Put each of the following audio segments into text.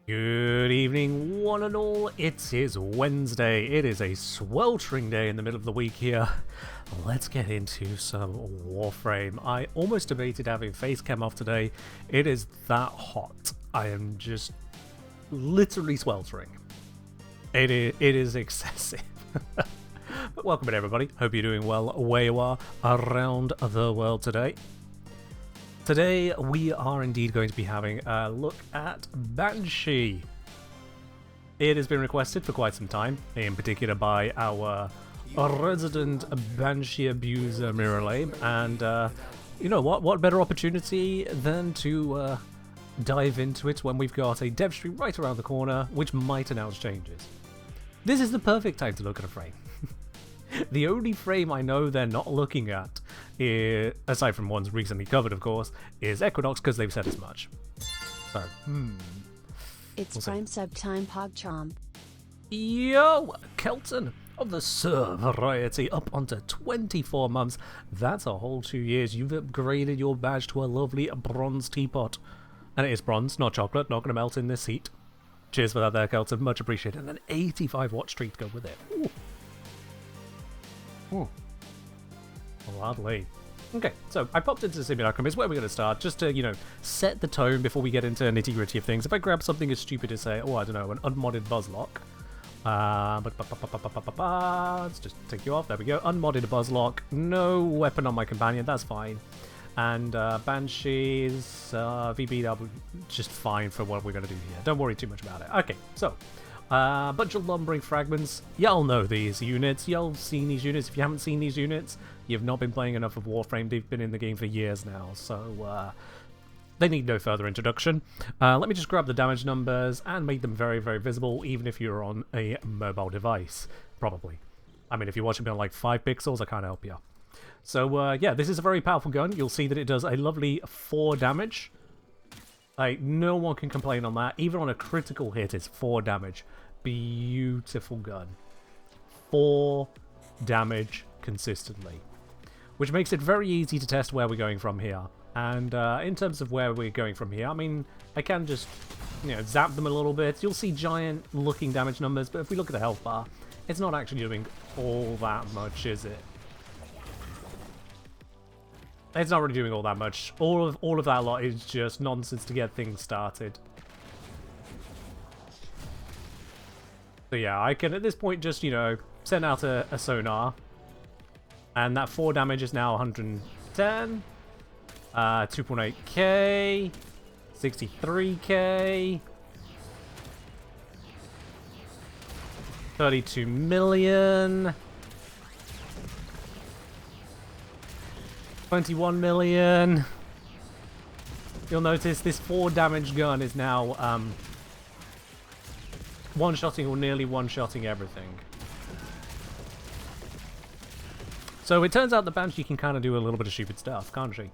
Good evening, one and all. It is Wednesday. It is a sweltering day in the middle of the week here. Let's get into some Warframe. I almost debated having face cam off today. It is that hot. I am just literally sweltering. It is excessive. But welcome in, everybody. Hope you're doing well where you are around the world today. Today we are indeed going to be having a look at Banshee. It has been requested for quite some time, in particular by our resident Banshee abuser Miralabe, and you know what better opportunity than to dive into it when we've got a dev stream right around the corner which might announce changes. This is the perfect time to look at a frame. The only frame I know they're not looking at, aside from ones recently covered, of course, is Equinox, because they've said as much. So, It's prime sub time, PogChomp. Yo, Kelton of the Sir variety, up onto 24 months. That's a whole 2 years. You've upgraded your badge to a lovely bronze teapot. And it is bronze, not chocolate, not going to melt in this heat. Cheers for that there, Kelton. Much appreciated. And an 85 watt streak to go with it. Ooh. Ooh. Lovely. Okay, so I popped into Simulacrum. It's where we're going to start, just to, you know, set the tone before we get into nitty-gritty of things. If I grab something as stupid as, say, oh, I don't know, an unmodded Buzzlock. Let's just take you off. There we go. Unmodded Buzzlock. No weapon on my companion. That's fine. And Banshee's VBW just fine for what we're going to do here. Don't worry too much about it. Okay, so bunch of lumbering fragments. Y'all know these units. Y'all seen these units. If you haven't seen these units, you've not been playing enough of Warframe. They've been in the game for years now, so they need no further introduction. Let me just grab the damage numbers and make them very, very visible, even if you're on a mobile device. Probably. I mean, if you're watching me on like 5 pixels, I can't help you. So, yeah, this is a very powerful gun. You'll see that it does a lovely 4 damage. Like, no one can complain on that. Even on a critical hit, it's 4 damage. Beautiful gun. 4 damage consistently. Which makes it very easy to test where we're going from here. And in terms of where we're going from here, I mean, I can just, you know, zap them a little bit. You'll see giant looking damage numbers, but if we look at the health bar, it's not actually doing all that much, is it? It's not really doing all that much. All of that lot is just nonsense to get things started. So yeah, I can at this point just, you know, send out a sonar. And that 4 damage is now 110. 2.8k. 63k. 32 million. 21 million. You'll notice this 4 damage gun is now one-shotting or nearly one-shotting everything. So it turns out the Banshee can kind of do a little bit of stupid stuff, can't she?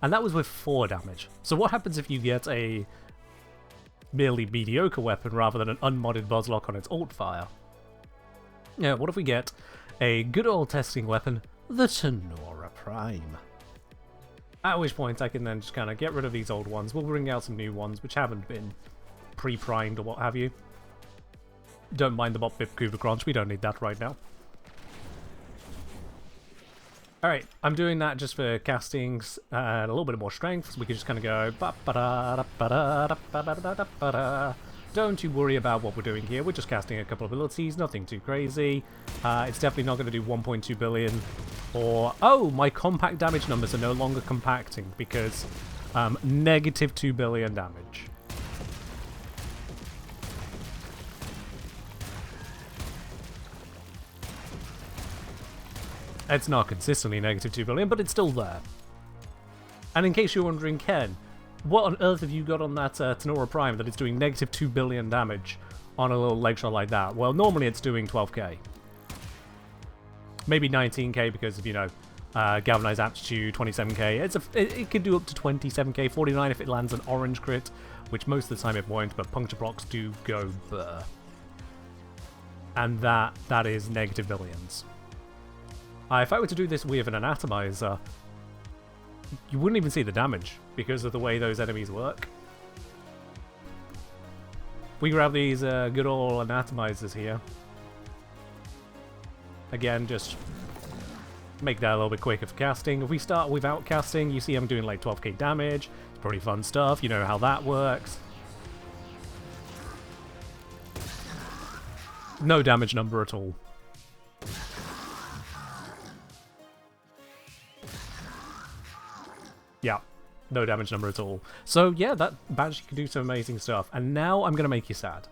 And that was with 4 damage. So what happens if you get a merely mediocre weapon rather than an unmodded Buzzlock on its alt fire? Yeah, what if we get a good old testing weapon, the Tenora Prime? At which point I can then just kind of get rid of these old ones. We'll bring out some new ones which haven't been pre-primed or what have you. Don't mind the Bop Bip Kuba Crunch, we don't need that right now. Alright, I'm doing that just for castings and a little bit more strength, so we can just kind of go Don't you worry about what we're doing here, we're just casting a couple of abilities, nothing too crazy. It's definitely not going to do 1.2 billion or... Oh, my compact damage numbers are no longer compacting because negative 2 billion damage. It's not consistently negative 2 billion, but it's still there. And in case you're wondering, Ken, what on earth have you got on that Tenora Prime that it's doing negative 2 billion damage on a little leg shot like that? Well, normally it's doing 12k. Maybe 19k because of, you know, Galvanized Aptitude, 27k. It could do up to 27k, 49 if it lands an orange crit, which most of the time it won't, but puncture blocks do go burr. And that is negative billions. If I were to do this with an Anatomizer, you wouldn't even see the damage because of the way those enemies work. We grab these good old anatomizers here. Again, just make that a little bit quicker for casting. If we start without casting, you see I'm doing like 12k damage. It's pretty fun stuff. You know how that works. No damage number at all. Yeah, no damage number at all. So yeah, that Banshee can do some amazing stuff. And now I'm going to make you sad.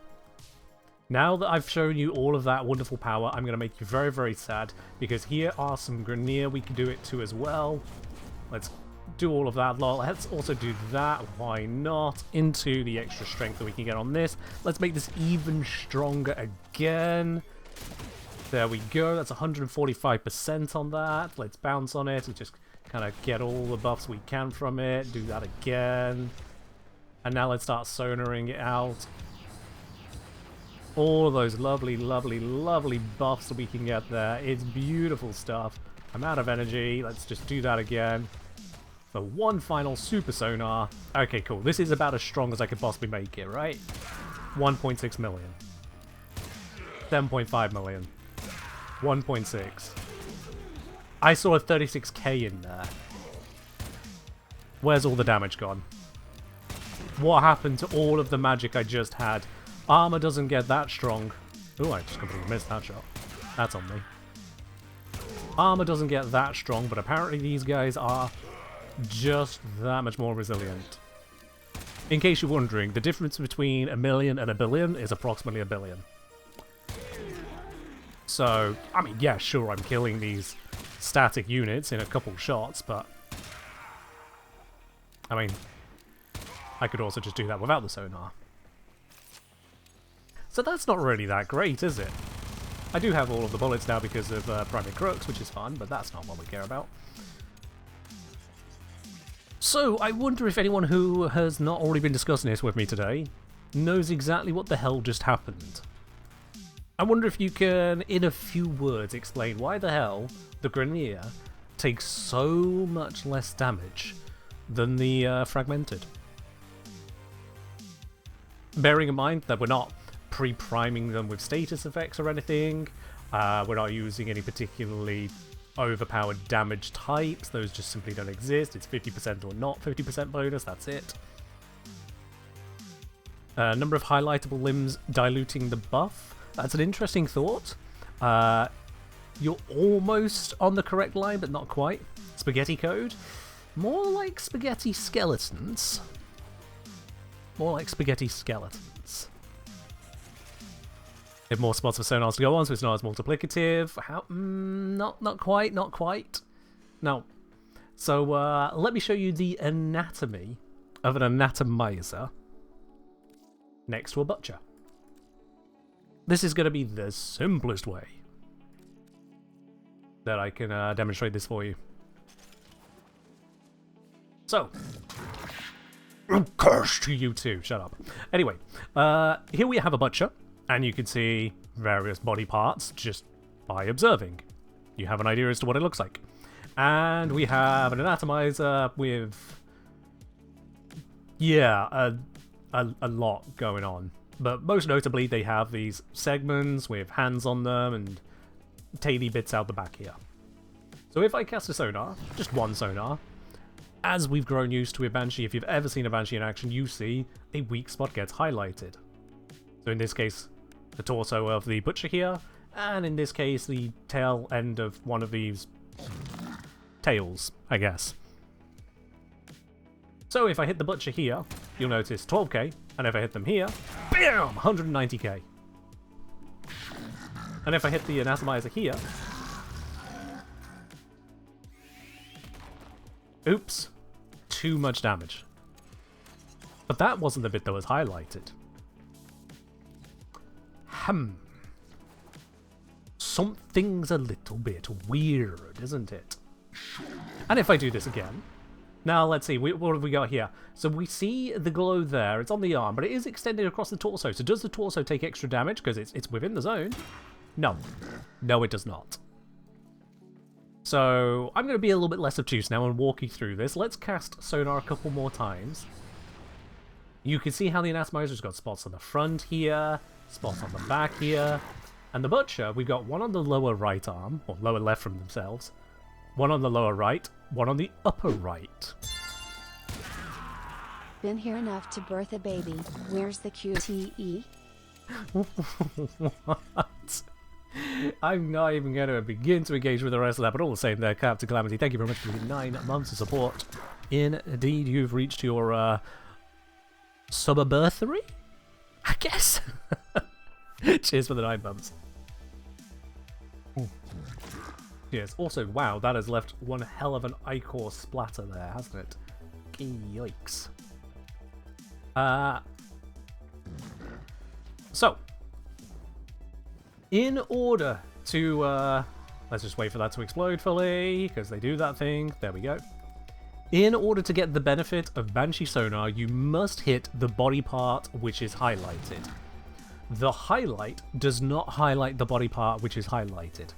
Now that I've shown you all of that wonderful power, I'm going to make you very, very sad, because here are some Grineer we can do it to as well. Let's do all of that. Let's also do that, why not, into the extra strength that we can get on this. Let's make this even stronger again. There we go, that's 145% on that. Let's bounce on it and just kind of get all the buffs we can from it. Do that again. And now let's start sonaring it out. All of those lovely, lovely, lovely buffs that we can get there. It's beautiful stuff. I'm out of energy. Let's just do that again. For one final super sonar. Okay, cool. This is about as strong as I could possibly make it, right? 1.6 million. 7.5 million. 1.6. I saw a 36k in there. Where's all the damage gone? What happened to all of the magic I just had? Armor doesn't get that strong. Ooh, I just completely missed that shot. That's on me. Armor doesn't get that strong, but apparently these guys are just that much more resilient. In case you're wondering, the difference between a million and a billion is approximately a billion. So, I mean, yeah, sure, I'm killing these static units in a couple shots, but I mean, I could also just do that without the sonar. So that's not really that great, is it? I do have all of the bullets now because of Primary Crux, which is fun, but that's not what we care about. So, I wonder if anyone who has not already been discussing this with me today knows exactly what the hell just happened. I wonder if you can, in a few words, explain why the hell the Grineer takes so much less damage than the Fragmented. Bearing in mind that we're not pre-priming them with status effects or anything, we're not using any particularly overpowered damage types, those just simply don't exist. It's 50% or not 50% bonus, that's it. Number of highlightable limbs diluting the buff. That's an interesting thought. You're almost on the correct line, but not quite. Spaghetti code. More like spaghetti skeletons. More like spaghetti skeletons. If more spots for sonars to go on, so it's not as multiplicative. How? Not quite, not quite. No. So let me show you the anatomy of an anatomizer next to a butcher. This is going to be the simplest way that I can demonstrate this for you. So, curse to you too, shut up. Anyway, here we have a butcher, and you can see various body parts just by observing. You have an idea as to what it looks like. And we have an anatomizer with, yeah, a lot going on. But most notably, they have these segments with hands on them and taily bits out the back here. So if I cast a sonar, just one sonar, as we've grown used to a Banshee, if you've ever seen a Banshee in action, you see a weak spot gets highlighted. So in this case, the torso of the butcher here, and in this case, the tail end of one of these tails, I guess. So if I hit the butcher here, you'll notice 12k, and if I hit them here, BAM! 190k. And if I hit the anatomizer here, oops, too much damage. But that wasn't the bit that was highlighted. Something's a little bit weird, isn't it? And if I do this again, now let's see, what have we got here? So we see the glow there, it's on the arm, but it is extended across the torso. So does the torso take extra damage because it's within the zone? No. No, it does not. So I'm going to be a little bit less obtuse now and walk you through this. Let's cast sonar a couple more times. You can see how the Anatomizer's got spots on the front here, spots on the back here, and the Butcher, we've got one on the lower right arm, or lower left from themselves, one on the lower right, one on the upper right. Been here enough to birth a baby. Where's the QTE? What? I'm not even going to begin to engage with the rest of that, but all the same there, Captain Calamity, thank you very much for the 9 months of support. Indeed, you've reached your sub-birthery, I guess. Cheers for the 9 months. Ooh. Yes, also, wow, that has left one hell of an ichor splatter there, hasn't it? Yikes. So, in order to, let's just wait for that to explode fully, because they do that thing. There we go. In order to get the benefit of Banshee Sonar, you must hit the body part which is highlighted. The highlight does not highlight the body part which is highlighted.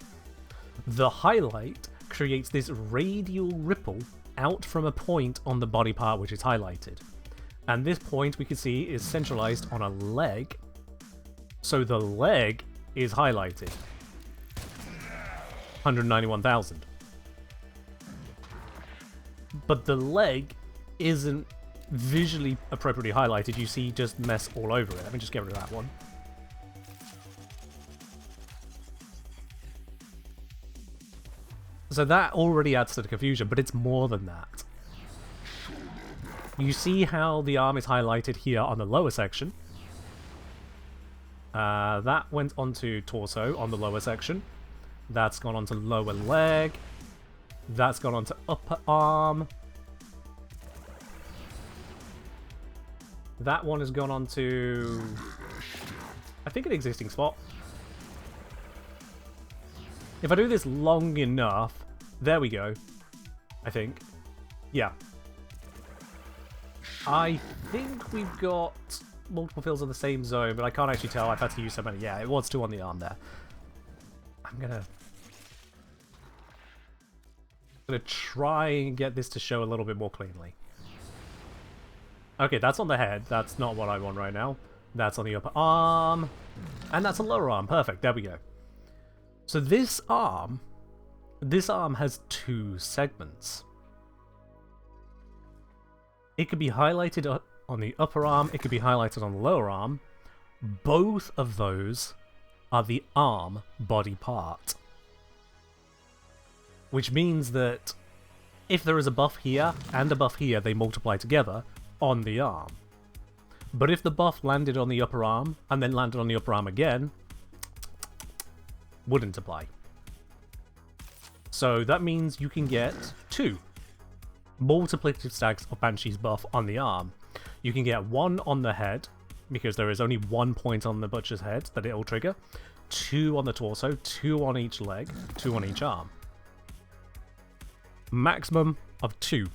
The highlight creates this radial ripple out from a point on the body part which is highlighted. And this point we can see is centralized on a leg. So the leg is highlighted. 191,000. But the leg isn't visually appropriately highlighted. You see just mess all over it. Let me just get rid of that one. So that already adds to the confusion, but it's more than that. You see how the arm is highlighted here on the lower section. That went onto torso on the lower section. That's gone onto lower leg. That's gone onto upper arm. That one has gone onto, I think, an existing spot. If I do this long enough, there we go. I think. Yeah. I think we've got multiple fills in the same zone, but I can't actually tell. I've had to use so many. Yeah, it was 2 on the arm there. I'm gonna try and get this to show a little bit more cleanly. Okay, that's on the head. That's not what I want right now. That's on the upper arm. And that's a lower arm. Perfect. There we go. So this arm has 2 segments. It could be highlighted on the upper arm. It could be highlighted on the lower arm. Both of those are the arm body part. Which means that if there is a buff here and a buff here, they multiply together on the arm. But if the buff landed on the upper arm and then landed on the upper arm again, wouldn't apply. So that means you can get 2 multiplicative stacks of Banshee's buff on the arm. You can get 1 on the head, because there is only 1 point on the Butcher's head that it'll trigger, 2 on the torso, 2 on each leg, 2 on each arm. Maximum of 2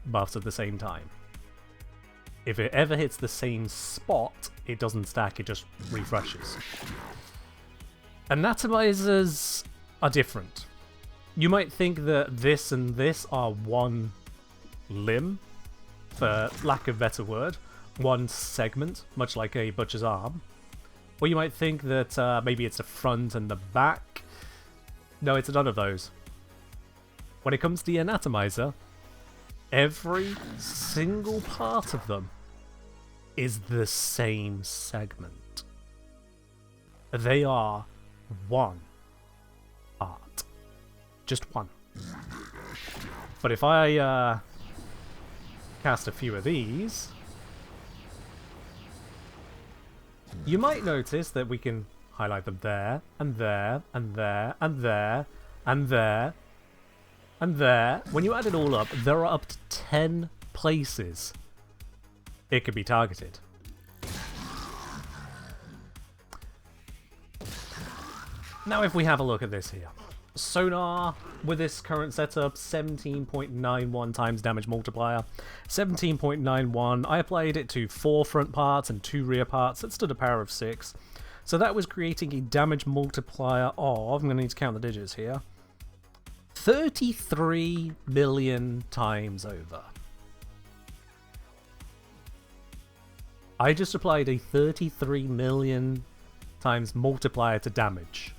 buffs at the same time. If it ever hits the same spot, it doesn't stack, it just refreshes. Anatomizers are different. You might think that this and this are one limb, for lack of a better word, one segment, much like a Butcher's arm. Or you might think that maybe it's the front and the back. No, it's none of those. When it comes to the Anatomizer, every single part of them is the same segment. They are one part. Just one. But if I cast a few of these, you might notice that we can highlight them there, and there, and there, and there, and there, and there. When you add it all up, there are up to 10 places it could be targeted. Now if we have a look at this here. Sonar, with this current setup, 17.91 times damage multiplier. 17.91. I applied it to 4 front parts and 2 rear parts. It stood a power of 6. So that was creating a damage multiplier of, I'm going to need to count the digits here, 33 million times over. I just applied a 33 million times multiplier to damage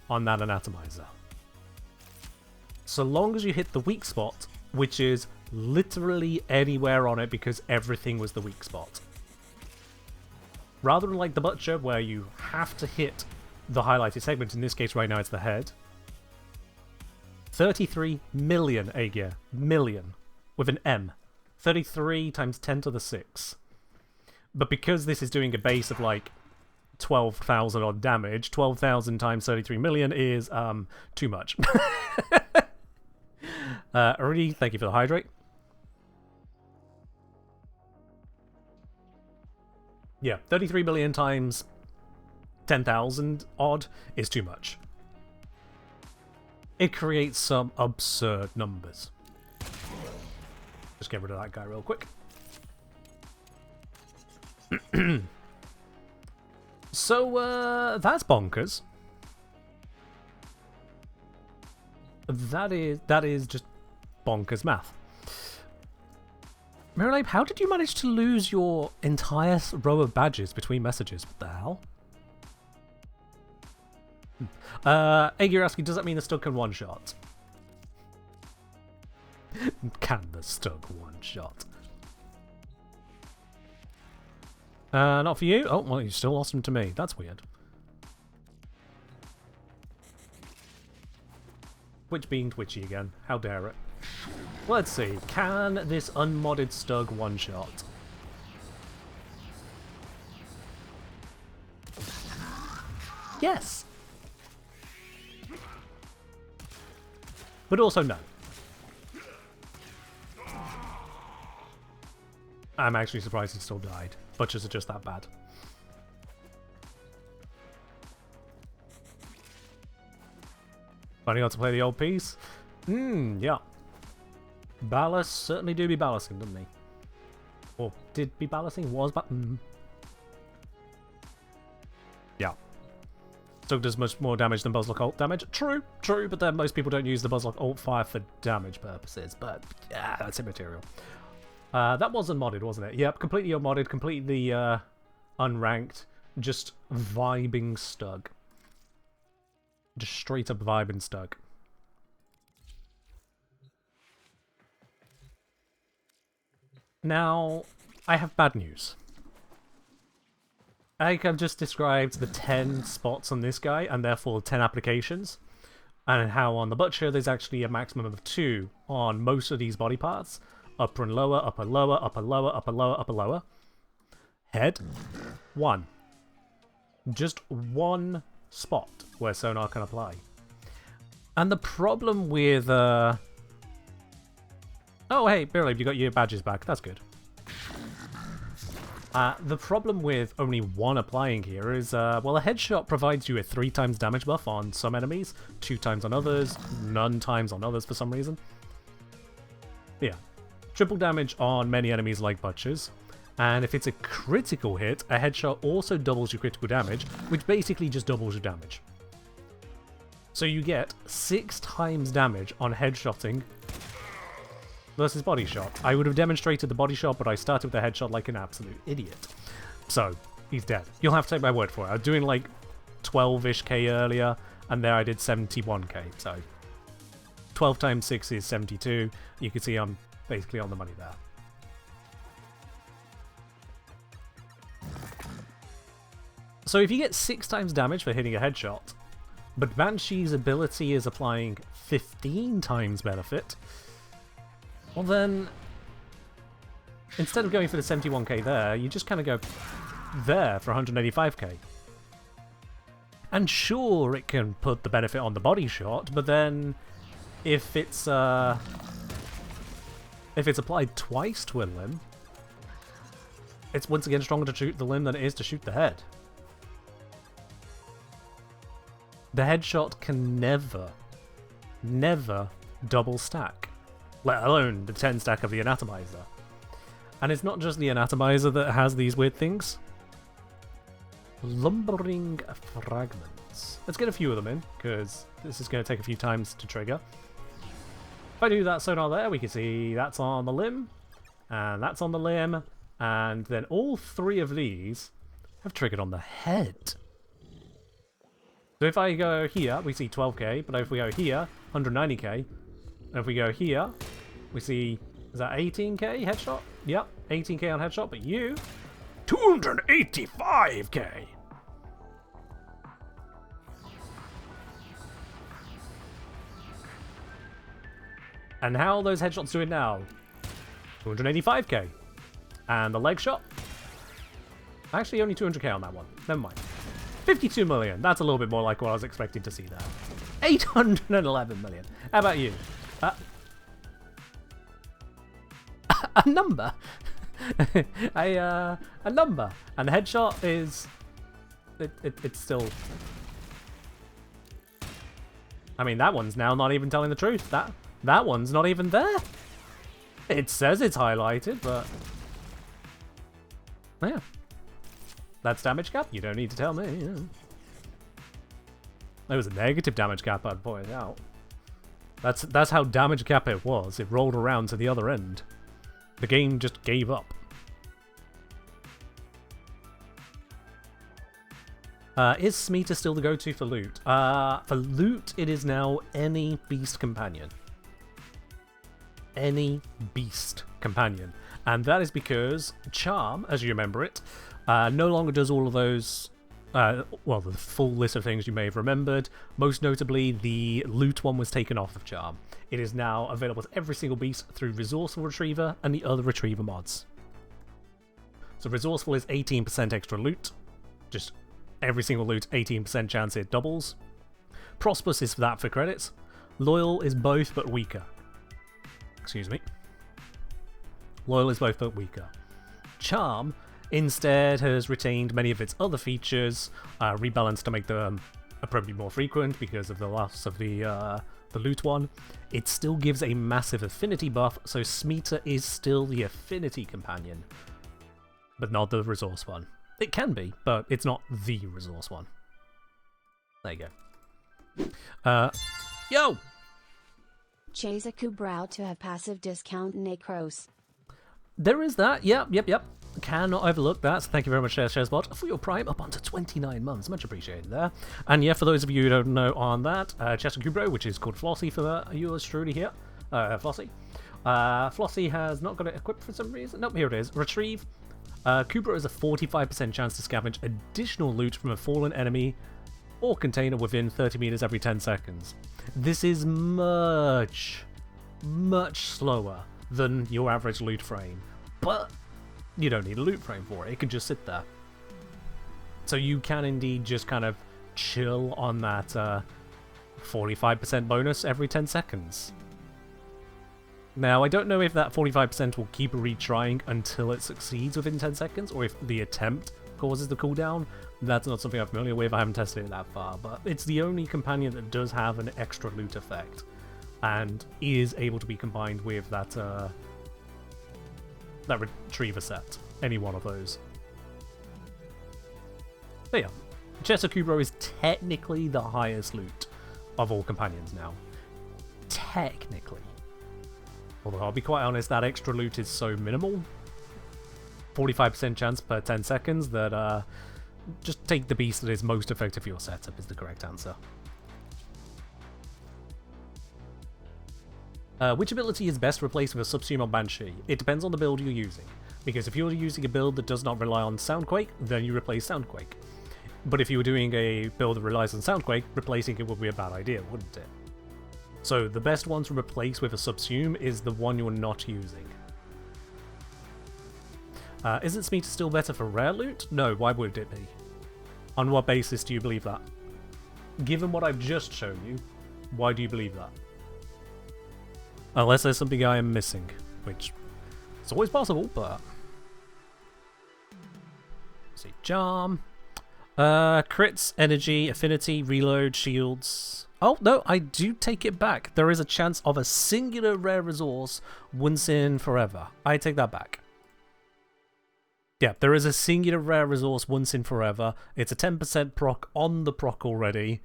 on that anatomizer. So long as you hit the weak spot, which is literally anywhere on it because everything was the weak spot. Rather than like the Butcher, where you have to hit the highlighted segment, in this case right now it's the head. 33 million Aegir. Million. With an M. 33 times 10 to the 6. But because this is doing a base of like 12,000 odd damage, 12,000 times 33 million is too much. Already, thank you for the hydrate. Yeah, 33 million times 10,000 odd is too much. It creates some absurd numbers. Just get rid of that guy real quick. So, that's bonkers. That is just bonkers math. Miralabe, how did you manage to lose your entire row of badges between messages? What the hell? Aegir asking, does that mean the Stug can one-shot? Can the Stug one-shot? Not for you? Oh, well, you still lost him to me. That's weird. Twitch being twitchy again. How dare it. Let's see. Can this unmodded Stug one-shot? Yes! But also no. I'm actually surprised he still died. Butchers are just that bad. Finding out to play the old piece? Yeah. Ballast certainly do be ballasting, doesn't he? Or did be ballasting? Was Yeah. Stug does much more damage than Buzzlock ult damage. True, but then most people don't use the Buzzlock ult fire for damage purposes. But yeah, that's immaterial. That was unmodded, wasn't it? Yep, completely unmodded, completely unranked. Just vibing Stug. Just straight up vibing Stug. Now, I have bad news. I've just described the 10 spots on this guy, and therefore 10 applications, and how on the Butcher there's actually a maximum of 2 on most of these body parts. Upper and lower, upper, lower, upper, lower, upper, lower, upper, lower. Head, 1. Just 1 spot where Sonar can apply. And the problem with... Oh, hey, Birlib, you got your badges back. That's good. The problem with only 1 applying here is, well, a headshot provides you a 3 times damage buff on some enemies, 2 times on others, none times on others for some reason. Yeah. Triple damage on many enemies like Butchers. And if it's a critical hit, a headshot also doubles your critical damage, which basically just doubles your damage. So you get 6 times damage on headshotting versus body shot. I would have demonstrated the body shot, but I started with the headshot like an absolute idiot. So, he's dead. You'll have to take my word for it. I was doing like 12-ish K earlier, and there I did 71k. So, 12 times 6 is 72. You can see I'm basically on the money there. So if you get 6 times damage for hitting a headshot, but Banshee's ability is applying 15 times benefit, well then, instead of going for the 71k there, you just kind of go there for 185k. And sure, it can put the benefit on the body shot, but then if it's applied twice to a limb, it's once again stronger to shoot the limb than it is to shoot the head. The headshot can never double stack, let alone the 10 stack of the Anatomizer. And it's not just the Anatomizer that has these weird things. Lumbering fragments. Let's get a few of them in, because this is going to take a few times to trigger. If I do that sonar there, we can see that's on the limb, and that's on the limb, And then all 3 of these have triggered on the head. So if I go here, we see 12k, but if we go here, 190k. And if we go here, we see, is that 18k headshot? Yep, 18k on headshot, but you, 285k. And how are those headshots doing now? 285k. And the leg shot? Actually, only 200k on that one. Never mind. 52 million. That's a little bit more like what I was expecting to see there. 811 million. How about you? A number? a number. And the headshot is... It's still... I mean, that one's now not even telling the truth. That one's not even there. It says it's highlighted, but... Yeah. That's damage cap? You don't need to tell me. Yeah. There was a negative damage cap, I'd point out. That's how damage cap it was. It rolled around to the other end. The game just gave up. Is Smeeta still the go-to for loot? For loot, it is now any beast companion. Any beast companion. And that is because Charm, as you remember it, no longer does all of those, well, the full list of things you may have remembered. Most notably, the loot one was taken off of Charm. It is now available to every single beast through Resourceful Retriever and the other Retriever mods. So Resourceful is 18% extra loot. Just every single loot, 18% chance it doubles. Prosperous is that for credits. Loyal is both but weaker. Excuse me. Loyal is both but weaker. Charm instead has retained many of its other features, rebalanced to make them appropriately more frequent because of the loss of the loot one. It still gives a massive affinity buff, so Smeeta is still the affinity companion, but not the resource one. It can be, but it's not the resource one. There you go. Yo! Chase a Kubrau to have passive discount Necros. There is that. Yep. Cannot overlook that. So thank you very much, Shazbot, for your Prime up onto 29 months. Much appreciated there. And yeah, for those of you who don't know on that, Chester Kubro, which is called Flossie for yours truly here. Flossie. Flossie has not got it equipped for some reason. Nope, here it is. Retrieve. Kubro has a 45% chance to scavenge additional loot from a fallen enemy or container within 30 meters every 10 seconds. This is much slower than your average loot frame. But you don't need a loot frame for it. It can just sit there. So you can indeed just kind of chill on that 45% bonus every 10 seconds. Now, I don't know if that 45% will keep retrying until it succeeds within 10 seconds, or if the attempt causes the cooldown. That's not something I'm familiar with. I haven't tested it that far, but it's the only companion that does have an extra loot effect, and is able to be combined with that that retriever set. Any one of those. But yeah, Chester Kubro is technically the highest loot of all companions now. Technically. Although I'll be quite honest, that extra loot is so minimal. 45% chance per 10 seconds that just take the beast that is most effective for your setup is the correct answer. Which ability is best replaced with a Subsume or Banshee? It depends on the build you're using. Because if you're using a build that does not rely on Soundquake, then you replace Soundquake. But if you were doing a build that relies on Soundquake, replacing it would be a bad idea, wouldn't it? So the best one to replace with a Subsume is the one you're not using. Isn't Smeeta still better for rare loot? No, why would it be? On what basis do you believe that? Given what I've just shown you, why do you believe that? Unless there's something I am missing, which is always possible, but... Let's see, Charm. Crits, energy, affinity, reload, shields... Oh, no, I do take it back. There is a chance of a singular rare resource once in forever. I take that back. Yeah, there is a singular rare resource once in forever. It's a 10% proc on the proc already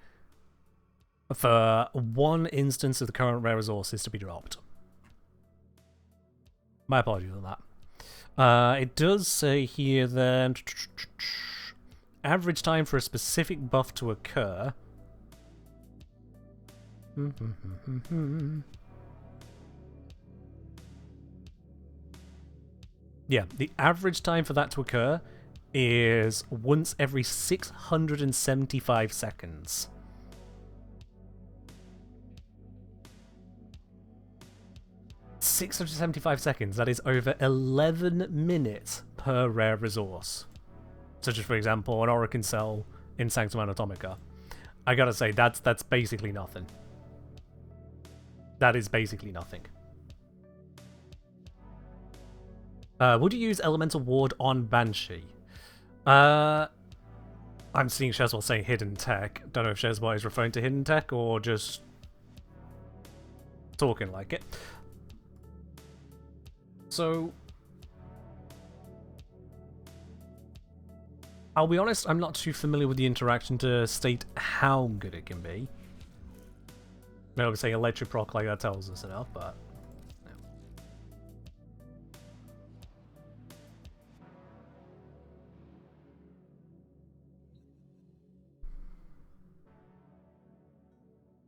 for one instance of the current rare resources to be dropped. My apologies on that. It does say here then average time for a specific buff to occur. Yeah, the average time for that to occur is once every 675 seconds. $675, that is over 11 minutes per rare resource. Such as, for example, an Orokin Cell in Sanctum Anatomica. I gotta say, that's basically nothing. That is basically nothing. Would you use Elemental Ward on Banshee? I'm seeing Shezwell saying Hidden Tech. Don't know if Shezwell is referring to Hidden Tech or just talking like it. So, I'll be honest, I'm not too familiar with the interaction to state how good it can be. Maybe I'll say electric proc like that tells us enough, but...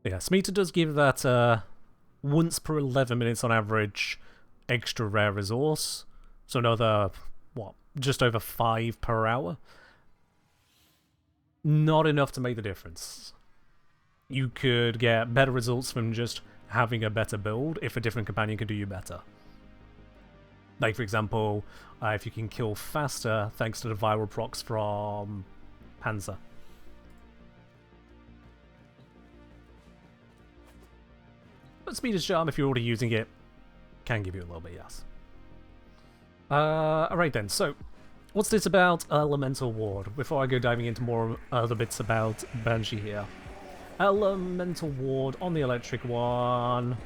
Yeah, Smeeta does give that once per 11 minutes on average extra rare resource. So another, what, just over 5 per hour? Not enough to make the difference. You could get better results from just having a better build if a different companion can do you better. Like, for example, if you can kill faster thanks to the viral procs from Panzer. But Speed is Charm, if you're already using it, can give you a little bit, yes. Alright then, so, what's this about Elemental Ward? Before I go diving into more other bits about Banshee here. Elemental Ward on the electric one.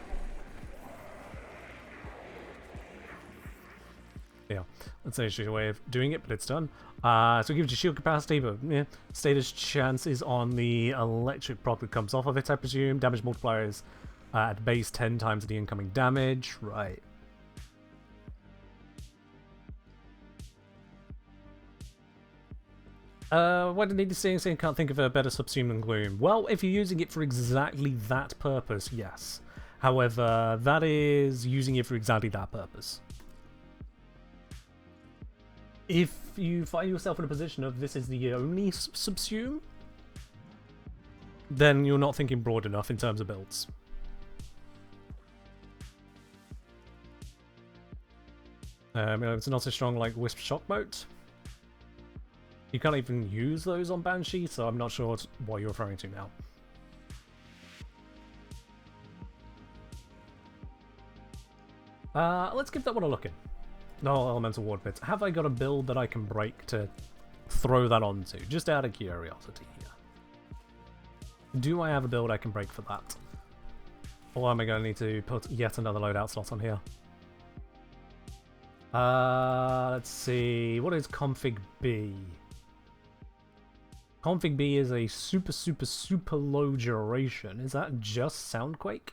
Yeah, that's an interesting way of doing it, but it's done. So it gives you shield capacity, but yeah, status chances on the electric proc that comes off of it, I presume. Damage multipliers at base 10 times the incoming damage. Right. Why did I need to say saying can't think of a better subsume than Gloom? Well, if you're using it for exactly that purpose, yes. However, that is using it for exactly that purpose. If you find yourself in a position of this is the only subsume, then you're not thinking broad enough in terms of builds. It's not so strong like Wisp Shock Moat. You can't even use those on Banshee, so I'm not sure what you're referring to now. Let's give that one a look in. No Elemental Ward Pits. Have I got a build that I can break to throw that onto? Just out of curiosity here. Do I have a build I can break for that? Or am I going to need to put yet another loadout slot on here? Let's see. What is Config B? Config B is a super low duration. Is that just Soundquake?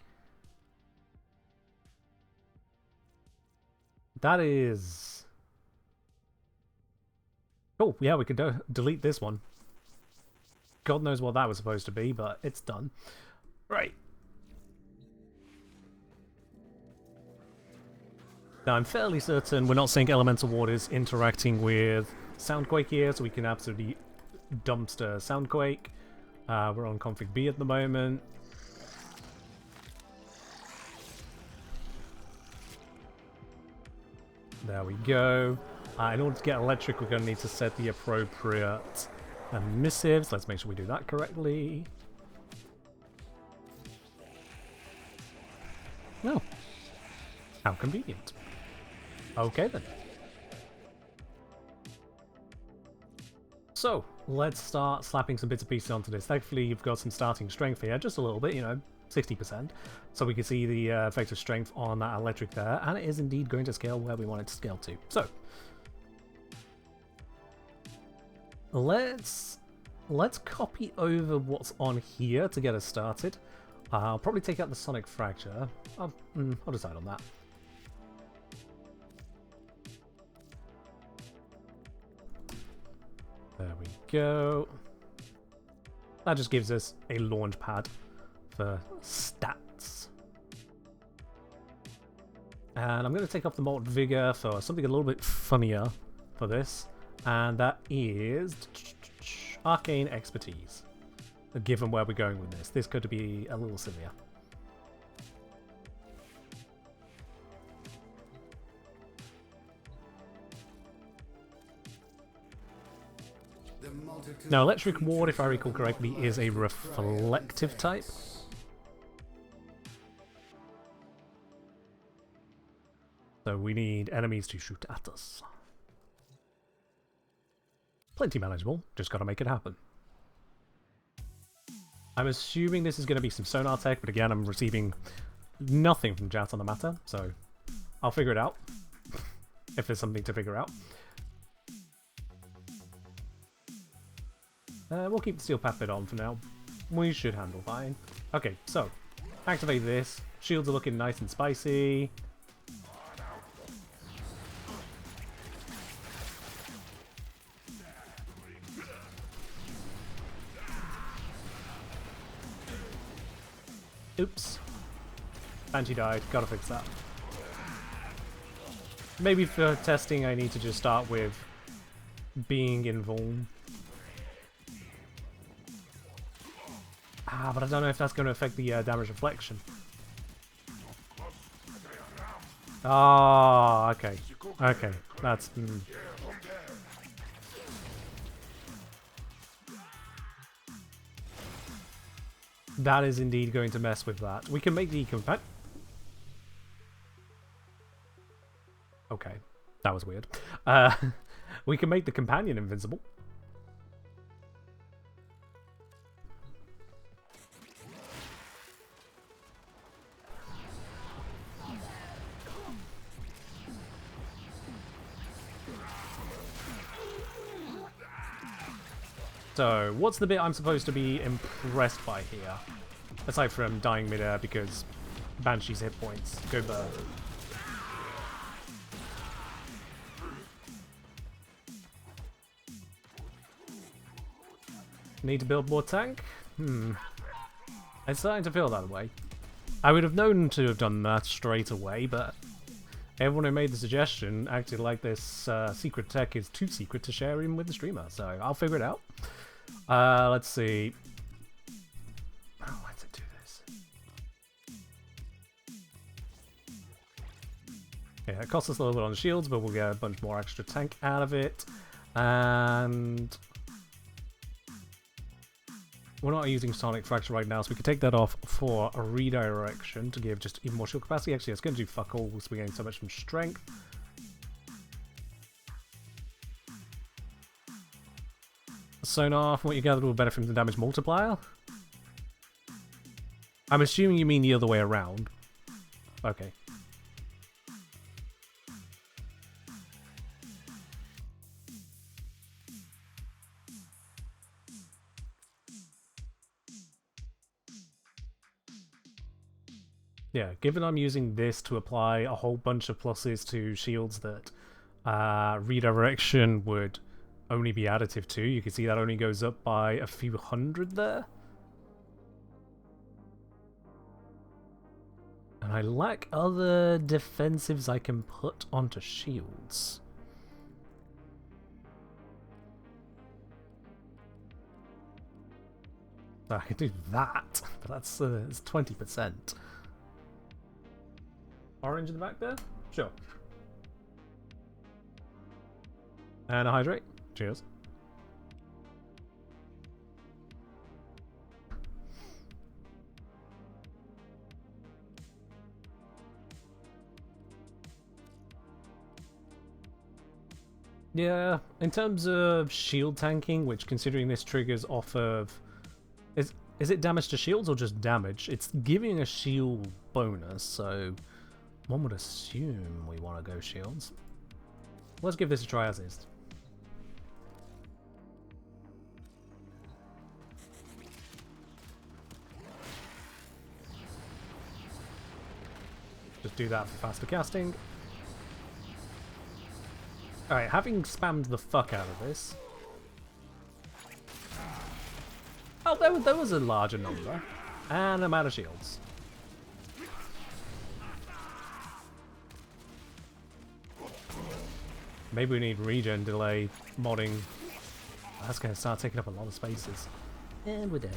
That is... Oh, yeah, we could delete this one. God knows what that was supposed to be, but it's done. Right. Now, I'm fairly certain we're not seeing Elemental Ward is interacting with Soundquake here, so we can absolutely dumpster Soundquake. We're on Config B at the moment. There we go. In order to get electric, we're going to need to set the appropriate emissives. Let's make sure we do that correctly. Oh. How convenient. Okay then. So, let's start slapping some bits and pieces onto this. Thankfully, you've got some starting strength here, just a little bit, you know, 60%. So we can see the effect of strength on that electric there, and it is indeed going to scale where we want it to scale to. So, let's copy over what's on here to get us started. I'll probably take out the Sonic Fracture. I'll decide on that. There we go. That just gives us a launch pad for stats. And I'm going to take off the Malt Vigor for something a little bit funnier for this. And that is Arcane Expertise. Given where we're going with this. This could be a little sillier. Now, Electric Ward, if I recall correctly, is a reflective type. So we need enemies to shoot at us. Plenty manageable, just gotta make it happen. I'm assuming this is going to be some sonar tech, but again, I'm receiving nothing from chat on the matter, so I'll figure it out. If there's something to figure out. We'll keep the steel path bit on for now. We should handle fine. Okay, so activate this. Shields are looking nice and spicy. Oops. Banshee died. Gotta fix that. Maybe for testing I need to just start with being invuln. But I don't know if that's going to affect the damage reflection. Ah, okay. Okay, that's... That is indeed going to mess with that. We can make the compat... Okay, that was weird. We can make the companion invincible. So, what's the bit I'm supposed to be impressed by here? Aside from dying midair because Banshee's hit points go burn. Need to build more tank? It's starting to feel that way. I would have known to have done that straight away, but everyone who made the suggestion acted like this secret tech is too secret to share even with the streamer, so I'll figure it out. Let's see. Oh, why does it do this? Yeah, it costs us a little bit on the shields, but we'll get a bunch more extra tank out of it. And we're not using Sonic Fracture right now, so we can take that off for a redirection to give just even more shield capacity. Actually, it's going to do fuck all because we're getting so much from strength. Sonar, from what you gathered, will benefit from the damage multiplier. I'm assuming you mean the other way around. Okay. Yeah, given I'm using this to apply a whole bunch of pluses to shields that redirection would only be additive to, you can see that only goes up by a few hundred there. And I lack other defensives I can put onto shields. So I can do that, but that's it's 20%. Orange in the back there? Sure. And a hydrate. Cheers. Yeah, in terms of shield tanking, which considering this triggers off of... Is it damage to shields or just damage? It's giving a shield bonus, so one would assume we want to go shields. Let's give this a try as is. Just do that for faster casting. Alright, having spammed the fuck out of this, Oh, there was a larger number. And I'm out of shields. Maybe we need regen delay modding. That's going to start taking up a lot of spaces. And we're dead.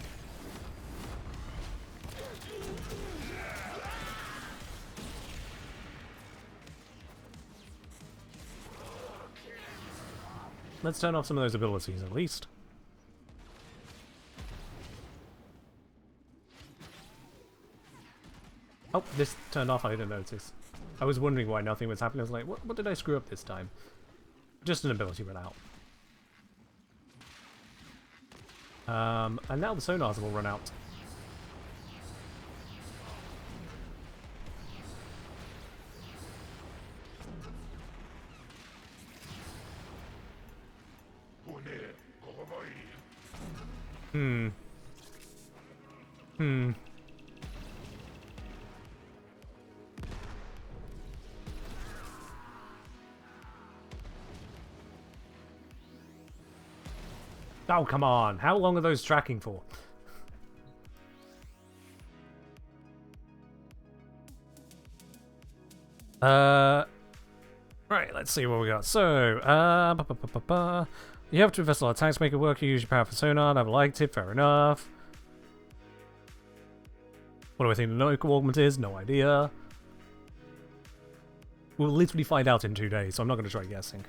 Let's turn off some of those abilities at least. Oh, this turned off, I didn't notice. I was wondering why nothing was happening. I was like, what did I screw up this time? Just an ability run out. And now the sonars will run out. Oh, come on. How long are those tracking for? Right, let's see what we got. So, you have to invest a lot of time to make it work. You use your powerful sonar. I've liked it. Fair enough. What do I think the local augment is? No idea. We'll literally find out in 2 days, so I'm not going to try guessing.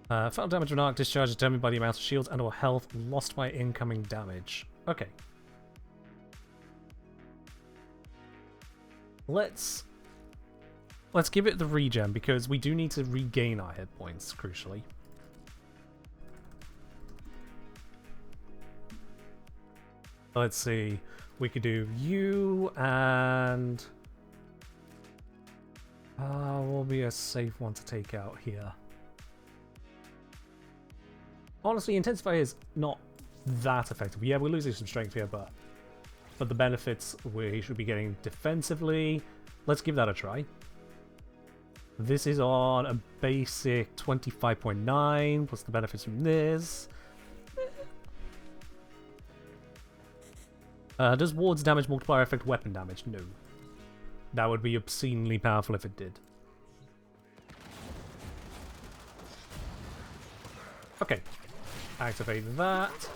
Fatal damage of an arc discharge is determined by the amount of shields and or health lost by incoming damage. Okay. Let's give it the regen, because we do need to regain our hit points, crucially. Let's see. We could do you and... will be a safe one to take out here. Honestly, Intensify is not that effective. Yeah, we're losing some strength here, but the benefits we should be getting defensively. Let's give that a try. This is on a basic 25.9. What's the benefits from this? Does Ward's damage multiplier affect weapon damage? No. That would be obscenely powerful if it did. Okay. Activate that.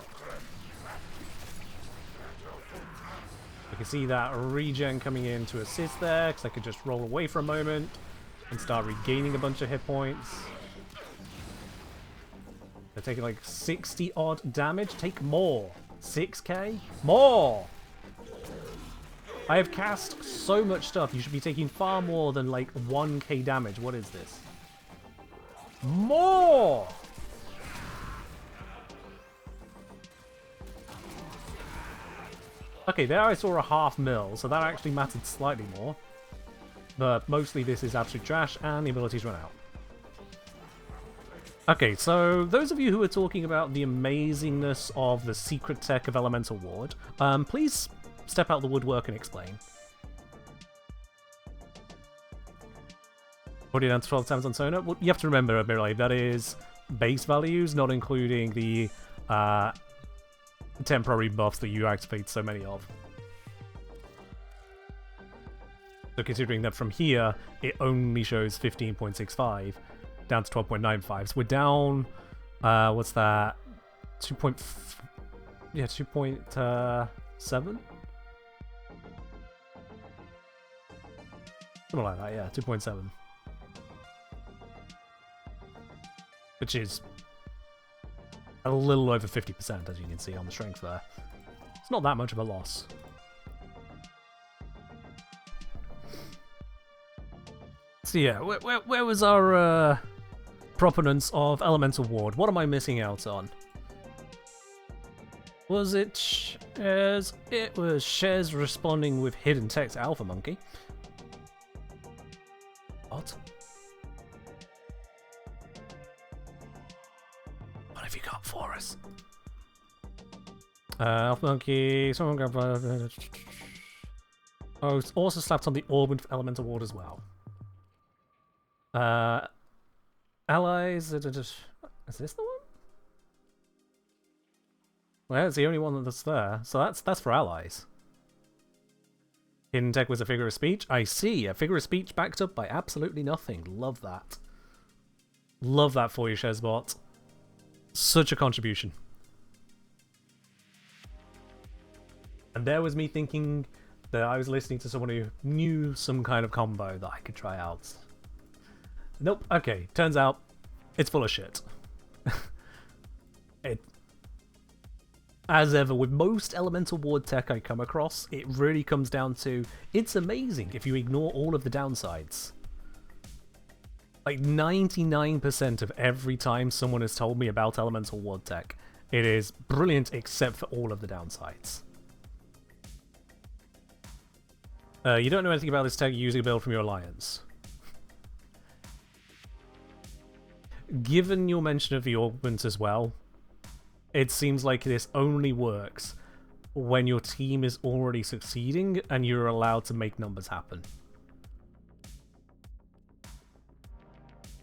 You can see that regen coming in to assist there, because I could just roll away for a moment and start regaining a bunch of hit points. They're taking like 60 odd damage. Take more. 6k? More! I have cast so much stuff. You should be taking far more than like 1k damage. What is this? More! Okay, there I saw a half mil, so that actually mattered slightly more. But mostly this is absolute trash, and the abilities run out. Okay, so those of you who are talking about the amazingness of the secret tech of Elemental Ward, please step out the woodwork and explain. Put it down to 12 times on sonar? Well, you have to remember, Mirai, that is base values, not including the temporary buffs that you activate so many of. So considering that from here, it only shows 15.65 down to 12.95. So we're down, what's that? 2.7? Something like that, yeah, 2.7. Which is a little over 50%, as you can see on the strength there. It's not that much of a loss. So yeah, where was our proponents of Elemental Ward? What am I missing out on? Was it Shares? It was Shares responding with hidden text Alpha Monkey. What? What have you got for us? Alpha Monkey, someone got... Oh, it's also slapped on the orb with Elemental Ward as well. Allies... Is this the one? Well, it's the only one that's there, so that's for allies. Hidden tech was a figure of speech. I see, a figure of speech backed up by absolutely nothing. Love that. Love that for you, Shezbot. Such a contribution. And there was me thinking that I was listening to someone who knew some kind of combo that I could try out. Nope. Okay, turns out it's full of shit. As ever, with most elemental ward tech I come across, it really comes down to, it's amazing if you ignore all of the downsides. Like 99% of every time someone has told me about elemental ward tech, it is brilliant except for all of the downsides. You don't know anything about this tech using a build from your alliance. Given your mention of the augment as well, it seems like this only works when your team is already succeeding and you're allowed to make numbers happen.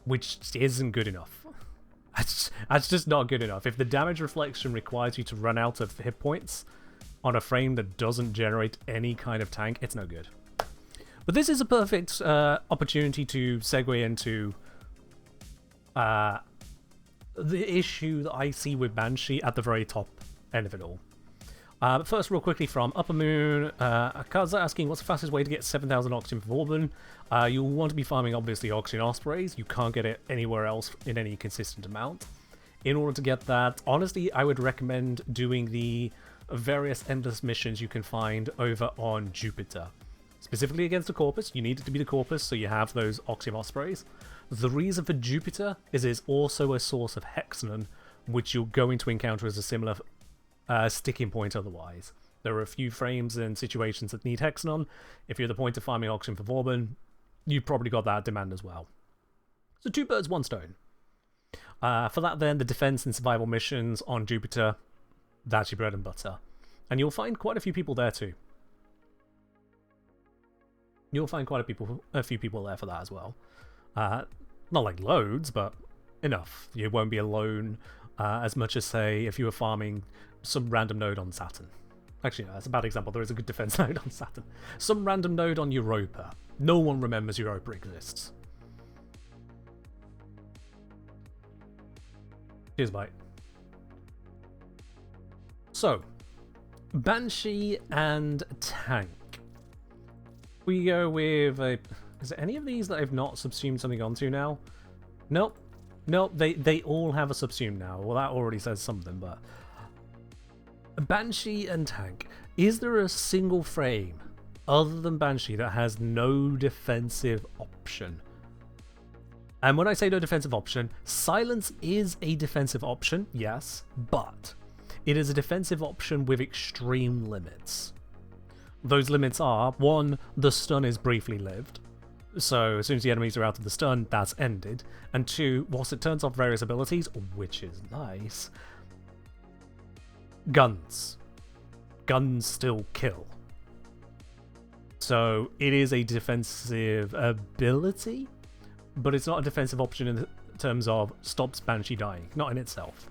Which isn't good enough. That's just not good enough. If the damage reflection requires you to run out of hit points on a frame that doesn't generate any kind of tank, it's no good. But this is a perfect opportunity to segue into the issue that I see with Banshee at the very top end of it all. But first, real quickly from Upper Moon, Akaza asking, what's the fastest way to get 7,000 Oxygen for Vauban? You'll want to be farming, obviously, Oxygen Ospreys. You can't get it anywhere else in any consistent amount. In order to get that, honestly, I would recommend doing the various endless missions you can find over on Jupiter. Specifically against the Corpus, you need it to be the Corpus, so you have those Oxygen Ospreys. The reason for Jupiter is it's also a source of Hexanon, which you're going to encounter as a similar sticking point otherwise. There are a few frames and situations that need Hexanon. If you're at the point of farming Oxygen for Vauban, you've probably got that demand as well. So 2 birds, 1 stone. For that then, the defense and survival missions on Jupiter, that's your bread and butter. And you'll find quite a few people there too. You'll find quite a few people there for that as well. Not like loads, but enough. You won't be alone as much as, say, if you were farming some random node on Saturn. Actually, no, that's a bad example. There is a good defense node on Saturn. Some random node on Europa. No one remembers Europa exists. Cheers, mate. So, Banshee and Tank. We go with a... Is there any of these that I've not subsumed something onto now? Nope. Nope, they all have a subsume now. Well, that already says something, but... Banshee and Tank. Is there a single frame other than Banshee that has no defensive option? And when I say no defensive option, silence is a defensive option, yes, but it is a defensive option with extreme limits. Those limits are, 1, the stun is briefly lived. So as soon as the enemies are out of the stun, that's ended. And 2, whilst it turns off various abilities, which is nice, guns. Guns still kill. So it is a defensive ability, but it's not a defensive option in terms of stops Banshee dying, not in itself.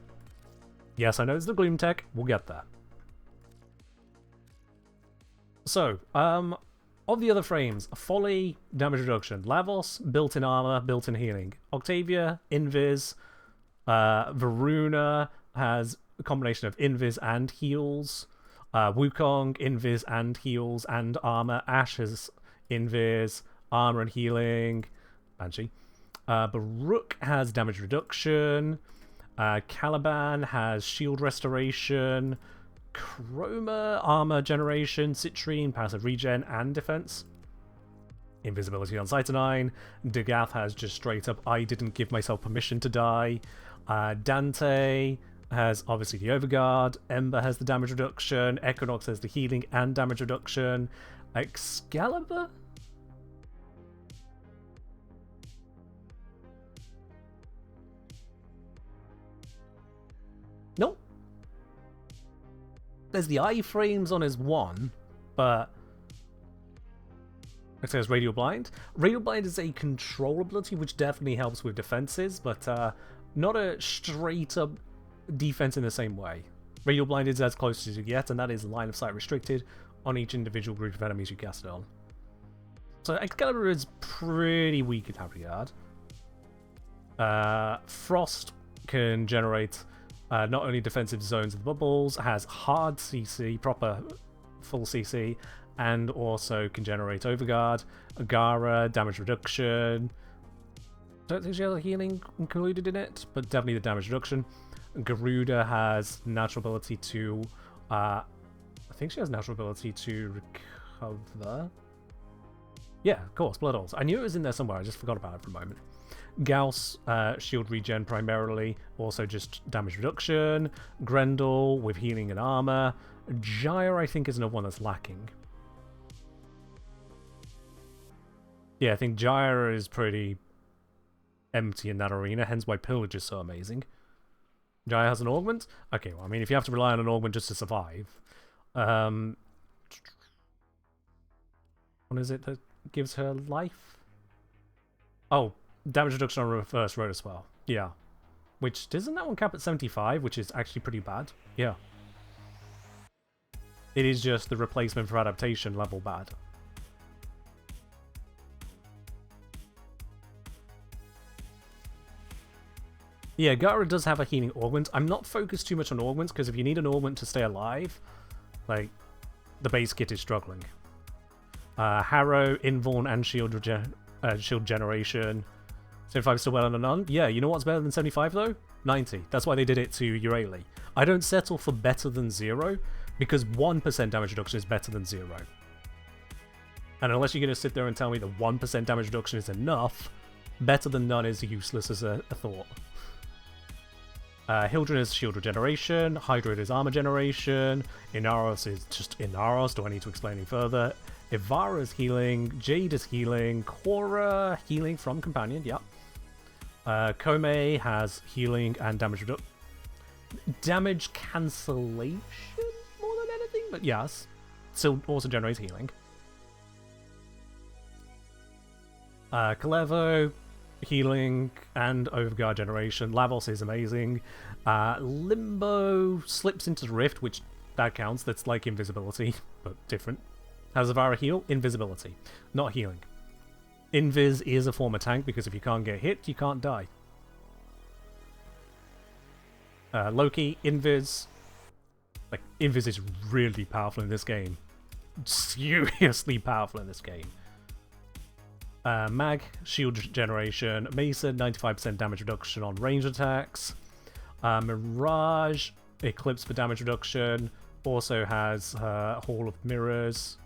Yes, I know it's the Gloom tech, we'll get there. So, of the other frames, Folly, damage reduction. Lavos, built-in armor, built-in healing. Octavia, invis. Varuna has a combination of invis and heals. Wukong, invis and heals and armor. Ashe has invis, armor and healing. Banshee. Baruch has damage reduction. Caliban has shield restoration. Chroma, armor generation, Citrine, passive regen, and defense. Invisibility on Cytonine. Dagath has just straight up, I didn't give myself permission to die. Dante has obviously the Overguard. Ember has the damage reduction. Equinox has the healing and damage reduction. Excalibur? Nope. There's the iframes on his 1, but... It says Radial Blind. Radial Blind is a control ability, which definitely helps with defenses, but not a straight-up defense in the same way. Radial Blind is as close as you get, and that is line of sight restricted on each individual group of enemies you cast it on. So Excalibur is pretty weak in that regard. Frost can generate not only defensive zones of bubbles, has hard CC, proper full CC, and also can generate Overguard, Agara, damage reduction. Don't think she has a healing included in it, but definitely the damage reduction. Garuda has natural ability to... I think she has natural ability to recover. Yeah, of course, Blood Oils. I knew it was in there somewhere, I just forgot about it for a moment. Gauss, shield regen primarily, also just damage reduction. Grendel with healing and armor. Jaya, I think, is another one that's lacking. Yeah, I think Jaya is pretty empty in that arena, hence why Pillage is so amazing. Jaya has an augment? Okay, well, I mean, if you have to rely on an augment just to survive. What is it that gives her life? Oh, damage reduction on reverse road as well. Yeah. Which, doesn't that one cap at 75, which is actually pretty bad? Yeah. It is just the replacement for adaptation level bad. Yeah, Gara does have a healing augment. I'm not focused too much on augments, because if you need an augment to stay alive, like, the base kit is struggling. Harrow, Invuln, and shield generation. 75 still better than none? Yeah, you know what's better than 75 though? 90. That's why they did it to Uraeli. I don't settle for better than 0, because 1% damage reduction is better than 0. And unless you're going to sit there and tell me that 1% damage reduction is enough, better than none is useless as a thought. Hildren is shield regeneration, Hydroid is armor generation, Inaros is just Inaros, do I need to explain any further? Ivara is healing, Jade is healing, Korra healing from Companion, yep. Kome has healing and damage damage cancellation more than anything, but yes, still also generates healing. Kalevo, healing and Overguard generation. Lavos is amazing. Limbo slips into the Rift, which that counts. That's like invisibility, but different. How does Ivara heal? Invisibility, not healing. Invis is a form of tank because if you can't get hit, you can't die. Loki, Invis. Like, Invis is really powerful in this game. Seriously powerful in this game. Mag, shield generation. Mesa, 95% damage reduction on range attacks. Mirage, Eclipse for damage reduction. Also has Hall of Mirrors.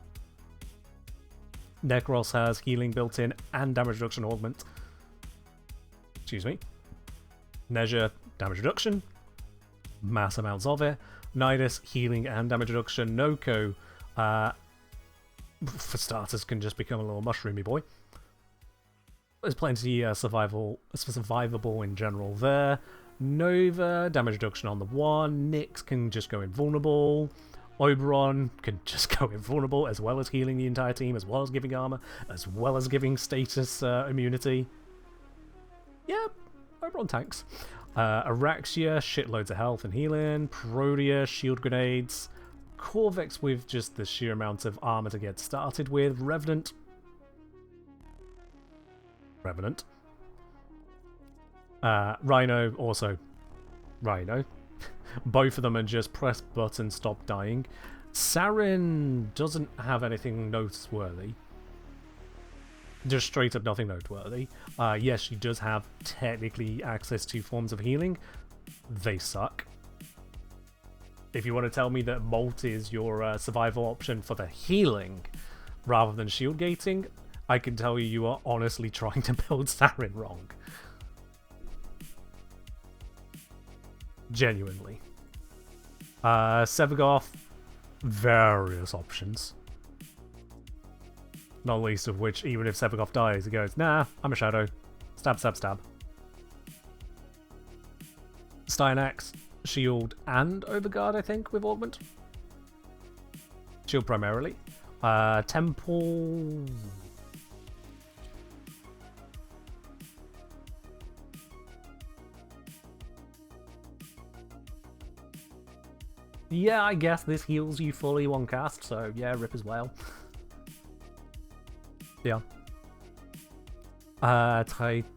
Necros has healing built in and damage reduction augment. Excuse me. Neja, damage reduction. Mass amounts of it. Nidus, healing and damage reduction. Noko, for starters, can just become a little mushroomy boy. There's plenty survivable in general there. Nova, damage reduction on the 1. Nyx can just go invulnerable. Oberon can just go invulnerable, as well as healing the entire team, as well as giving armor, as well as giving status immunity. Yeah, Oberon tanks. Araxia, shitloads of health and healing. Protea, shield grenades. Corvex with just the sheer amount of armor to get started with. Revenant. Rhino, also Rhino. Both of them are just press button, stop dying. Saren doesn't have anything noteworthy. Just straight up nothing noteworthy. Yes, she does have technically access to forms of healing. They suck. If you want to tell me that Molt is your survival option for the healing rather than shield gating, I can tell you you are honestly trying to build Saren wrong. Genuinely. Sevagoth, various options. Not least of which, even if Sevagoth dies, he goes, nah, I'm a shadow. Stab, stab, stab. Styanax, shield and Overguard, I think, with augment. Shield primarily. Temple... Yeah, I guess this heals you fully one cast, so yeah, rip as well. Yeah. Titania...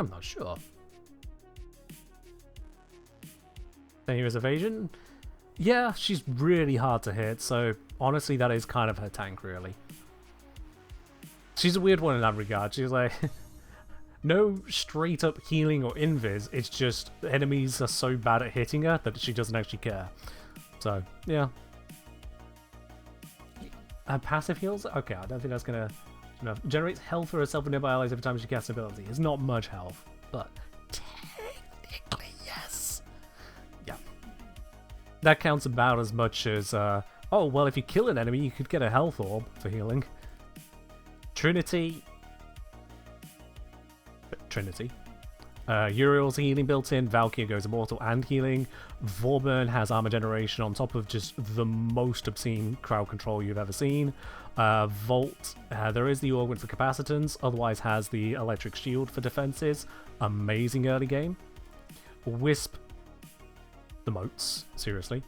I'm not sure. Titania's evasion? Yeah, she's really hard to hit, so honestly that is kind of her tank, really. She's a weird one in that regard. She's like... no straight up healing or invis, it's just enemies are so bad at hitting her that she doesn't actually care. So, yeah. Passive heals? Okay, I don't think that's gonna... generates health for herself and nearby allies every time she casts an ability. It's not much health, but technically, yes. Yeah. That counts about as much as, oh, well, if you kill an enemy, you could get a health orb for healing. Trinity. Uriel's healing built in, Valkyrie goes immortal and healing, Vorburn has armor generation on top of just the most obscene crowd control you've ever seen. Volt, there is the augment for capacitance, otherwise has the electric shield for defenses. Amazing early game. Wisp, the moats, seriously.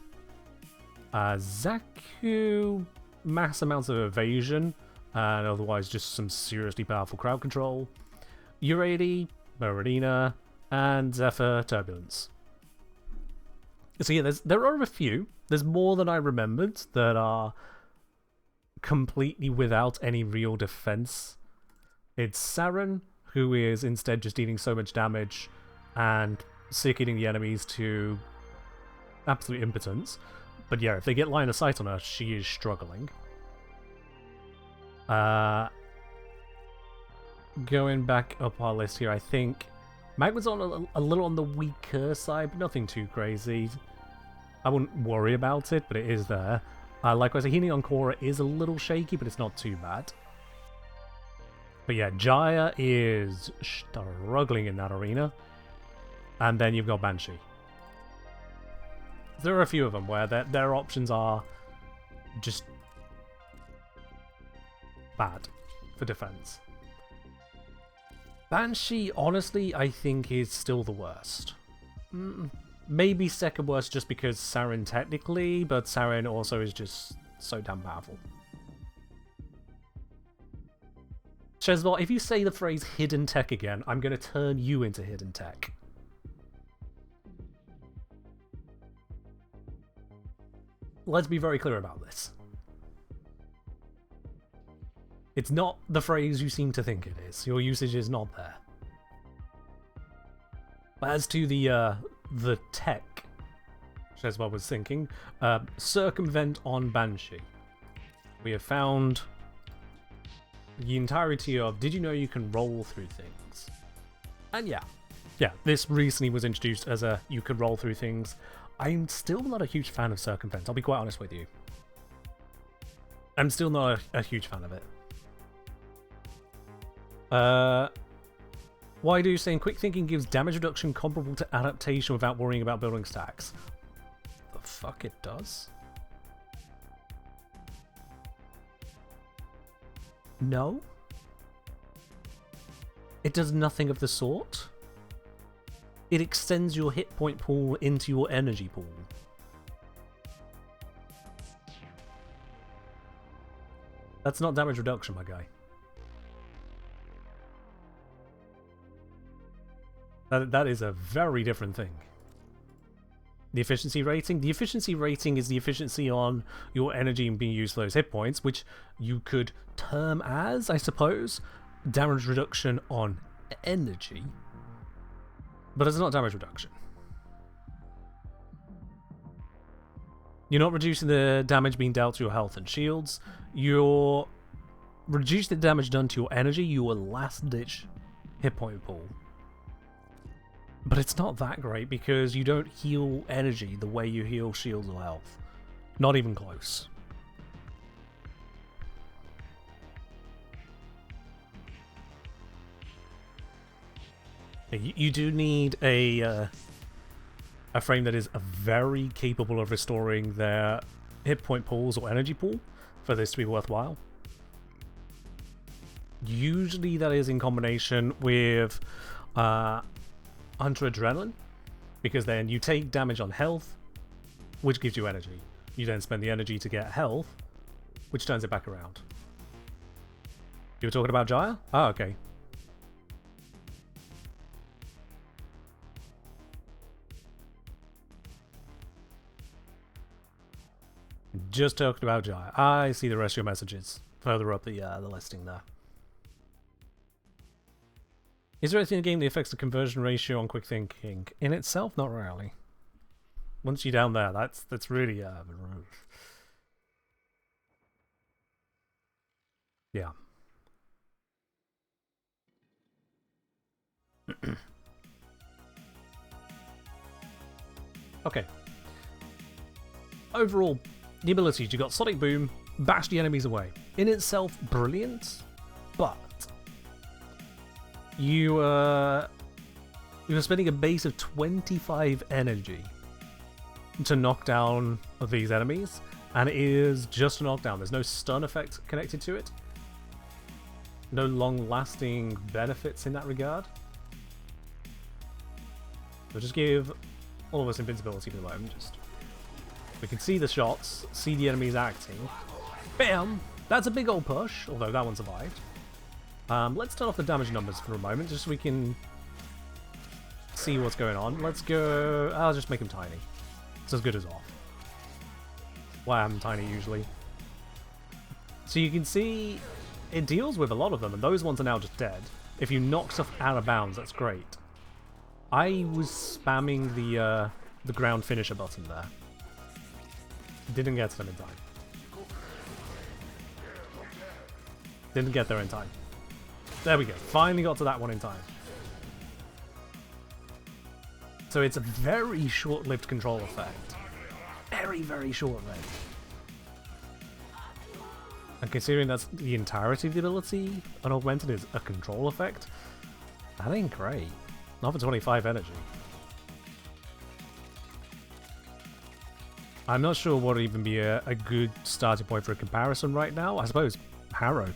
Zaku, mass amounts of evasion, and otherwise just some seriously powerful crowd control. Uradi, Marina, and Zephyr Turbulence. So yeah, there are a few. There's more than I remembered that are completely without any real defense. It's Saren, who is instead just dealing so much damage and sickening the enemies to absolute impotence. But yeah, if they get line of sight on her, she is struggling. Going back up our list here, I think Magma's on a little on the weaker side, but nothing too crazy. I wouldn't worry about it, but it is there. Likewise, the healing on Korra is a little shaky, but it's not too bad. But yeah, Jaya is struggling in that arena. And then you've got Banshee. There are a few of them where their options are just bad for defense. Banshee, honestly, I think is still the worst. Maybe second worst just because Saren technically, but Saren also is just so damn powerful. Chesbot, if you say the phrase hidden tech again, I'm going to turn you into hidden tech. Let's be very clear about this. It's not the phrase you seem to think it is. Your usage is not there. As to the tech, as I was thinking, circumvent on Banshee. We have found the entirety of did you know you can roll through things? And yeah, this recently was introduced as a you can roll through things. I'm still not a huge fan of circumvent, I'll be quite honest with you. I'm still not a huge fan of it. Why do you saying quick thinking gives damage reduction comparable to adaptation without worrying about building stacks? The fuck it does? No? It does nothing of the sort. It extends your hit point pool into your energy pool. That's not damage reduction, my guy. That is a very different thing. The efficiency rating? The efficiency rating is the efficiency on your energy being used for those hit points, which you could term as, I suppose, damage reduction on energy. But it's not damage reduction. You're not reducing the damage being dealt to your health and shields. You're reducing the damage done to your energy, your last-ditch hit point pool. But it's not that great because you don't heal energy the way you heal shields or health. Not even close. You do need a frame that is very capable of restoring their hit point pools or energy pool for this to be worthwhile. Usually that is in combination with Hunter Adrenaline, because then you take damage on health, which gives you energy. You then spend the energy to get health, which turns it back around. You were talking about Jaya? Oh, okay. Just talked about Jaya. I see the rest of your messages further up the listing there. Is there anything in the game that affects the conversion ratio on quick thinking? In itself, not really. Once you're down there, that's really yeah. Okay. Overall, the abilities, you got Sonic Boom, bash the enemies away. In itself, brilliant, but you were spending a base of 25 energy to knock down these enemies, and it is just a knockdown. There's no stun effect connected to it. No long-lasting benefits in that regard. So just give all of us invincibility for the moment. Just we can see the shots, see the enemies acting. Bam! That's a big old push, although that one survived. Let's turn off the damage numbers for a moment, just so we can see what's going on. Let's go... I'll just make him tiny. It's as good as off. Why I'm tiny usually. So you can see it deals with a lot of them, and those ones are now just dead. If you knock stuff out of bounds, that's great. I was spamming the ground finisher button there. Didn't get to them in time. Didn't get there in time. There we go. Finally got to that one in time. So it's a very short-lived control effect. Very, very short-lived. And considering that's the entirety of the ability, an augmented is a control effect, that ain't great. Not for 25 energy. I'm not sure what would even be a good starting point for a comparison right now. I suppose Harrow.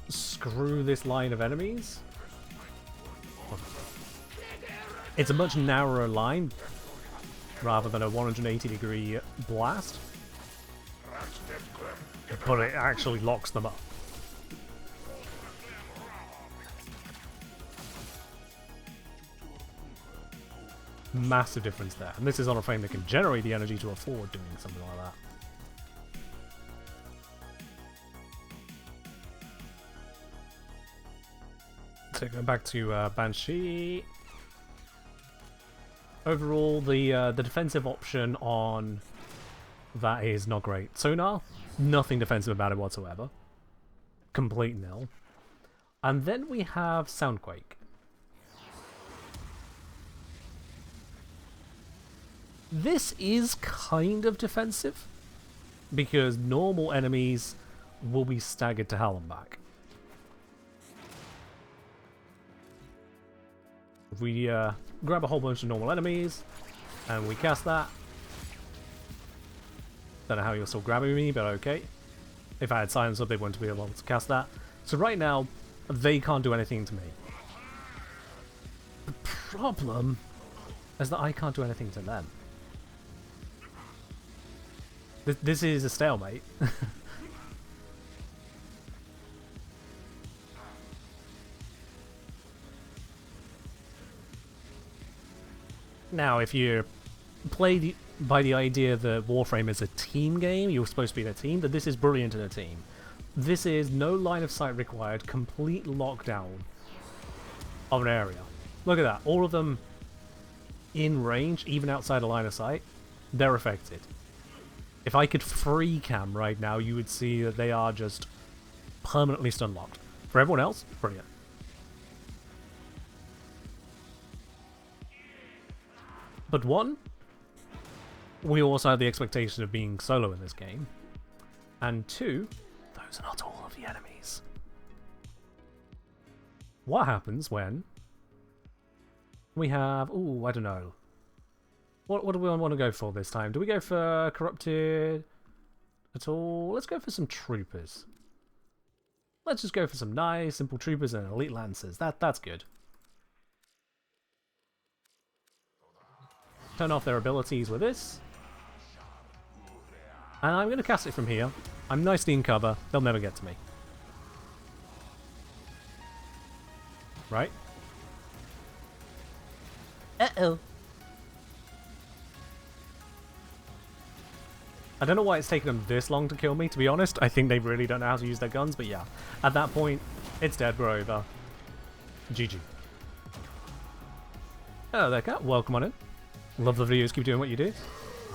Screw this line of enemies. It's a much narrower line rather than a 180-degree blast, but it actually locks them up. Massive difference there, and this is on a frame that can generate the energy to afford doing something like that. So going back to Banshee. Overall, the defensive option on that is not great. Sonar, nothing defensive about it whatsoever. Complete nil. And then we have Soundquake. This is kind of defensive, because normal enemies will be staggered to hell and back. If we grab a whole bunch of normal enemies, and we cast that. Don't know how you're still grabbing me, but okay. If I had silence up, they wouldn't be able to cast that. So right now, they can't do anything to me. The problem is that I can't do anything to them. This is a stalemate. Now, if you play by the idea that Warframe is a team game, you're supposed to be in a team, that this is brilliant in a team. This is no line of sight required, complete lockdown of an area. Look at that, all of them in range, even outside a line of sight, they're affected. If I could free cam right now, you would see that they are just permanently stun locked. For everyone else, brilliant. But one, we also have the expectation of being solo in this game. And two, those are not all of the enemies. What happens when we have... Ooh, I don't know. What do we want to go for this time? Do we go for Corrupted at all? Let's go for some Troopers. Let's just go for some nice, simple troopers and elite lancers. That's good. Turn off their abilities with this. And I'm going to cast it from here. I'm nicely in cover. They'll never get to me. Right? Uh-oh. I don't know why it's taken them this long to kill me, to be honest. I think they really don't know how to use their guns, but yeah. At that point, it's dead, we're over. GG. Oh, there, Cat. Welcome on in. Love the videos, keep doing what you do.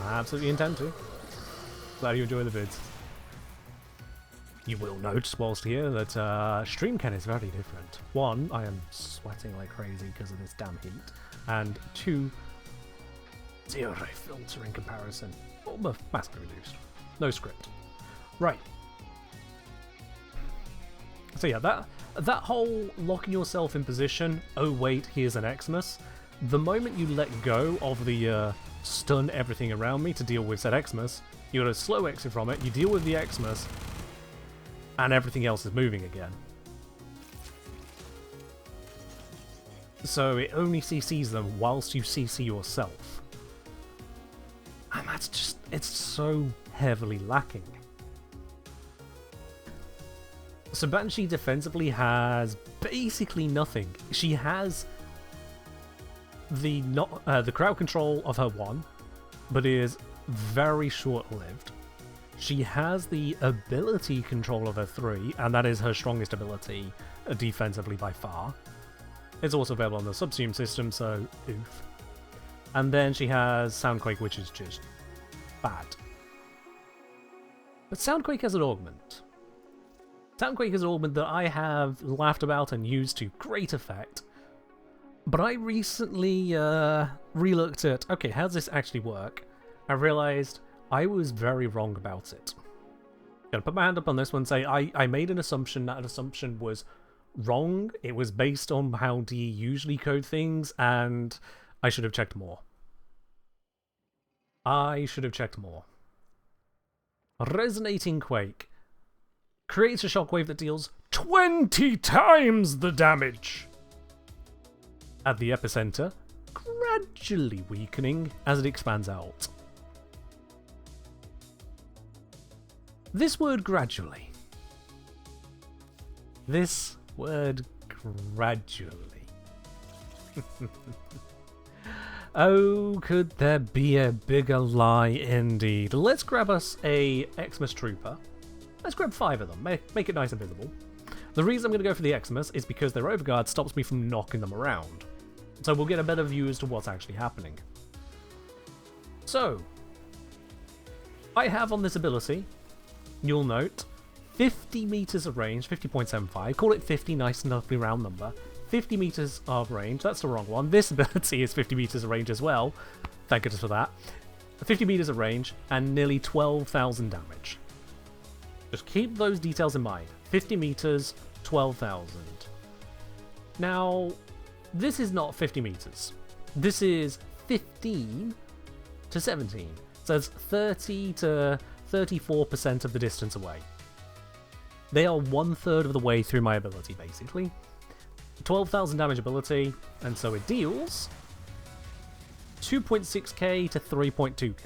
I absolutely intend to. Glad you enjoy the vids. You will note whilst here that stream cam is very different. One, I am sweating like crazy because of this damn heat. And two, zero filter in comparison. Well, massively reduced. No script. Right. So yeah, that whole locking yourself in position, oh wait, here's an Xmas. The moment you let go of the stun everything around me to deal with said Xmas, you got a slow exit from it, you deal with the Xmas, and everything else is moving again. So it only CCs them whilst you CC yourself. And that's just, it's so heavily lacking. So Banshee defensively has basically nothing. She has the crowd control of her 1, but is very short-lived. She has the ability control of her 3, and that is her strongest ability defensively by far. It's also available on the Subsume system, so oof. And then she has Soundquake, which is just bad. But Soundquake has an augment. Soundquake is an augment that I have laughed about and used to great effect. But I recently re-looked at, okay, how does this actually work? I realised I was very wrong about it. Gonna put my hand up on this one and say I made an assumption. That assumption was wrong. It was based on how DE usually code things, and I should have checked more. I should have checked more. Resonating Quake creates a shockwave that deals 20 times the damage at the epicenter, gradually weakening as it expands out. This word gradually. This word gradually. Oh, could there be a bigger lie indeed. Let's grab us a Xmas Trooper. Let's grab 5 of them, make it nice and visible. The reason I'm going to go for the Xmas is because their overguard stops me from knocking them around. So we'll get a better view as to what's actually happening. So, I have on this ability, you'll note, 50 meters of range, 50.75, call it 50, nice and lovely round number. 50 meters of range, that's the wrong one. This ability is 50 meters of range as well. Thank goodness for that. 50 meters of range and nearly 12,000 damage. Just keep those details in mind. 50 meters, 12,000. Now, this is not 50 meters. This is 15 to 17. So it's 30 to 34% of the distance away. They are 1/3 of the way through my ability, basically. 12,000 damage ability, and so it deals 2.6k to 3.2k.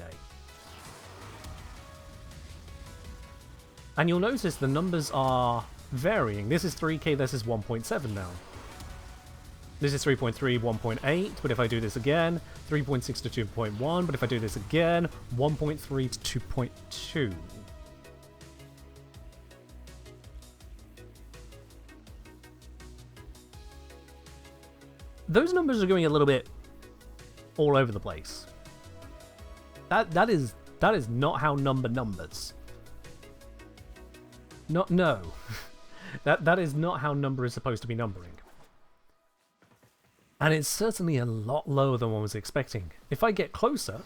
And you'll notice the numbers are varying. This is 3k, this is 1.7 now. This is 3.3, 1.8, but if I do this again, 3.6 to 2.1, but if I do this again, 1.3 to 2.2. Those numbers are going a little bit all over the place. That is not how numbers. No. that is not how number is supposed to be numbering. And it's certainly a lot lower than one was expecting. If I get closer,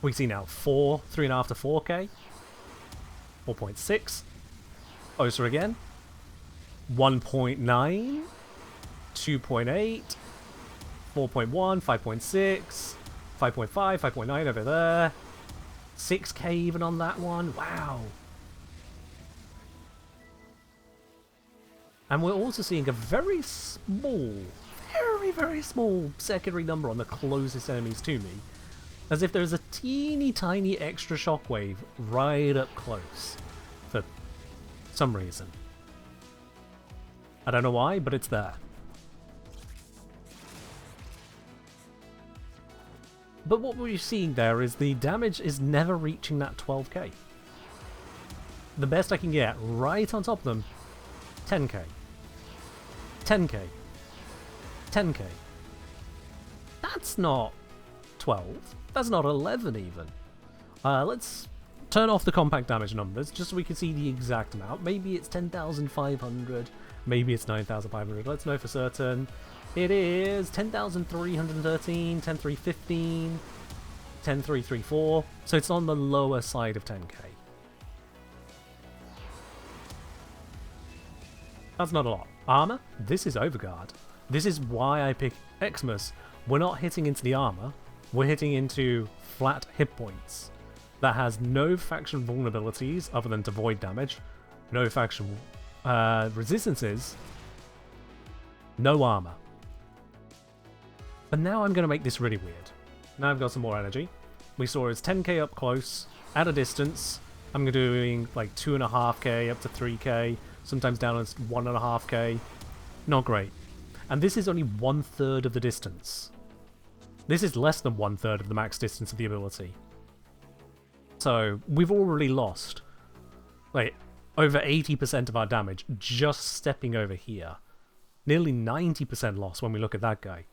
we see now 3.5 to 4k, 4.6, closer again, 1.9, 2.8, 4.1, 5.6, 5.5, 5.9 over there, 6k even on that one, wow. And we're also seeing a very small, very small secondary number on the closest enemies to me. As if there's a teeny tiny extra shockwave right up close. For some reason. I don't know why, but it's there. But what we're seeing there is the damage is never reaching that 12k. The best I can get right on top of them, 10k. 10k. 10k. That's not 12. That's not 11 even. Let's turn off the compact damage numbers just so we can see the exact amount. Maybe it's 10,500. Maybe it's 9,500. Let's know for certain. It is 10,313, 10,315, 10,334. So it's on the lower side of 10k. That's not a lot. Armor? This is Overguard. This is why I pick Xmas. We're not hitting into the armor. We're hitting into flat hit points. That has no faction vulnerabilities other than to void damage. No faction resistances. No armor. But now I'm going to make this really weird. Now I've got some more energy. We saw it's 10k up close, at a distance. I'm doing like 2.5k up to 3k, sometimes down as 1.5k. Not great. And this is only 1/3 of the distance. This is less than 1/3 of the max distance of the ability. So we've already lost like over 80% of our damage just stepping over here. Nearly 90% loss when we look at that guy.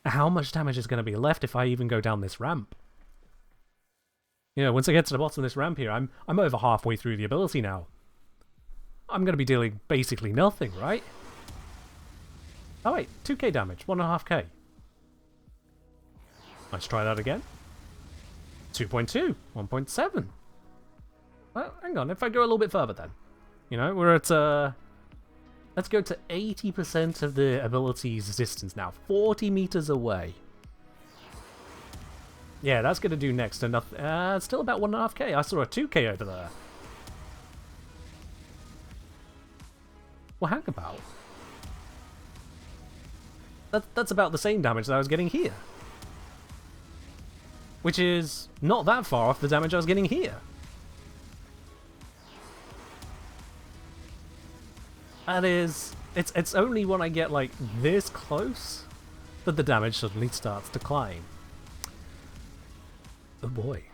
How much damage is going to be left if I even go down this ramp? You know, once I get to the bottom of this ramp here, I'm over halfway through the ability now. I'm going to be dealing basically nothing, right? Oh wait, 2k damage, 1.5k. Let's try that again. 2.2, 1.7. Well, hang on, if I go a little bit further then. You know, we're at, let's go to 80% of the ability's distance now. 40 meters away. Yeah, that's going to do next to nothing. It's still about 1.5k. I saw a 2k over there. Well, hang about. That's about the same damage that I was getting here. Which is not that far off the damage I was getting here. That is... It's only when I get, like, this close that the damage suddenly starts to climb. Oh boy.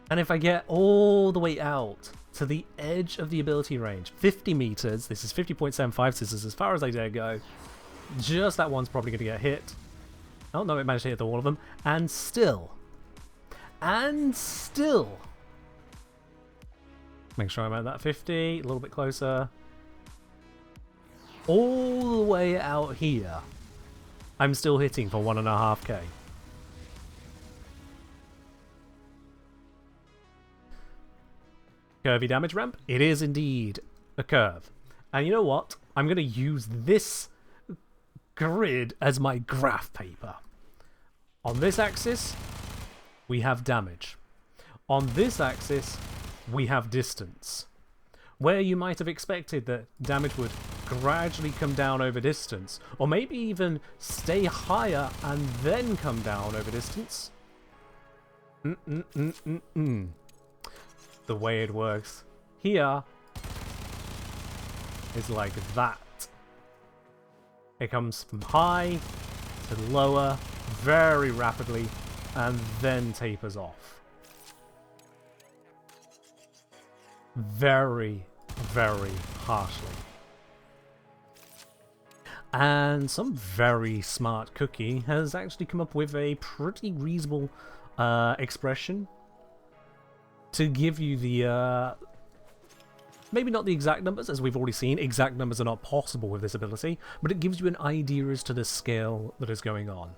And if I get all the way out to the edge of the ability range, 50 meters, this is 50.75, this is as far as I dare go. Just that one's probably going to get hit. Oh no, it managed to hit all of them. And still. Make sure I'm at that 50, a little bit closer. All the way out here, I'm still hitting for 1.5k. Curvy damage ramp? It is indeed a curve. And you know what? I'm going to use this grid as my graph paper. On this axis, we have damage. On this axis, we have distance. Where you might have expected that damage would gradually come down over distance, or maybe even stay higher and then come down over distance. The way it works here is like that. It comes from high to lower very rapidly and then tapers off. Very, very harshly. And some very smart cookie has actually come up with a pretty reasonable expression to give you the, maybe not the exact numbers, as we've already seen. Exact numbers are not possible with this ability, but it gives you an idea as to the scale that is going on.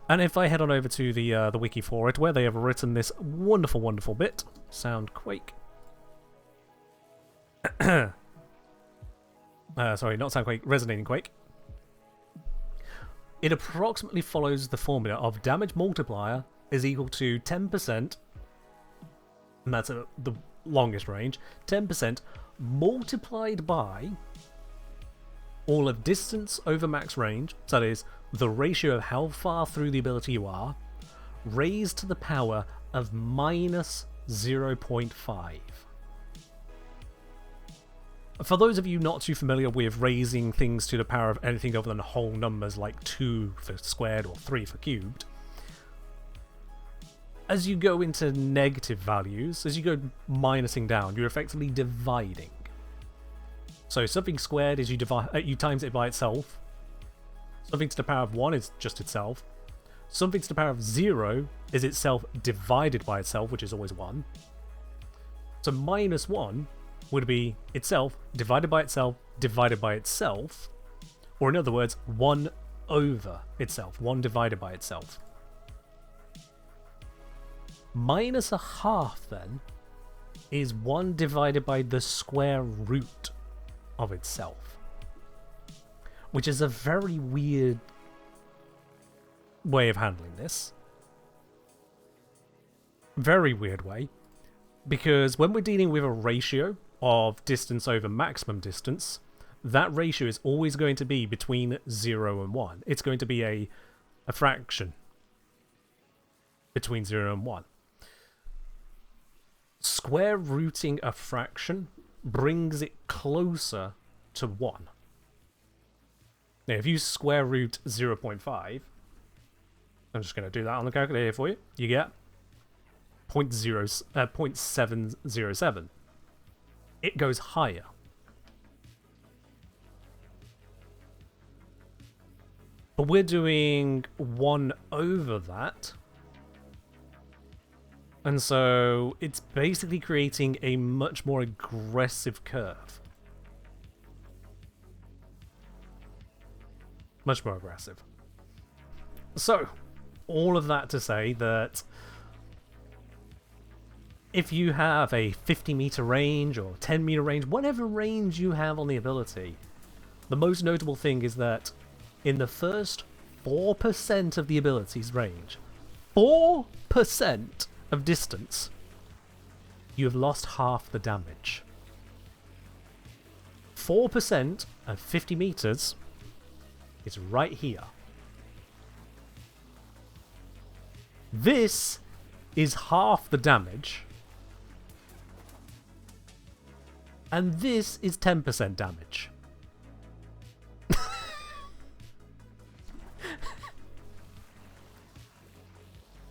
And if I head on over to the wiki for it, where they have written this wonderful, wonderful bit, Soundquake. Sorry, not Soundquake, Resonating Quake. It approximately follows the formula of damage multiplier is equal to 10%, and that's the longest range, 10% multiplied by all of distance over max range, so that is the ratio of how far through the ability you are, raised to the power of minus 0.5. For those of you not too familiar with raising things to the power of anything other than whole numbers like 2 for squared or 3 for cubed, as you go into negative values, as you go minusing down, you're effectively dividing. So something squared is you times it by itself. Something to the power of 1 is just itself. Something to the power of 0 is itself divided by itself, which is always 1. So minus 1 would be itself divided by itself, or in other words, 1 over itself, 1 divided by itself. Minus a half, then, is 1 divided by the square root of itself, which is a very weird way of handling this. Very weird way, because when we're dealing with a ratio of distance over maximum distance, that ratio is always going to be between 0 and 1. It's going to be a fraction between 0 and 1. Square rooting a fraction brings it closer to 1. Now, if you square root 0.5, I'm just going to do that on the calculator for you, you get 0.707. It goes higher. But we're doing 1 over that. And so it's basically creating a much more aggressive curve. Much more aggressive. So, all of that to say that if you have a 50-meter range or 10-meter range, whatever range you have on the ability, the most notable thing is that in the first 4% of the ability's range, 4% of distance, you have lost half the damage. 4% of 50 meters is right here. This is half the damage, and this is 10% damage.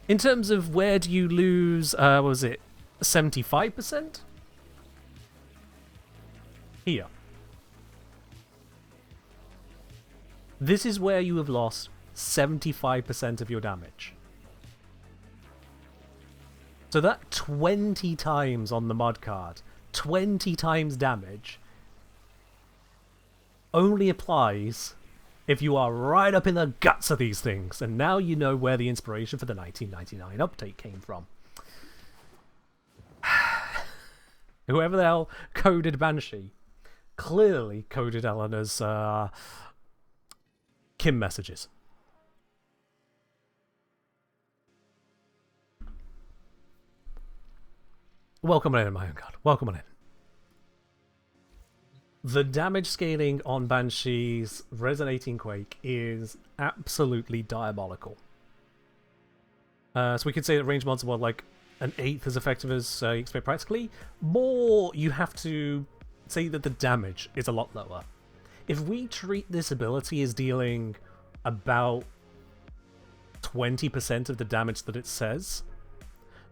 In terms of where do you lose, what was it, 75%? Here. This is where you have lost 75% of your damage. So that 20 times on the mod card, 20 times damage, only applies if you are right up in the guts of these things. And now you know where the inspiration for the 1999 update came from. Whoever the hell coded Banshee clearly coded Eleanor's Kim messages. Welcome on in, my own god. Welcome on in. The damage scaling on Banshee's Resonating Quake is absolutely diabolical. So we could say that range mods are like an eighth as effective as you expect practically. More, you have to say that the damage is a lot lower. If we treat this ability as dealing about 20% of the damage that it says,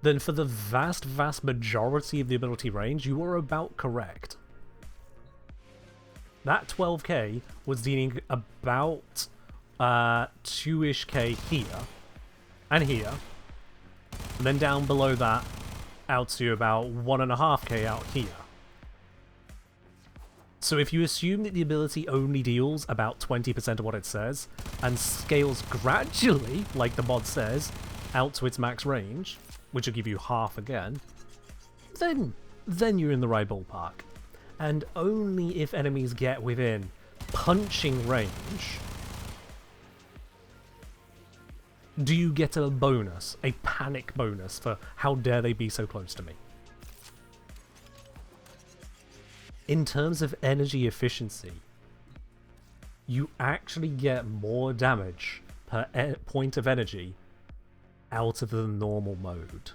then for the vast, vast majority of the ability range, you are about correct. That 12k was dealing about 2-ish k here, and here, and then down below that, out to about 1.5k out here. So if you assume that the ability only deals about 20% of what it says, and scales gradually, like the mod says, out to its max range, which will give you half again, then you're in the right ballpark. And only if enemies get within punching range do you get a bonus, a panic bonus for how dare they be so close to me. in terms of energy efficiency, you actually get more damage per point of energy out of the normal mode.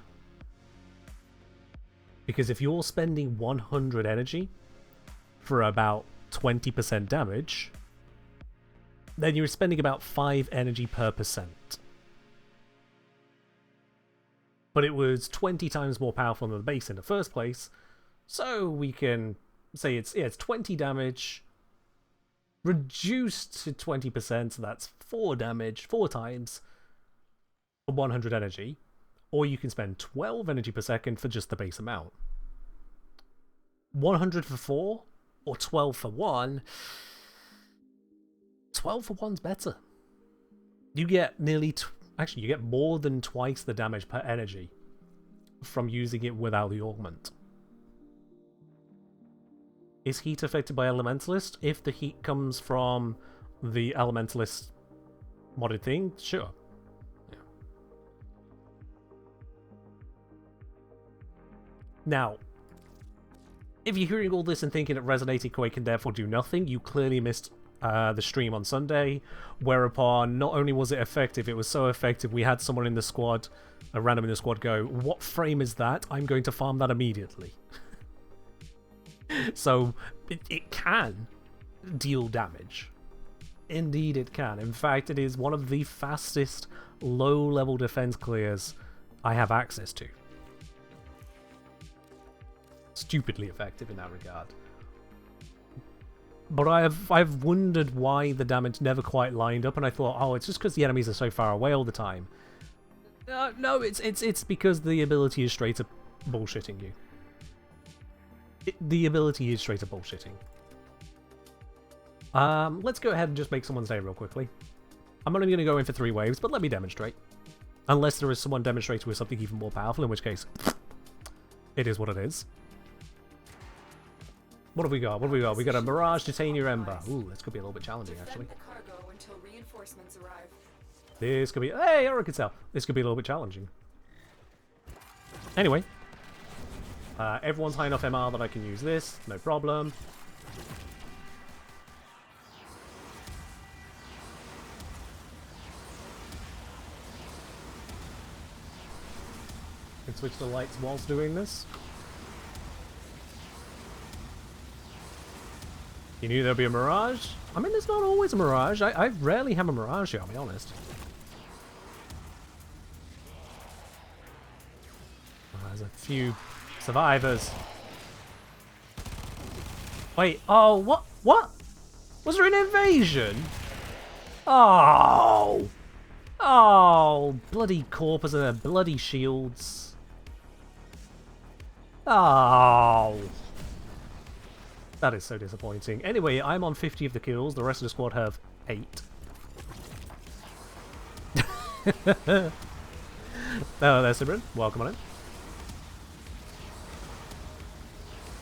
Because if you're spending 100 energy for about 20% damage, then you're spending about 5 energy per percent. But it was 20 times more powerful than the base in the first place, so we can say it's 20 damage reduced to 20%, so that's 4 damage, 4 times for 100 energy, or you can spend 12 energy per second for just the base amount. 100 for 4, or 12 for 1. 12 for 1's better. You get nearly... Actually, you get more than twice the damage per energy from using it without the augment. Is heat affected by Elementalist? If the heat comes from the Elementalist modded thing, sure. Yeah. Now, if you're hearing all this and thinking that Resonating Quake can therefore do nothing, you clearly missed the stream on Sunday, whereupon not only was it effective, it was so effective we had someone in the squad, a random in the squad, go, "What frame is that? I'm going to farm that immediately." So it can deal damage. Indeed it can. In fact, it is one of the fastest low-level defense clears I have access to. Stupidly effective in that regard. But I've wondered why the damage never quite lined up, and I thought, oh, it's just because the enemies are so far away all the time. No, it's because the ability is straight up bullshitting you. The ability is straight up bullshitting. Let's go ahead and just make someone's day real quickly. I'm only going to go in for 3 waves, but let me demonstrate. Unless there is someone demonstrating with something even more powerful, in which case, it is what it is. What have we got? What have we got? We got a Mirage Titania Ember. Ooh, this could be a little bit challenging, actually. This could be... Hey, I can tell. This could be a little bit challenging. Anyway. Everyone's high enough MR that I can use this. No problem. Can switch the lights whilst doing this. You knew there'd be a Mirage? I mean, there's not always a Mirage. I rarely have a Mirage here, I'll be honest. There's a few survivors. Wait, oh, what? What? Was there an invasion? Oh! Oh, bloody corpses and their bloody shields. Oh! That is so disappointing. Anyway, I'm on 50 of the kills. The rest of the squad have 8. Oh, there's Simran. Welcome on in.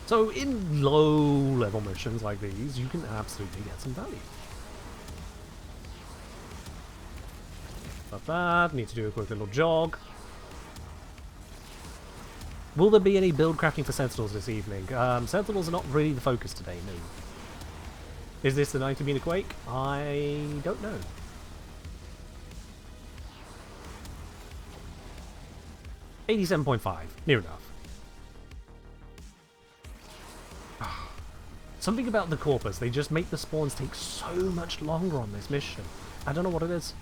So in low-level missions like these, you can absolutely get some value. Not bad. Need to do a quick little jog. Will there be any build crafting for Sentinels this evening? Sentinels are not really the focus today, no. Is this the 90-meter Quake? I don't know. $87.5. Near enough. Something about the Corpus, they just make the spawns take so much longer on this mission. I don't know what it is.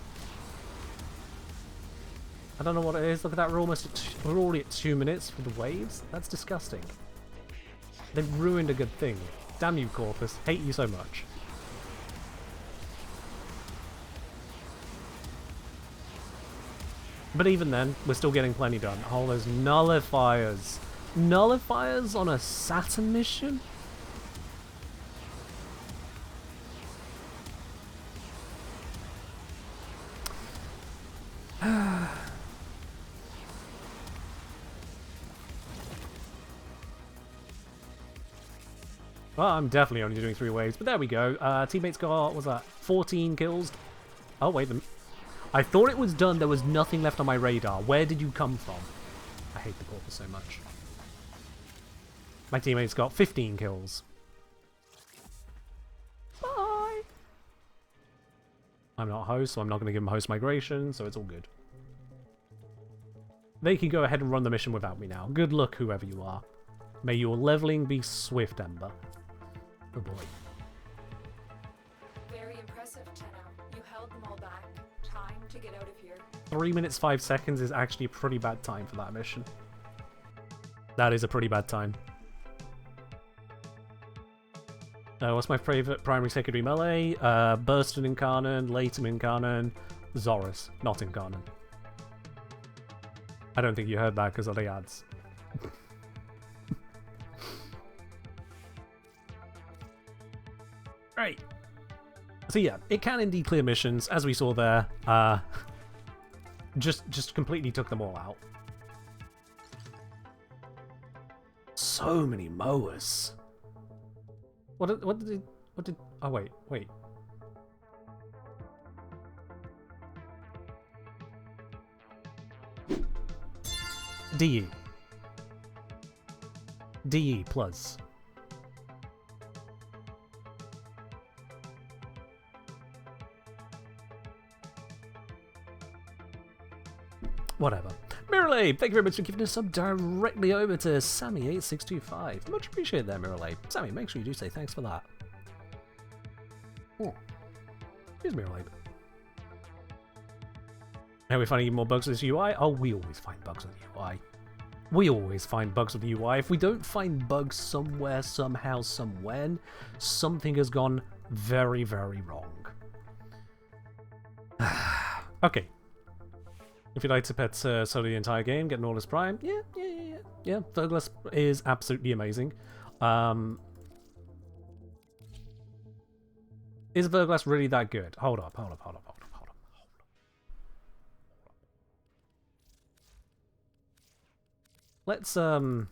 I don't know what it is. Look at that, we're already at 2 minutes for the waves. That's disgusting. They've ruined a good thing. Damn you, Corpus. Hate you so much. But even then, we're still getting plenty done. Oh, those nullifiers. Nullifiers on a Saturn mission? Well, I'm definitely only doing 3 waves, but there we go. Teammates got, what was that, 14 kills? Oh, wait, I thought it was done. There was nothing left on my radar. Where did you come from? I hate the Corpus so much. My teammates got 15 kills. I'm not host, so I'm not going to give them host migration, so it's all good. They can go ahead and run the mission without me now. Good luck, whoever you are. May your leveling be swift, Ember. Oh boy. Very impressive, Tenno. You held them all back. Time to get out of here. 3 minutes 5 seconds is actually a pretty bad time for that mission. That is a pretty bad time. What's my favorite primary secondary melee? Burston in Karnan, Latum in Karnan, Zorus, not in Karnan. I don't think you heard that because of the ads. Right. So yeah, it can indeed clear missions, as we saw there. Just completely took them all out. So many mowers. What did oh wait. DE plus. Whatever. Mirrorlay, thank you very much for giving us a sub directly over to Sammy8625. Much appreciated there, Mirrorlay. Sammy, make sure you do say thanks for that. Oh. Here's Mirrorlay. Now we're finding even more bugs with this UI. Oh, we always find bugs with the UI. We always find bugs with the UI. If we don't find bugs somewhere, somehow, somewhen, something has gone very, very wrong. Okay. If you'd like to pet solo the entire game, get Nautilus Prime, yeah. Verglas is absolutely amazing. Is Verglas really that good? Hold up. Let's someone's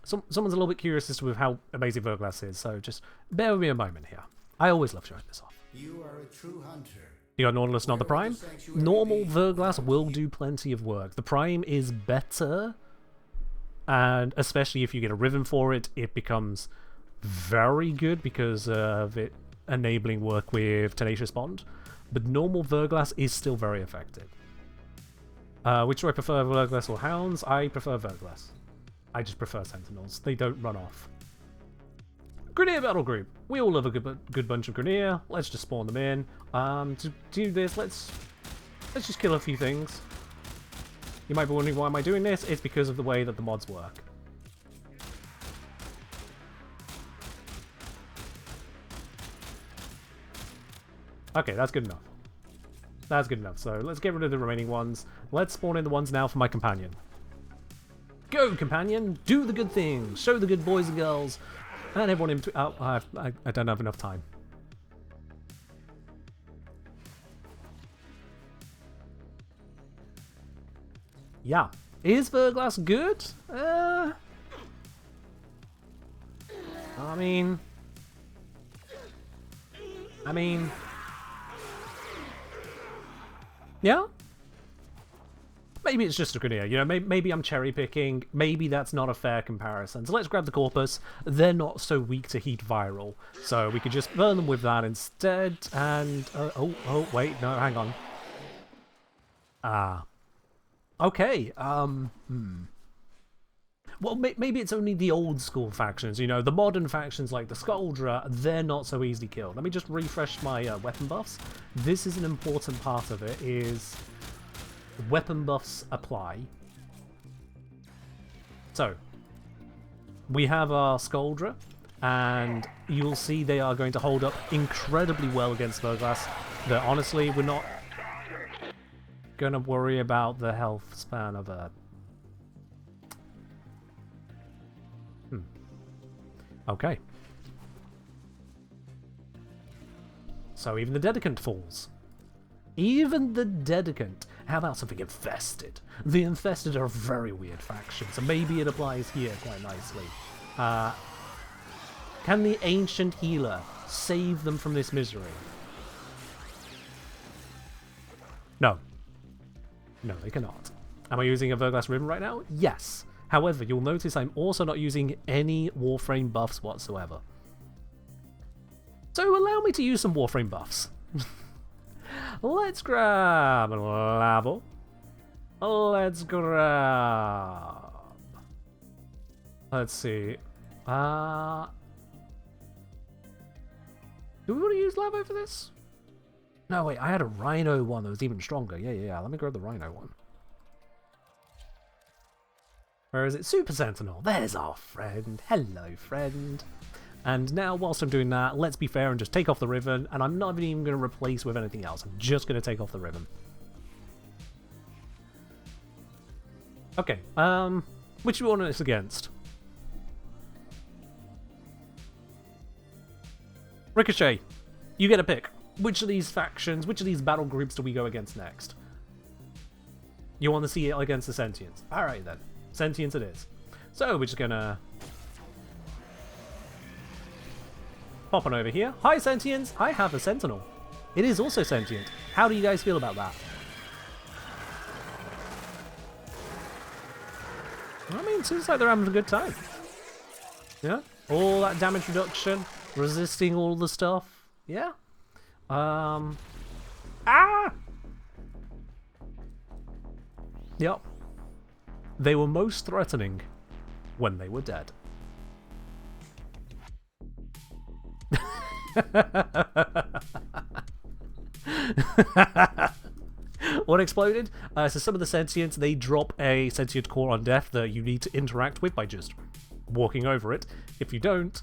a little bit curious as to how amazing Verglas is, so just bear with me a moment here. I always love showing this off. You are a true hunter. You got Nautilus, not the Prime. Normal Verglas will do plenty of work. The Prime is better, and especially if you get a Riven for it, it becomes very good because of it enabling work with Tenacious Bond. But normal Verglas is still very effective. Which do I prefer, Verglas or Hounds? I prefer Verglas. I just prefer Sentinels. They don't run off. Grineer Battle Group. We all love a good bunch of Grineer. Let's just spawn them in. To do this, let's just kill a few things. You might be wondering why am I doing this? It's because of the way that the mods work. Okay, that's good enough. That's good enough. So let's get rid of the remaining ones. Let's spawn in the ones now for my companion. Go, companion! Do the good things! Show the good boys and girls! And everyone in between. Oh, I don't have enough time. Yeah. Is Verglas good? I mean... Yeah? Maybe it's just a Grineer, you know, maybe I'm cherry picking, maybe that's not a fair comparison. So let's grab the Corpus, they're not so weak to heat viral, so we could just burn them with that instead, and, oh, wait, no, hang on. Okay, well, maybe it's only the old school factions, you know, the modern factions like the Skuldra, they're not so easily killed. Let me just refresh my weapon buffs. This is an important part of it, is... weapon buffs apply. So, we have our Skuldra, and you'll see they are going to hold up incredibly well against Verglas. That honestly, we're not going to worry about the health span of a... Okay. So even the Dedicant falls. Even the Dedicant. How about something Infested? The Infested are a very weird faction, so maybe it applies here quite nicely. Can the Ancient Healer save them from this misery? No. No, they cannot. Am I using a Verglas Ribbon right now? Yes. However, you'll notice I'm also not using any Warframe buffs whatsoever. So allow me to use some Warframe buffs. Let's grab a level. Let's grab. Let's see. Do we want to use lava for this? No, wait, I had a rhino one that was even stronger. Yeah. Let me grab the rhino one. Where is it? Super Sentinel. There's our friend. Hello, friend. And now, whilst I'm doing that, let's be fair and just take off the ribbon. And I'm not even going to replace with anything else. I'm just going to take off the ribbon. Okay. Which one is against? Ricochet. You get a pick. Which of these factions, which of these battle groups do we go against next? You want to see it against the Sentients? Alright then. Sentients it is. So we're just gonna pop on over here. Hi Sentients! I have a Sentinel. It is also sentient. How do you guys feel about that? I mean, it seems like they're having a good time. Yeah? All that damage reduction, resisting all the stuff. Yeah? Yep. They were most threatening when they were dead. What exploded? So some of the sentients, they drop a sentient core on death that you need to interact with by just walking over it. If you don't,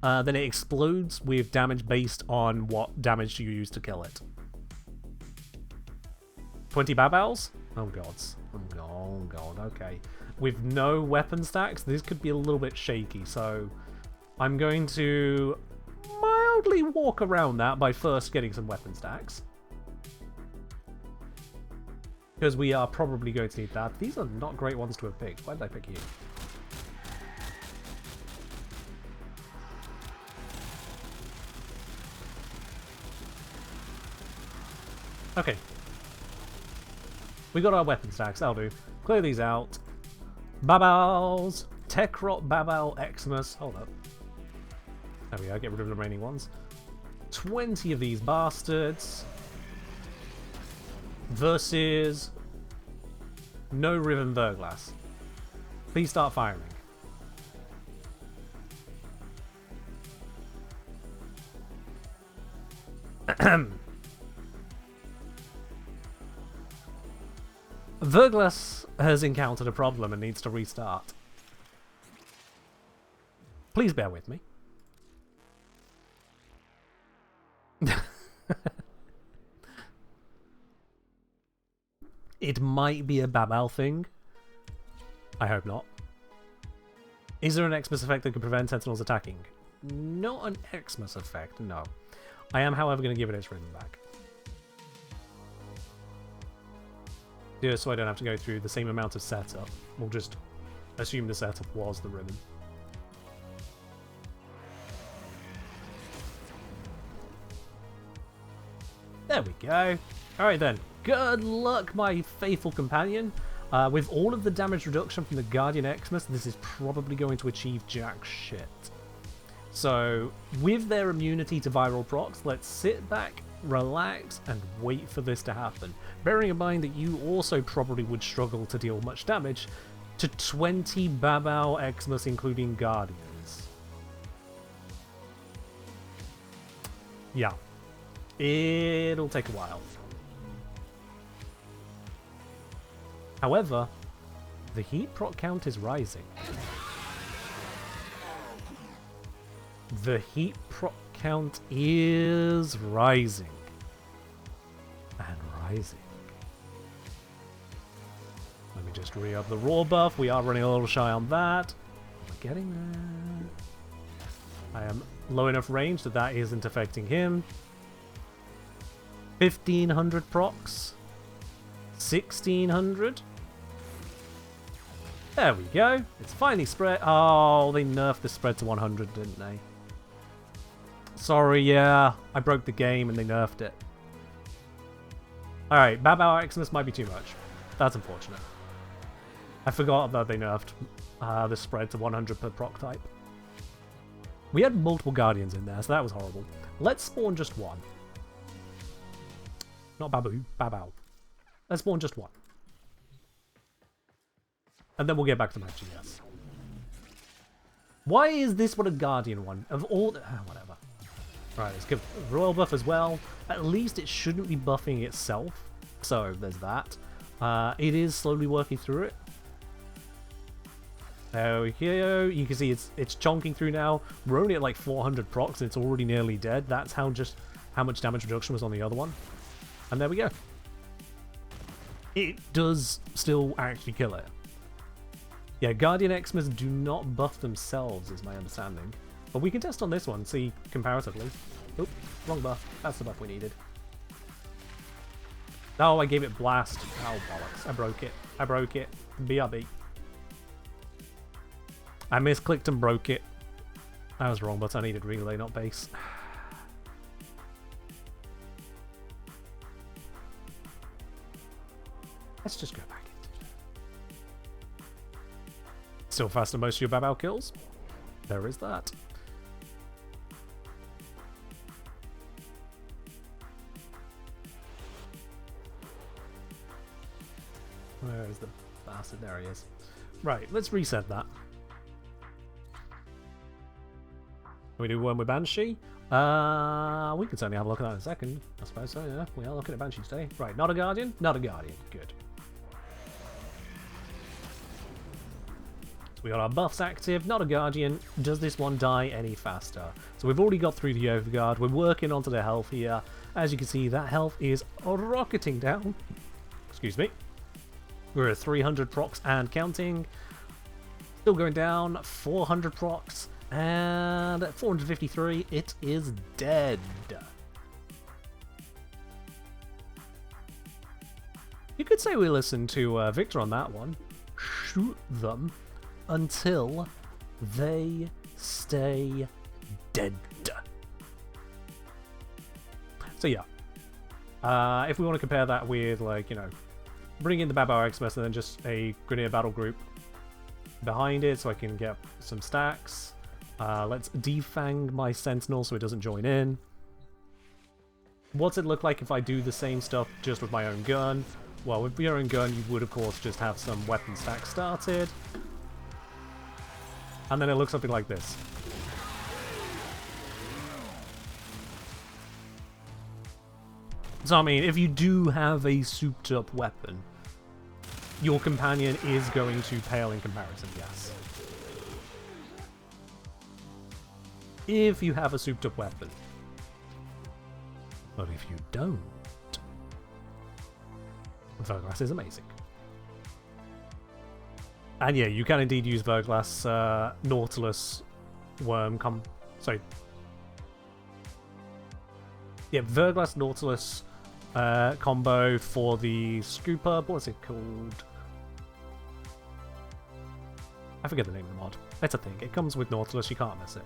then it explodes with damage based on what damage you use to kill it. 20 babals? Oh gods. Oh god, okay. With no weapon stacks, this could be a little bit shaky, so I'm going to mildly walk around that by first getting some weapon stacks. Because we are probably going to need that. These are not great ones to have picked. Why did I pick you? Okay. We got our weapon stacks, that'll do. Clear these out. Babals! Tekrot, Babal, Xmas. Hold up. There we go, get rid of the remaining ones. 20 of these bastards. Versus no Riven Verglass. Please start firing. Verglass has encountered a problem and needs to restart. Please bear with me. It might be a Babal thing. I hope not. Is there an Xmas effect that could prevent Sentinels attacking? Not an Xmas effect, no. I am, however, going to give it its ribbon back. Just so I don't have to go through the same amount of setup. We'll just assume the setup was the ribbon. There we go. Alright then. Good luck, my faithful companion. With all of the damage reduction from the Guardian Xmas, this is probably going to achieve jack shit. So, with their immunity to viral procs, let's sit back, relax, and wait for this to happen. Bearing in mind that you also probably would struggle to deal much damage to 20 Babal Xmas, including Guardians. Yeah. It'll take a while. However, the heat proc count is rising. The heat proc count is rising. And rising. Let me just re-up the raw buff. We are running a little shy on that. We're getting there. I am low enough range that that isn't affecting him. 1500 procs. 1600. There we go. It's finally spread. Oh, they nerfed the spread to 100, didn't they? Sorry, yeah. I broke the game and they nerfed it. Alright, Babao Xmas might be too much. That's unfortunate. I forgot that they nerfed the spread to 100 per proc type. We had multiple Guardians in there, so that was horrible. Let's spawn just one. Not Babu, Babao. Let's spawn just one. And then we'll get back to Banshee, yes. Why is this one a Guardian one? Of all the... whatever. Right, let's give Royal buff as well. At least it shouldn't be buffing itself. So, there's that. It is slowly working through it. There we go. You can see it's chonking through now. We're only at like 400 procs and it's already nearly dead. That's how much damage reduction was on the other one. And there we go. It does still actually kill it. Yeah, Guardian Xmas do not buff themselves, is my understanding. But we can test on this one, see comparatively. Oop, wrong buff. That's the buff we needed. Oh, I gave it blast. Oh, bollocks. I broke it. I broke it. BRB. I misclicked and broke it. I was wrong, but I needed relay, not base. Let's just go back into it. Still faster than most of your Babao kills. There is that. Where is the bastard? There he is. Right, let's reset that. We do one with Banshee. We can certainly have a look at that in a second. I suppose so, yeah. We are looking at Banshee today. Right, not a Guardian? Not a Guardian. Good. So we got our buffs active. Not a Guardian. Does this one die any faster? So we've already got through the Overguard. We're working onto the health here. As you can see, that health is rocketing down. Excuse me. We're at 300 procs and counting. Still going down. 400 procs. And at 453, it is dead. You could say we listened to Victor on that one. Shoot them until they stay dead. So yeah. If we want to compare that with, like, you know, bring in the Babao Xmas and then just a Grenadier battle group behind it so I can get some stacks. Let's defang my Sentinel so it doesn't join in. What's it look like if I do the same stuff just with my own gun? Well, with your own gun, you would, of course, just have some weapon stack started. And then it looks something like this. So, I mean, if you do have a souped-up weapon, your companion is going to pale in comparison, yes. If you have a souped-up weapon. But if you don't, Verglass is amazing. And yeah, you can indeed use Verglass, Nautilus, Worm, sorry. Yeah, Verglass, Nautilus combo for the Scoop Up. What's it called? I forget the name of the mod. It's a thing. It comes with Nautilus, you can't miss it.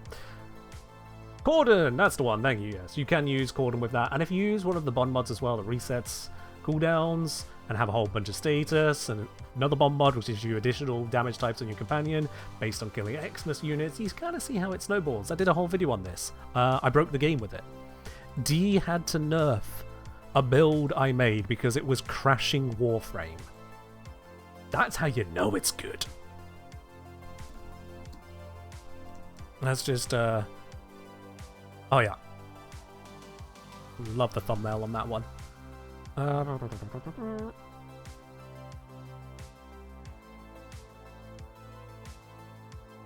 Cordon! That's the one, thank you, yes. You can use Cordon with that. And if you use one of the bond mods as well that resets cooldowns and have a whole bunch of status, and another bond mod which gives you additional damage types on your companion based on killing Xmas units, you kind of see how it snowballs. I did a whole video on this. I broke the game with it. D had to nerf a build I made because it was crashing Warframe. That's how you know it's good. That's just, oh yeah. Love the thumbnail on that one.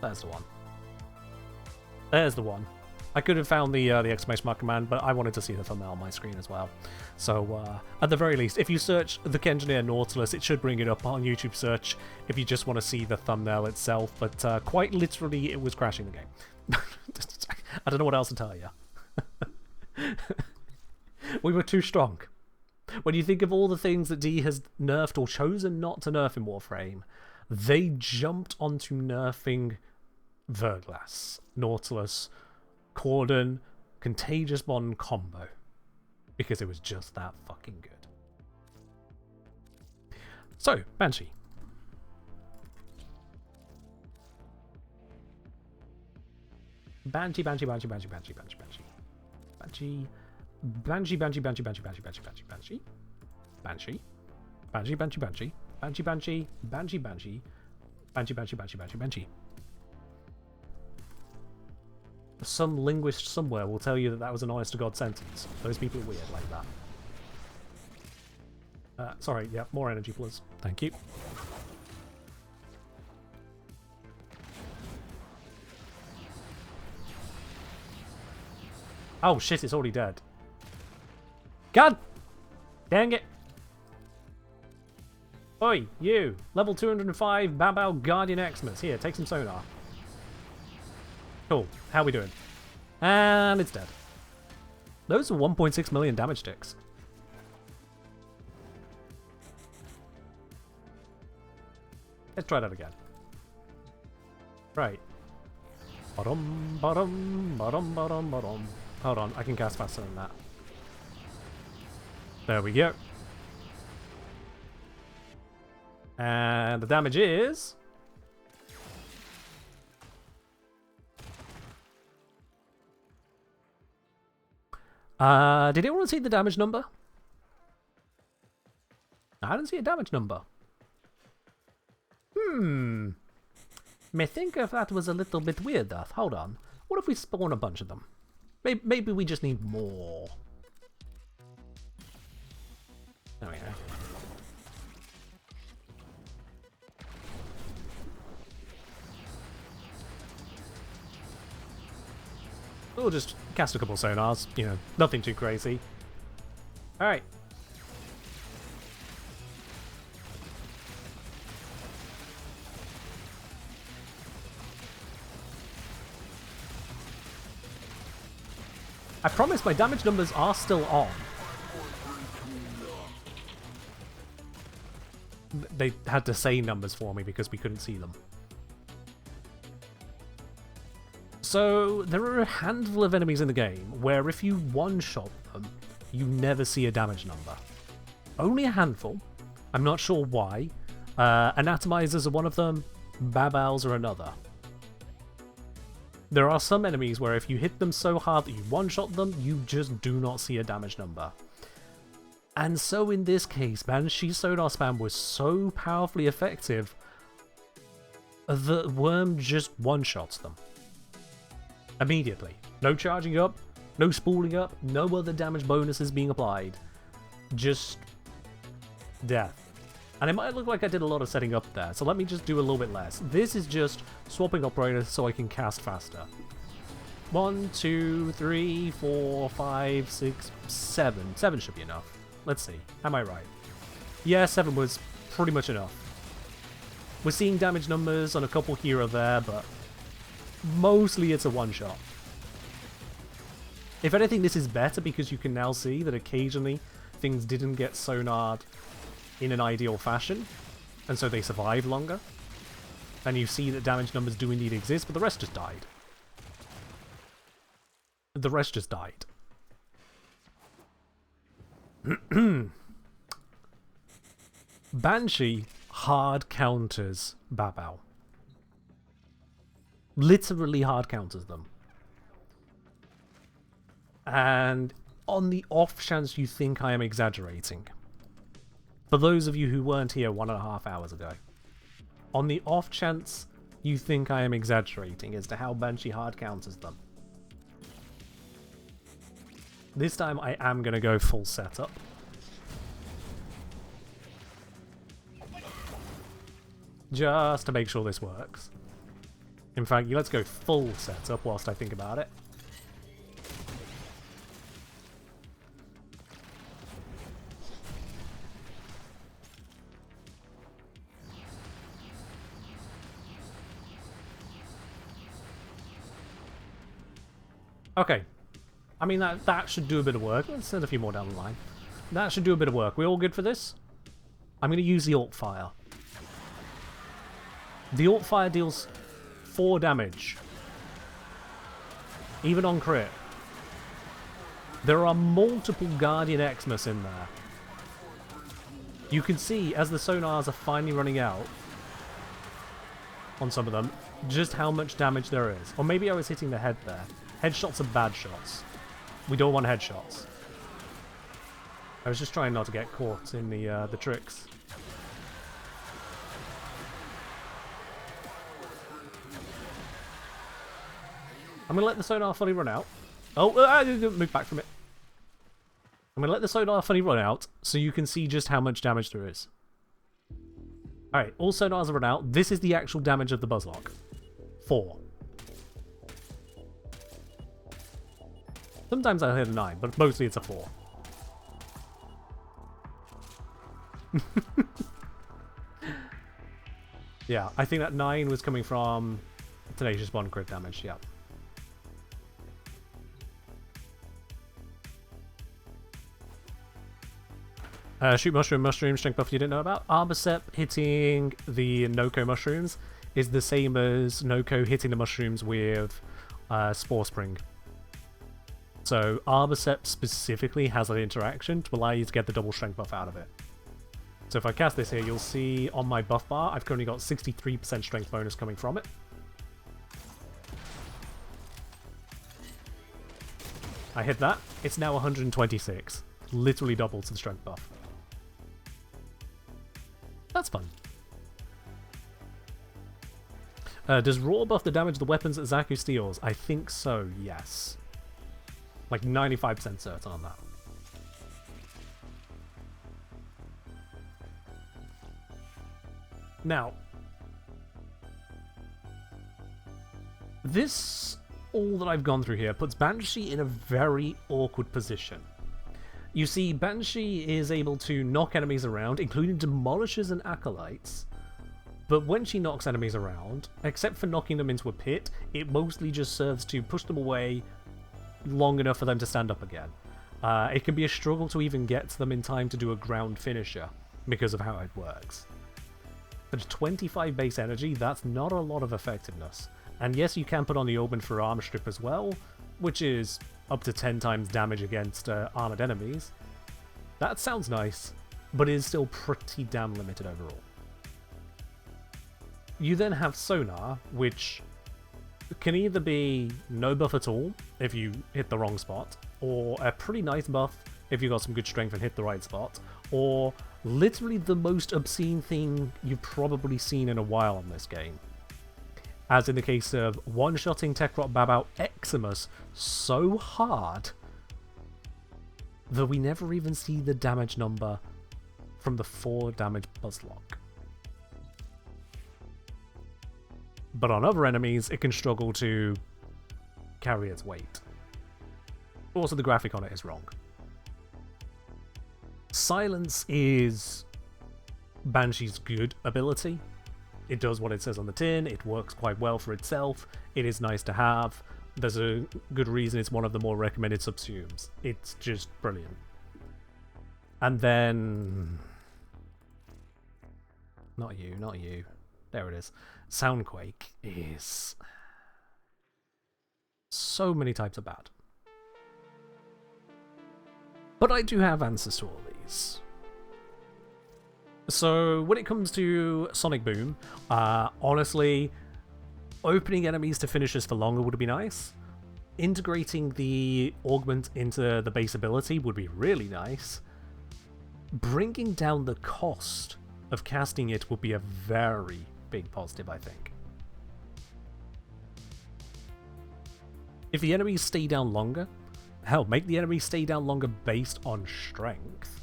There's the one. There's the one. I could have found the exclamation mark command, but I wanted to see the thumbnail on my screen as well. So, at the very least, if you search the Kengineer Nautilus, it should bring it up on YouTube search if you just want to see the thumbnail itself. But quite literally, it was crashing the game. I don't know what else to tell you. We were too strong. When you think of all the things that D has nerfed or chosen not to nerf in Warframe, they jumped onto nerfing Verglass, Nautilus, Cordon, Contagious Bond combo because it was just that fucking good. So, Banshee. Banshee. Banshee, Banshee, Banshee, Banshee, Banshee, Banshee, Banshee, Banshee. Banshee. Banshee, Banshee, Banshee. Banshee, Banshee, Banshee, Banshee. Banshee, Banshee, Banshee, Banshee, Banshee. Some linguist somewhere will tell you that that was an honest-to-God sentence. Those people are weird like that. Sorry, yeah, more energy, please. Thank you. Oh shit, it's already dead. God! Dang it! Oi, you! Level 205 Babao Guardian Xmas. Here, take some sonar. Cool. How we doing? And it's dead. Those are 1.6 million damage ticks. Let's try that again. Right. Bottom, bottom, bottom, bottom, bottom. Hold on, I can cast faster than that. There we go. And the damage is... did anyone see the damage number? I didn't see a damage number. May think if that was a little bit weird, Death. Hold on. What if we spawn a bunch of them? Maybe we just need more. There we go. We'll just cast a couple sonars, you know, nothing too crazy. Alright. I promise my damage numbers are still on. They had to say numbers for me because we couldn't see them. So, there are a handful of enemies in the game where if you one-shot them, you never see a damage number. Only a handful. I'm not sure why. Anatomizers are one of them, Babaos are another. There are some enemies where if you hit them so hard that you one-shot them, you just do not see a damage number. And so in this case, Banshee Sonar Spam was so powerfully effective that Worm just one-shots them. Immediately. No charging up, no spooling up, no other damage bonuses being applied. Just death. And it might look like I did a lot of setting up there, so let me just do a little bit less. This is just swapping operators so I can cast faster. 1, 2, 3, 4, 5, 6, 7. 7 should be enough. Let's see. Am I right? Yeah, 7 was pretty much enough. We're seeing damage numbers on a couple here or there, but mostly it's a one-shot. If anything, this is better because you can now see that occasionally things didn't get sonared in an ideal fashion, and so they survive longer. And you see that damage numbers do indeed exist, but the rest just died. The rest just died. Banshee hard counters Babao. Literally hard counters them. And on the off chance you think I am exaggerating, for those of you who weren't here 1.5 hours ago, on the off chance you think I am exaggerating as to how Banshee hard counters them, this time I am going to go full setup. Just to make sure this works. In fact, let's go full setup whilst I think about it. Okay. I mean, that should do a bit of work. Let's send a few more down the line. That should do a bit of work. We all good for this? I'm going to use the Alt Fire. The Alt Fire deals 4 damage. Even on crit. There are multiple Guardian Xmas in there. You can see, as the sonars are finally running out, on some of them, just how much damage there is. Or maybe I was hitting the head there. Headshots are bad shots. We don't want headshots. I was just trying not to get caught in the tricks. I'm gonna let the sonar fully run out. Oh, move back from it. I'm gonna let the sonar fully run out so you can see just how much damage there is. Alright, all sonars are run out. This is the actual damage of the Buzzlock. 4. Sometimes I hit a 9, but mostly it's a 4. Yeah, I think that 9 was coming from Tenacious Bond crit damage, yeah. Shoot mushroom, strength buff you didn't know about. Arbocep hitting the Noko mushrooms is the same as Noko hitting the mushrooms with Spore Spring. So Arbocep specifically has an interaction to allow you to get the double strength buff out of it. So if I cast this here, you'll see on my buff bar, I've currently got 63% strength bonus coming from it. I hit that. It's now 126. Literally double to the strength buff. That's fun. Does Raw buff the damage of the weapons that Zaku steals? I think so, yes. Like 95% certain on that. Now, this, all that I've gone through here, puts Banshee in a very awkward position. You see, Banshee is able to knock enemies around, including demolishers and acolytes, but when she knocks enemies around, except for knocking them into a pit, it mostly just serves to push them away long enough for them to stand up again. It can be a struggle to even get to them in time to do a ground finisher, because of how it works. But 25 base energy, that's not a lot of effectiveness. And yes, you can put on the Open for Armor Strip as well, which is up to 10 times damage against armored enemies. That sounds nice, but it is still pretty damn limited overall. You then have Sonar, which can either be no buff at all if you hit the wrong spot, or a pretty nice buff if you got some good strength and hit the right spot, or literally the most obscene thing you've probably seen in a while in this game. As in the case of one-shotting Tekrot Babao Eximus so hard that we never even see the damage number from the 4 damage Buzzlock. But on other enemies, it can struggle to carry its weight. Also, the graphic on it is wrong. Silence is Banshee's good ability. It does what it says on the tin, it works quite well for itself, it is nice to have, there's a good reason it's one of the more recommended subsumes. It's just brilliant. And then... Not you. There it is. Soundquake is... so many types of bad. But I do have answers to all these. So, when it comes to Sonic Boom, honestly, opening enemies to finishers for longer would be nice. Integrating the augment into the base ability would be really nice. Bringing down the cost of casting it would be a very big positive, I think. If the enemies stay down longer, hell, make the enemies stay down longer based on strength.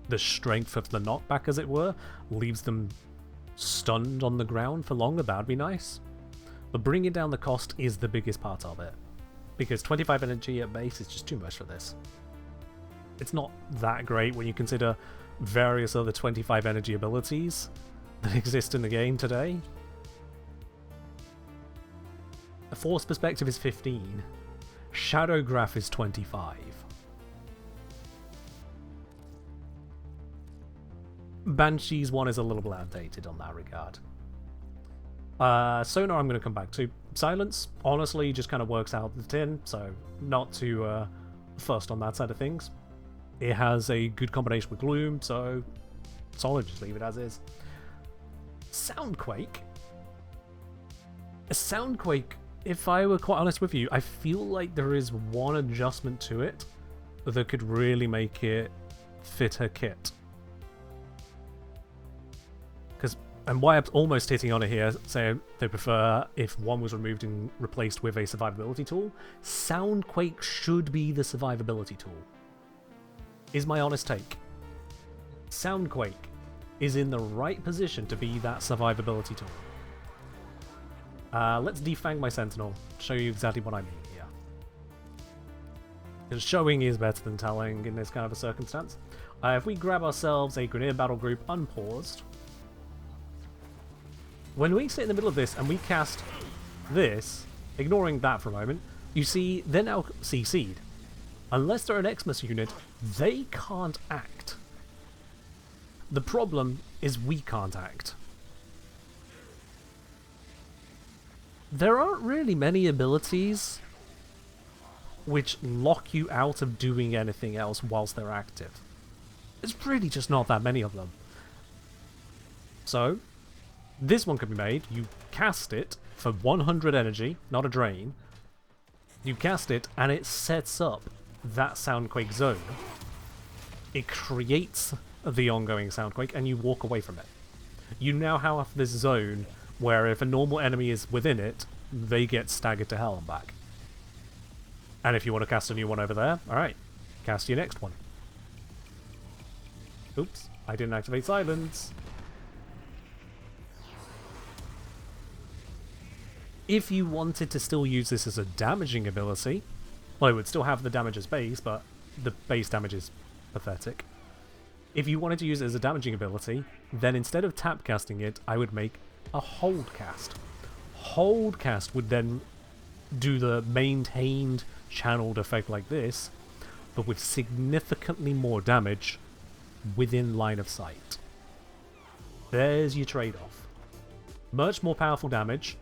The strength of the knockback, as it were, leaves them stunned on the ground for longer. That would be nice. But bringing down the cost is the biggest part of it. Because 25 energy at base is just too much for this. It's not that great when you consider various other 25 energy abilities that exist in the game today. The Force Perspective is 15. Shadow Graph is 25. Banshee's one is a little bit outdated on that regard. Sonar I'm going to come back to. Silence, honestly, just kind of works out the tin, so not too fussed on that side of things. It has a good combination with Gloom, so solid, just leave it as is. Soundquake. A Soundquake, if I were quite honest with you, I feel like there is one adjustment to it that could really make it fit her kit. And why I'm almost hitting on it here, saying they prefer if one was removed and replaced with a survivability tool. Soundquake should be the survivability tool. Is my honest take. Soundquake is in the right position to be that survivability tool. Let's defang my sentinel, show you exactly what I mean here. Because showing is better than telling in this kind of a circumstance. If we grab ourselves a grenade battle group unpaused, when we sit in the middle of this and we cast this, ignoring that for a moment, you see they're now CC'd. Unless they're an Xmas unit, they can't act. The problem is we can't act. There aren't really many abilities which lock you out of doing anything else whilst they're active. There's really just not that many of them. So, this one can be made. You cast it for 100 energy, not a drain. You cast it and it sets up that Soundquake zone. It creates the ongoing Soundquake and you walk away from it. You now have this zone where if a normal enemy is within it, they get staggered to hell and back. And if you want to cast a new one over there, alright, cast your next one. Oops, I didn't activate silence. If you wanted to still use this as a damaging ability, well, it would still have the damage as base, but the base damage is pathetic. If you wanted to use it as a damaging ability, then instead of tap casting it, I would make a hold cast. Hold cast would then do the maintained channeled effect like this, but with significantly more damage within line of sight. There's your trade-off. Much more powerful damage,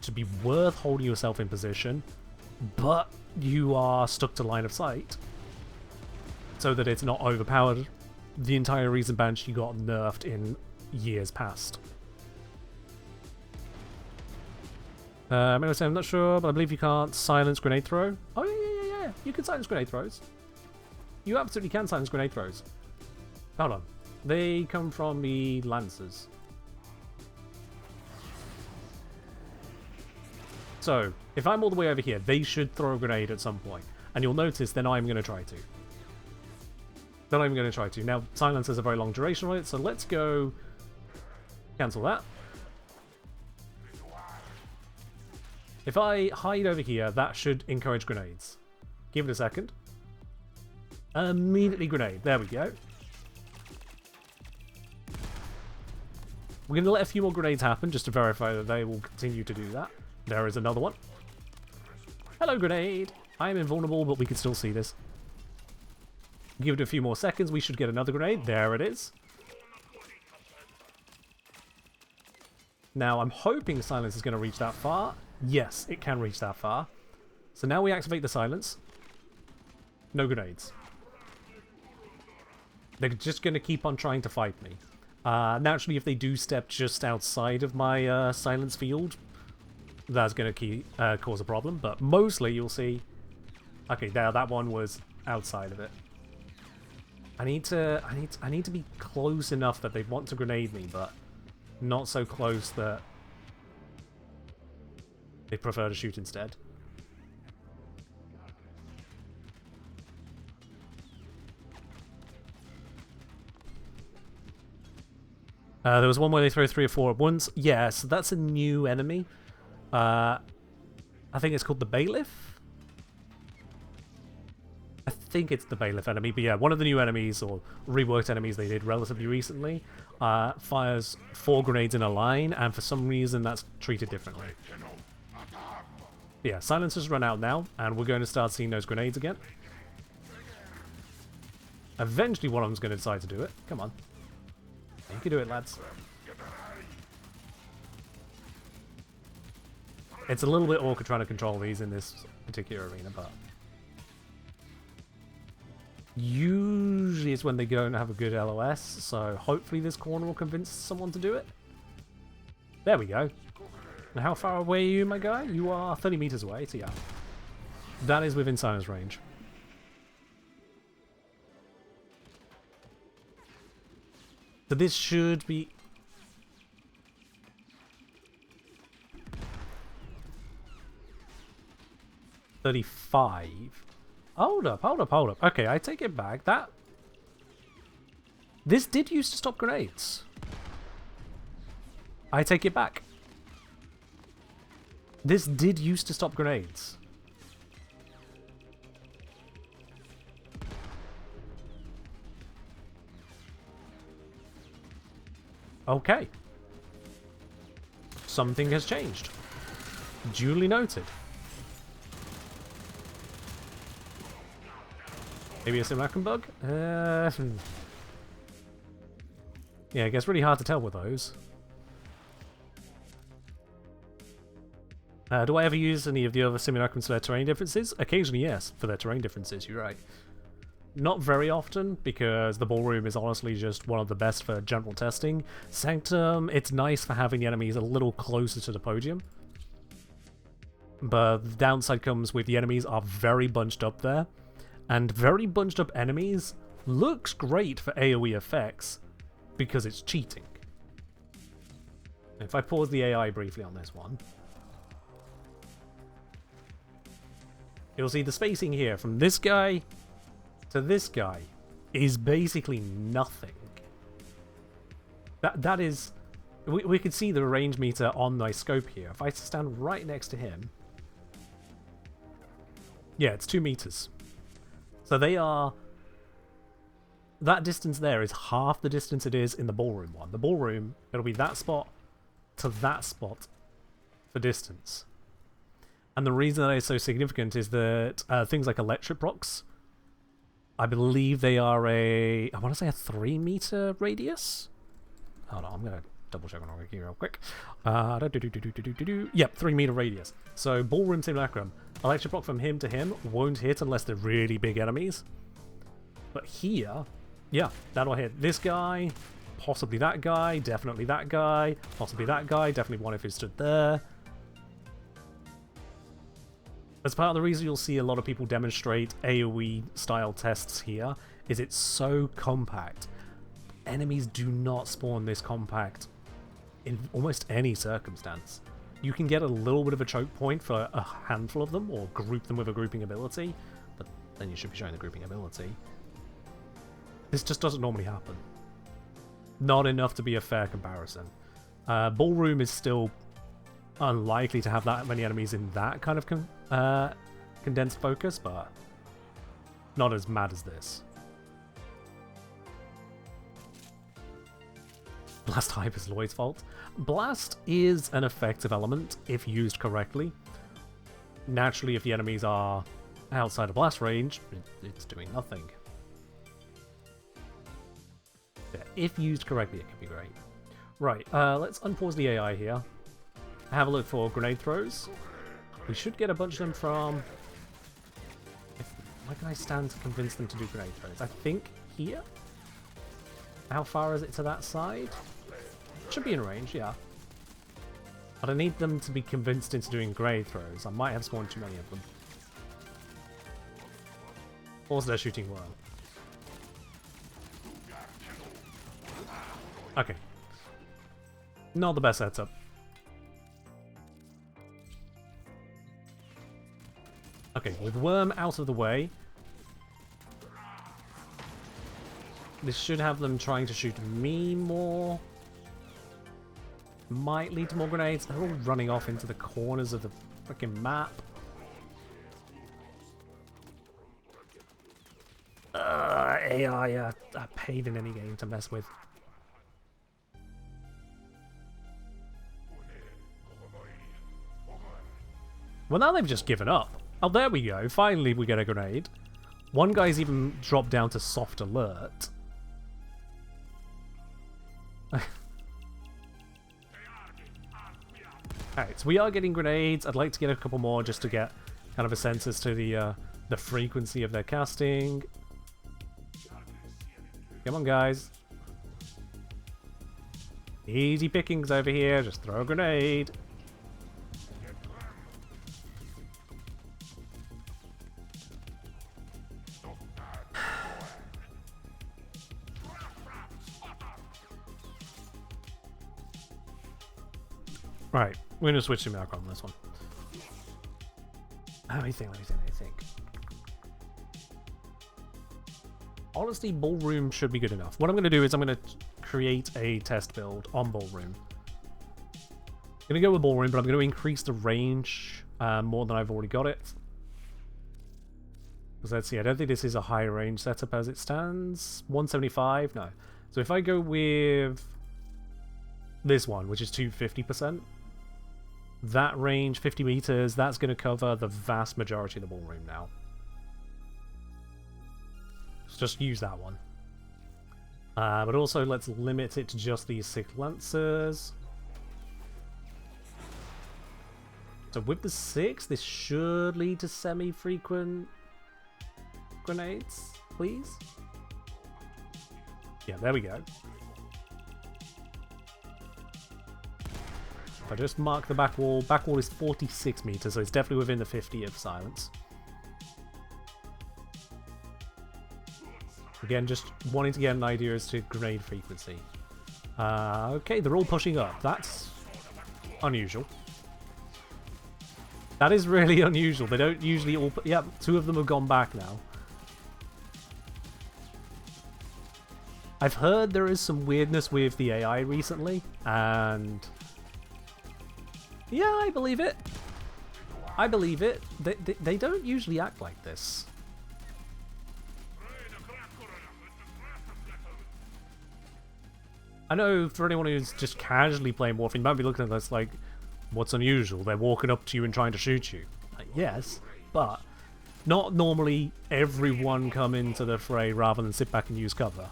to be worth holding yourself in position, but you are stuck to line of sight so that it's not overpowered. The entire reason Banshee got nerfed in years past. I'm not sure, but I believe you can't silence grenade throw. Oh yeah. You can silence grenade throws. You absolutely can silence grenade throws. Hold on. They come from the Lancers. So, if I'm all the way over here, they should throw a grenade at some point. And you'll notice then I'm going to try to. Now, silence has a very long duration on it, so let's go cancel that. If I hide over here, that should encourage grenades. Give it a second. Immediately grenade. There we go. We're going to let a few more grenades happen just to verify that they will continue to do that. There is another one. Hello, grenade! I am invulnerable, but we can still see this. Give it a few more seconds, we should get another grenade. There it is. Now, I'm hoping silence is going to reach that far. Yes, it can reach that far. So now we activate the silence. No grenades. They're just going to keep on trying to fight me. Naturally, if they do step just outside of my silence field, that's going to cause a problem, but mostly you'll see... Okay, there, that one was outside of it. I need to be close enough that they want to grenade me, but not so close that they prefer to shoot instead. There was one where they throw 3 or 4 at once. Yeah, so that's a new enemy. I think it's called the Bailiff? I think it's the Bailiff enemy, but yeah, one of the new enemies, or reworked enemies they did relatively recently, fires 4 grenades in a line, and for some reason that's treated differently. Yeah, silencers run out now, and we're going to start seeing those grenades again. Eventually one of them's going to decide to do it. Come on. You can do it, lads. It's a little bit awkward trying to control these in this particular arena, but usually it's when they don't have a good LOS, so hopefully this corner will convince someone to do it. There we go. Now how far away are you, my guy? You are 30 meters away, so yeah. That is within silence range. So this should be... $35. Hold up, hold up, hold up. Okay, I take it back. This did used to stop grenades. I take it back. This did used to stop grenades. Okay. Something has changed. Duly noted. Maybe a simulacrum bug? Yeah, it gets really hard to tell with those. Do I ever use any of the other simulacrums for their terrain differences? Occasionally, yes, for their terrain differences, you're right. Not very often, because the ballroom is honestly just one of the best for general testing. Sanctum, it's nice for having the enemies a little closer to the podium. But the downside comes with the enemies are very bunched up there. And very bunched up enemies looks great for AoE effects, because it's cheating. If I pause the AI briefly on this one, you'll see the spacing here from this guy to this guy is basically nothing. That is... We could see the range meter on my scope here. If I stand right next to him... Yeah, it's 2 meters. So they are... That distance there is half the distance it is in the ballroom one. The ballroom, it'll be that spot to that spot for distance. And the reason that is so significant is that things like electric rocks, I believe they are I want to say a 3 meter radius? Hold on, I'm going to double check on Wiki real quick. Yep, 3 meter radius. So ballroom simulacrum, electric rock from him to him won't hit unless they're really big enemies. But here, yeah, that'll hit this guy, possibly that guy, definitely that guy, possibly that guy, definitely one if he stood there. That's part of the reason you'll see a lot of people demonstrate AoE style tests here, is it's so compact. Enemies do not spawn this compact in almost any circumstance. You can get a little bit of a choke point for a handful of them, or group them with a grouping ability, but then you should be showing the grouping ability. This just doesn't normally happen. Not enough to be a fair comparison. Ballroom is still unlikely to have that many enemies in that kind of condensed focus, but not as mad as this. Blast hype is Lloyd's fault. Blast is an effective element if used correctly. Naturally, if the enemies are outside of blast range, it's doing nothing. Yeah, if used correctly, it can be great. Right, let's unpause the AI here. Have a look for grenade throws. We should get a bunch of them from... Where can I stand to convince them to do grenade throws? I think here? How far is it to that side? Should be in range, yeah. But I need them to be convinced into doing grenade throws. I might have spawned too many of them. Also, they're shooting well. Okay. Not the best setup. Okay, with Worm out of the way, this should have them trying to shoot me more. Might lead to more grenades. They're all running off into the corners of the freaking map. AI are paid in any game to mess with. Well, now they've just given up. Oh, there we go. Finally, we get a grenade. One guy's even dropped down to soft alert. Alright, so we are getting grenades. I'd like to get a couple more just to get kind of a sense as to the frequency of their casting. Come on, guys. Easy pickings over here. Just throw a grenade. Right, we're gonna switch to macro on this one. Let me think. Honestly, Ballroom should be good enough. What I'm gonna do is I'm gonna create a test build on Ballroom. I'm gonna go with Ballroom, but I'm gonna increase the range more than I've already got it. Because let's see, I don't think this is a high range setup as it stands. 175? No. So if I go with this one, which is 250%, that range, 50 meters, that's going to cover the vast majority of the Ballroom now. So just use that one. But also let's limit it to just these 6 Lancers. So with the 6, this should lead to semi-frequent grenades, please. Yeah, there we go. If I just mark the back wall is 46 meters, so it's definitely within the 50 of silence. Again, just wanting to get an idea as to grenade frequency. Okay, they're all pushing up. That's unusual. That is really unusual. They don't usually all... Yep, 2 of them have gone back now. I've heard there is some weirdness with the AI recently, and... yeah, I believe it. I believe it. They don't usually act like this. I know for anyone who's just casually playing Warframe, you might be looking at this like, what's unusual? They're walking up to you and trying to shoot you. Like, yes, but not normally everyone come into the fray rather than sit back and use cover.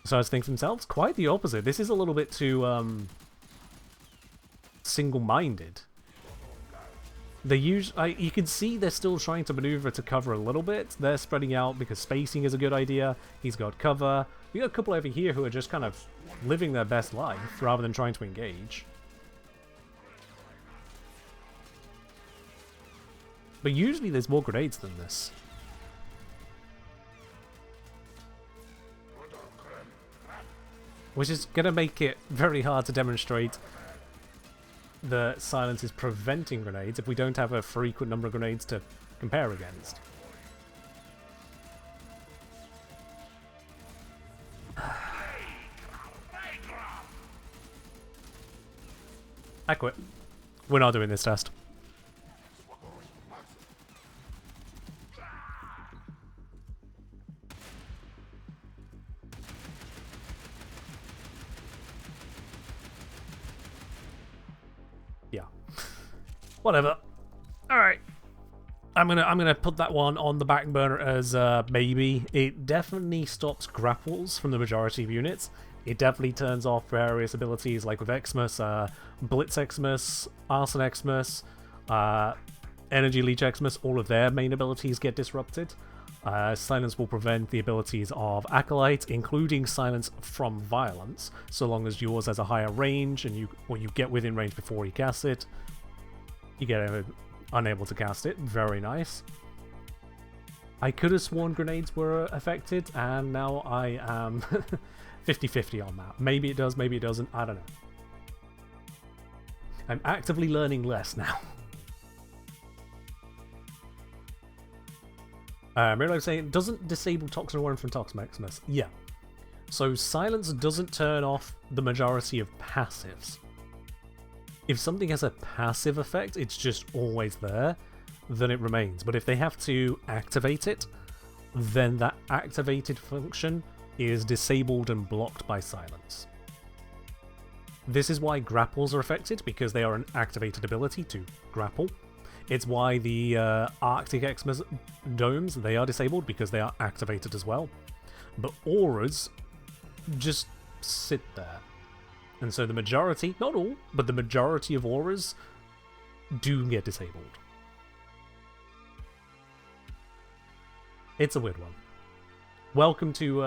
So I was thinking to themselves, quite the opposite. This is a little bit too single-minded. They you can see they're still trying to maneuver to cover a little bit. They're spreading out because spacing is a good idea. He's got cover. We got a couple over here who are just kind of living their best life rather than trying to engage. But usually there's more grenades than this. Which is going to make it very hard to demonstrate that silence is preventing grenades if we don't have a frequent number of grenades to compare against. I quit. We're not doing this test. Yeah. Whatever. Alright. I'm gonna put that one on the back burner as maybe. It definitely stops grapples from the majority of units. It definitely turns off various abilities like with Xmas, Blitz Xmas, Arson Xmas, Energy Leech Xmas, all of their main abilities get disrupted. Silence will prevent the abilities of Acolyte, including Silence from Violence, so long as yours has a higher range and you get within range before you cast it. You get unable to cast it. Very nice. I could have sworn grenades were affected, and now I am 50-50 on that. Maybe it does, maybe it doesn't, I don't know. I'm actively learning less now. Remember I was saying, doesn't disable Toxin Warren from Tox Maximus? Yeah. So Silence doesn't turn off the majority of passives. If something has a passive effect, it's just always there, then it remains. But if they have to activate it, then that activated function is disabled and blocked by Silence. This is why grapples are affected, because they are an activated ability to grapple. It's why the Arctic Xmas domes, they are disabled because they are activated as well. But auras just sit there. And so the majority, not all, but the majority of auras do get disabled. It's a weird one. Welcome to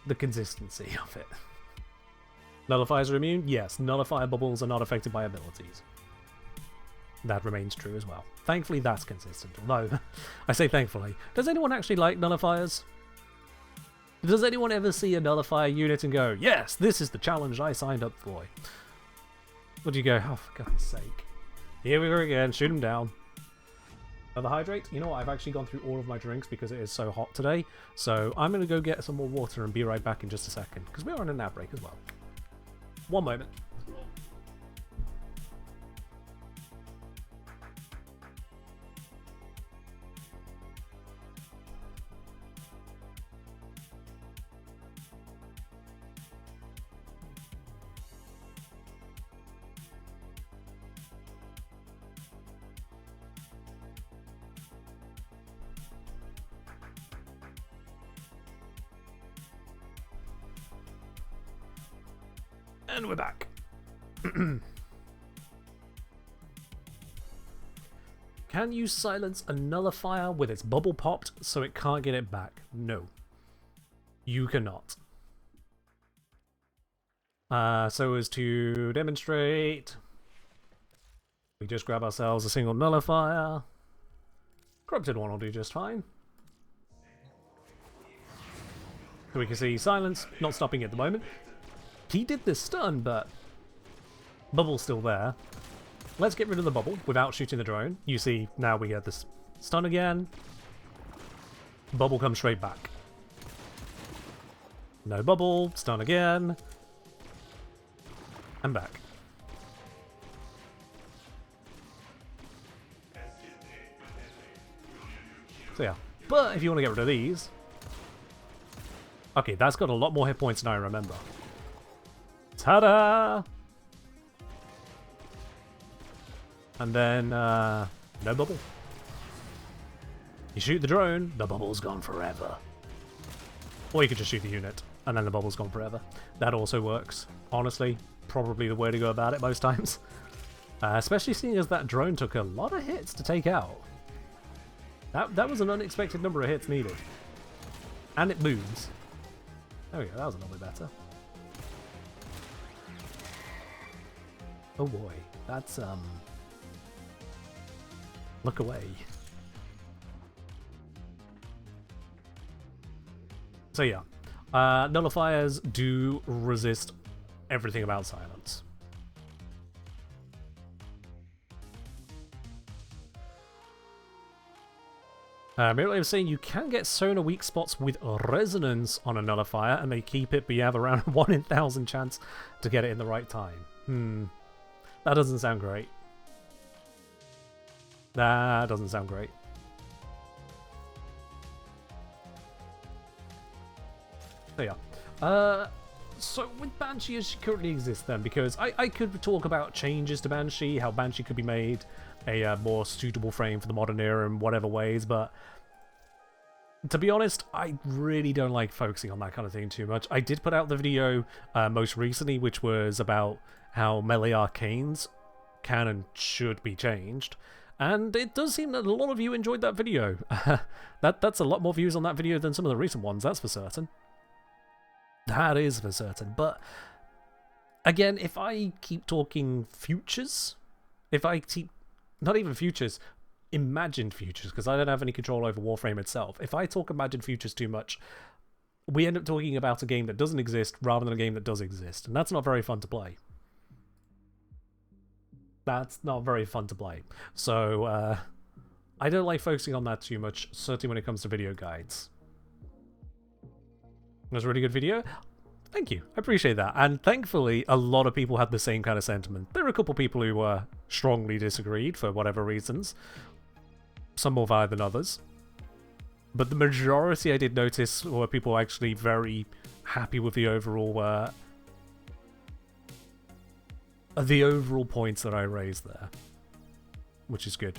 the consistency of it. Nullifiers are immune? Yes, nullifier bubbles are not affected by abilities. That remains true as well. Thankfully, that's consistent. Although, I say thankfully. Does anyone actually like nullifiers? Does anyone ever see a nullifier unit and go, yes, this is the challenge I signed up for? What do you go? Oh, for God's sake. Here we go again. Shoot him down. Another hydrate? You know what? I've actually gone through all of my drinks because it is so hot today. So I'm going to go get some more water and be right back in just a second. Because we are on a nap break as well. One moment. And we're back. Can you silence a nullifier with its bubble popped so it can't get it back? No. You cannot. So as to demonstrate, we just grab ourselves a single nullifier. Corrupted one will do just fine. So we can see silence, not stopping at the moment. He did this stun, but bubble's still there. Let's get rid of the bubble without shooting the drone. You see, now we get this stun again. Bubble comes straight back. No bubble, stun again. And back. So yeah, but if you want to get rid of these... Okay, that's got a lot more hit points than I remember. Ta-da! And then, no bubble. You shoot the drone, the bubble's gone forever. Or you could just shoot the unit, and then the bubble's gone forever. That also works. Honestly, probably the way to go about it most times. Especially seeing as that drone took a lot of hits to take out. That was an unexpected number of hits needed. And it moves. There we go, that was a little bit better. Oh boy, that's, look away. So yeah, nullifiers do resist everything about silence. Merely was saying you can get sonar weak spots with resonance on a nullifier, and they keep it, but you have around 1 in 1,000 chance to get it in the right time. That doesn't sound great. That doesn't sound great. So yeah. So with Banshee as she currently exists then, because I could talk about changes to Banshee, how Banshee could be made a more suitable frame for the modern era in whatever ways, but to be honest, I really don't like focusing on that kind of thing too much. I did put out the video most recently, which was about how melee arcanes can and should be changed, and it does seem that a lot of you enjoyed that video. That's a lot more views on that video than some of the recent ones, that's for certain. That is for certain, but again, if I keep talking futures, if I keep, not even futures, imagined futures, because I don't have any control over Warframe itself, if I talk imagined futures too much, we end up talking about a game that doesn't exist rather than a game that does exist, and that's not very fun to play. That's not very fun to play. So, I don't like focusing on that too much, certainly when it comes to video guides. It was a really good video. Thank you. I appreciate that. And thankfully, a lot of people had the same kind of sentiment. There were a couple of people who strongly disagreed for whatever reasons. Some more valid than others. But the majority I did notice were people actually very happy with the overall points that I raised there. Which is good.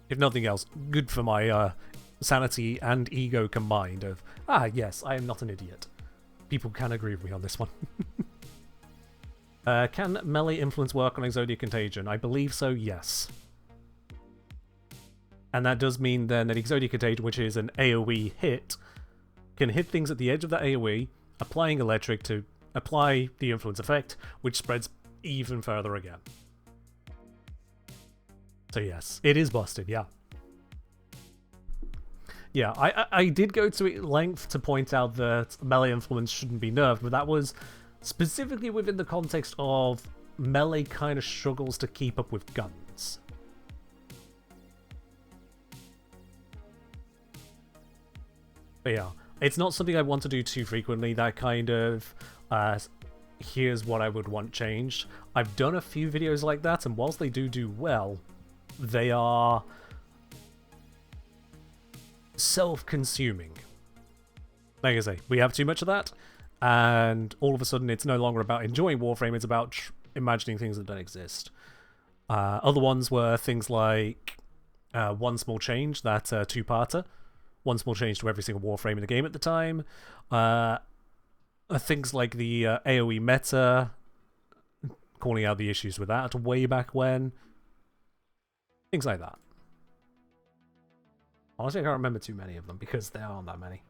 If nothing else, good for my sanity and ego combined of, yes, I am not an idiot. People can agree with me on this one. Can melee influence work on Exodia Contagion? I believe so, yes. And that does mean then that Exodia Contagion, which is an AoE hit, can hit things at the edge of that AoE, applying electric to apply the influence effect, which spreads even further again. So yes, it is busted, yeah. Yeah, I did go to length to point out that melee influence shouldn't be nerfed, but that was specifically within the context of melee kind of struggles to keep up with guns. But yeah, it's not something I want to do too frequently, that kind of, here's what I would want changed. I've done a few videos like that, and whilst they do well, they are self-consuming. Like I say, we have too much of that, and all of a sudden it's no longer about enjoying Warframe, it's about imagining things that don't exist. Other ones were things like One Small Change, that two-parter. One small change to every single Warframe in the game at the time. Things like the AoE meta, calling out the issues with that way back when. Things like that. Honestly, I can't remember too many of them because there aren't that many.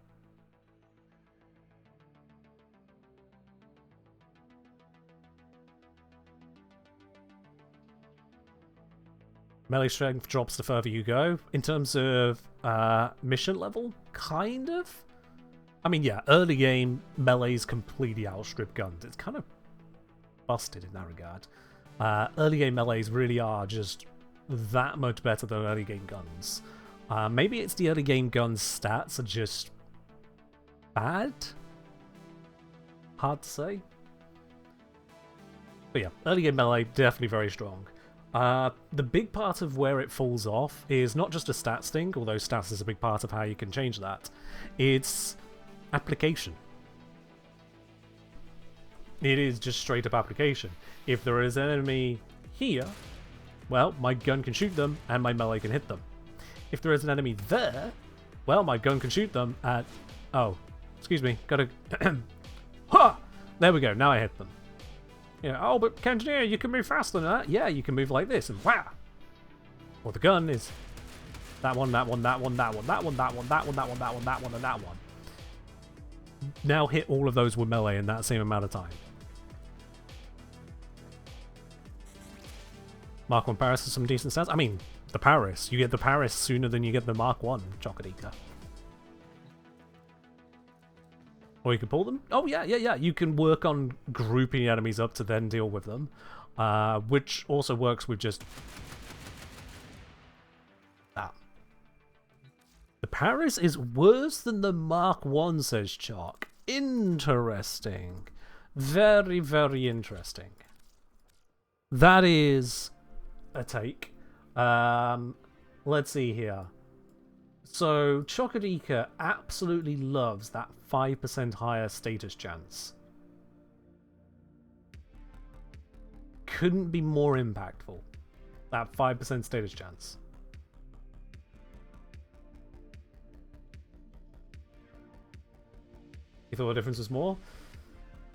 Melee strength drops the further you go. In terms of mission level, kind of. I mean, yeah, early game, melees completely outstrip guns. It's kind of busted in that regard. Early game melees really are just that much better than early game guns. Maybe it's the early game guns stats are just bad? Hard to say. But yeah, early game melee, definitely very strong. The big part of where it falls off is not just a stats thing, although stats is a big part of how you can change that. It's application. It is just straight up application. If there is an enemy here, well, my gun can shoot them and my melee can hit them. If there is an enemy there, well, my gun can shoot them at... Oh, excuse me, gotta... Ha! There we go, now I hit them. You know, oh, but Kengineer, you can move faster than that. Yeah, you can move like this, and wow! Well, the gun is that one, that one, that one, that one, that one, that one, that one, that one, that one, that one, and that one. Now hit all of those with melee in that same amount of time. Mark 1 Paris has some decent stats. I mean, the Paris. You get the Paris sooner than you get the Mark 1 Chocodika. Or you can pull them. Oh, yeah. You can work on grouping the enemies up to then deal with them. Which also works with just... that. The Paris is worse than the Mark 1, says Chalk. Interesting. Very, very interesting. That is a take. Let's see here. So, Chocodika absolutely loves that 5% higher status chance. Couldn't be more impactful. That 5% status chance. You thought the difference was more?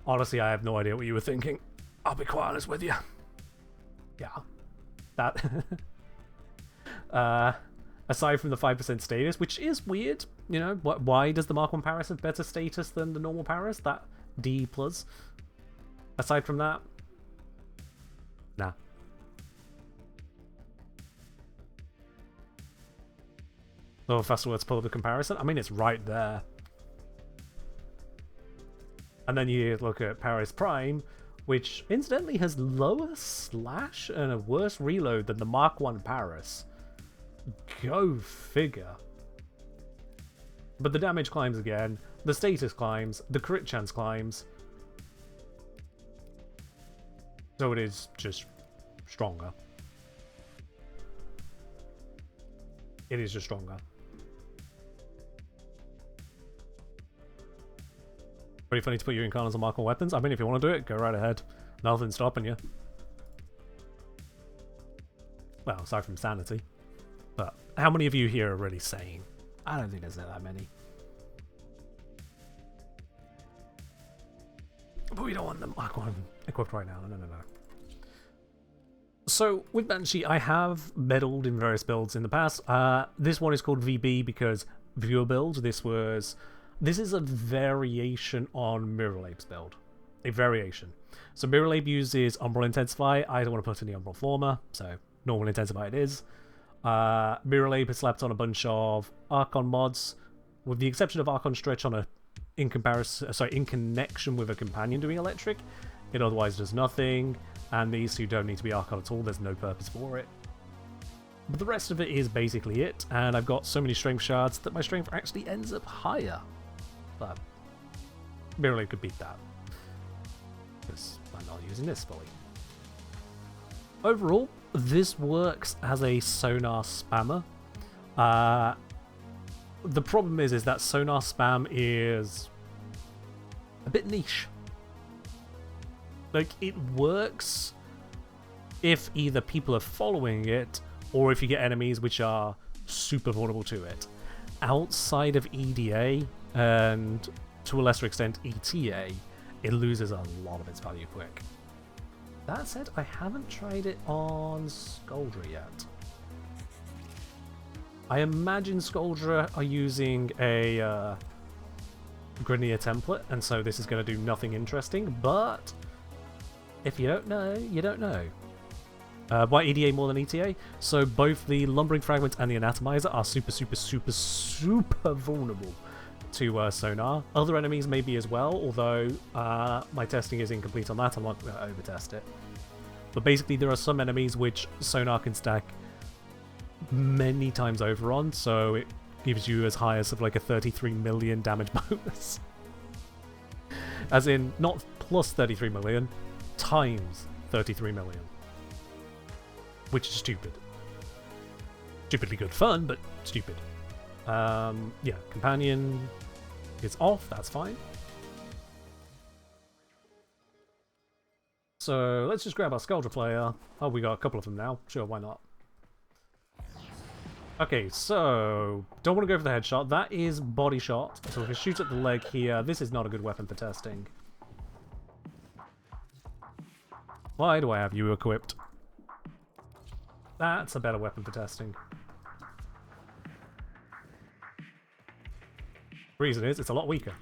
Honestly, I have no idea what you were thinking. I'll be quite honest with you. Yeah. That... aside from the 5% status, which is weird, you know, why does the Mark 1 Paris have better status than the normal Paris? That D+. Aside from that, nah. Oh, faster let's pull up the comparison. I mean, it's right there. And then you look at Paris Prime, which incidentally has lower slash and a worse reload than the Mark 1 Paris. Go figure. But the damage climbs again, the status climbs, the crit chance climbs. So it is just stronger. It is just stronger. Pretty funny to put your incarnates on Mark 1 weapons. I mean, if you want to do it, go right ahead. Nothing's stopping you. Well, aside from sanity. But how many of you here are really sane? I don't think there's that many. But we don't want the Mark 1 equipped right now. No. So, with Banshee, I have meddled in various builds in the past. This one is called VB because viewer build. This is a variation on Mirrorlabe's build. A variation. So Mirrorlabe uses Umbral Intensify. I don't want to put in the Umbral Former, so normal Intensify it is. Mirrorlabe has slapped on a bunch of Archon mods, with the exception of Archon Stretch on a in comparison, sorry, in connection with a companion doing electric. It otherwise does nothing, and these two don't need to be arched at all. There's no purpose for it. But the rest of it is basically it, and I've got so many strength shards that my strength actually ends up higher. But Mirrorlink could beat that, because I'm not using this fully. Overall, this works as a sonar spammer. The problem is that sonar spam is a bit niche. Like, it works if either people are following it, or if you get enemies which are super vulnerable to it. Outside of EDA, and to a lesser extent ETA, it loses a lot of its value quick. That said, I haven't tried it on Skuldra yet. I imagine Skuldra are using a Grenier template, and so this is going to do nothing interesting, but if you don't know, you don't know. Why EDA more than ETA? So both the Lumbering Fragment and the Anatomizer are super vulnerable to sonar. Other enemies may be as well, although my testing is incomplete on that. I'm not going to over-test it. But basically there are some enemies which sonar can stack many times over on, so it gives you as high as like a 33 million damage bonus. As in, not plus 33 million, times 33 million. Which is stupid. Stupidly good fun, but stupid. Yeah, companion is off, that's fine. So let's just grab our Skuldra player. Oh, we got a couple of them now. Sure, why not? Okay, so don't want to go for the headshot. That is body shot. So if we shoot at the leg here, this is not a good weapon for testing. Why do I have you equipped? That's a better weapon for testing. Reason is, it's a lot weaker.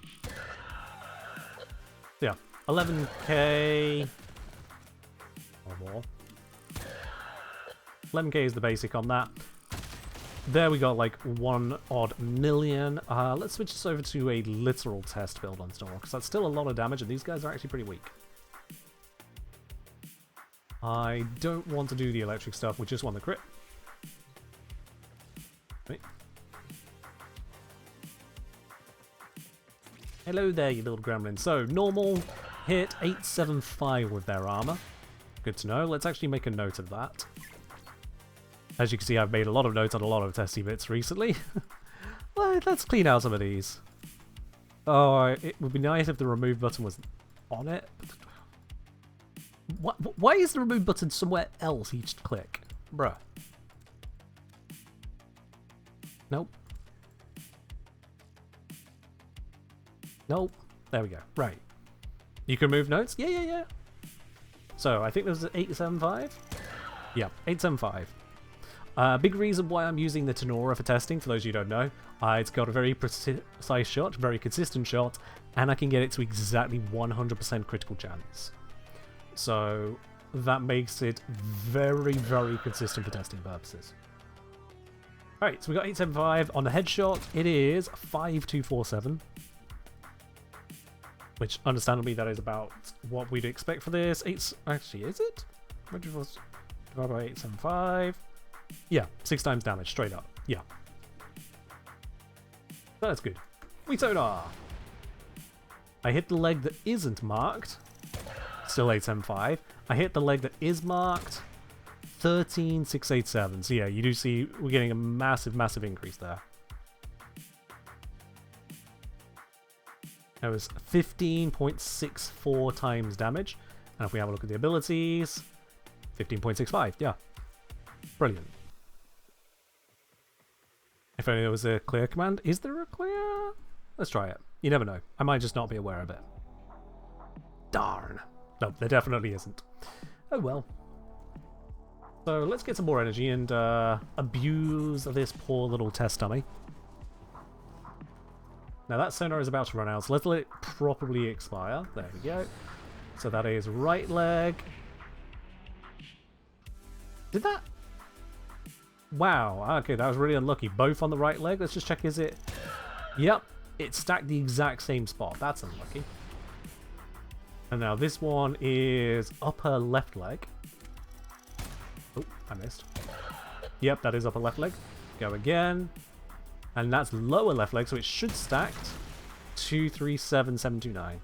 Yeah, 11k or more. 11k is the basic on that. There we got like 1 odd million. Let's switch this over to a literal test build on Storm, because that's still a lot of damage, and these guys are actually pretty weak. I don't want to do the electric stuff, we just want the crit. Wait. Hello there, you little gremlin. So, normal hit 875 with their armor. Good to know. Let's actually make a note of that. As you can see, I've made a lot of notes on a lot of testy bits recently. Well, let's clean out some of these. Oh, it would be nice if the remove button was on it. Why is the remove button somewhere else each click? Bruh. Nope. Nope. There we go. Right. You can remove notes? Yeah. So, I think there's 875? Yeah, 875. Big reason why I'm using the Tenora for testing, for those of you who don't know, it's got a very precise shot, very consistent shot, and I can get it to exactly 100% critical chance. So that makes it very consistent for testing purposes. Alright, so we got 875 on the headshot. It is 5247. Which, understandably, that is about what we'd expect for this. Actually, is it? Divided by 875. Yeah, 6 times damage, straight up. Yeah. That's good. We sonar. I hit the leg that isn't marked. Still 875. I hit the leg that is marked. 13687. So yeah, you do see we're getting a massive increase there. That was 15.64 times damage. And if we have a look at the abilities, 15.65. Yeah. Brilliant. If only there was a clear command. Is there a clear? Let's try it. You never know. I might just not be aware of it. Darn. No, there definitely isn't. Oh well. So let's get some more energy and abuse this poor little test dummy. Now that sonar is about to run out, so let's let it properly expire. There we go. So that is right leg. Did that? Wow, okay, that was really unlucky. Both on the right leg. Let's just check, is it? Yep, It stacked the exact same spot. That's unlucky. And now this one is upper left leg. Oh, I missed. Yep, that is upper left leg. Go again. And that's lower left leg, so it should stack 237729.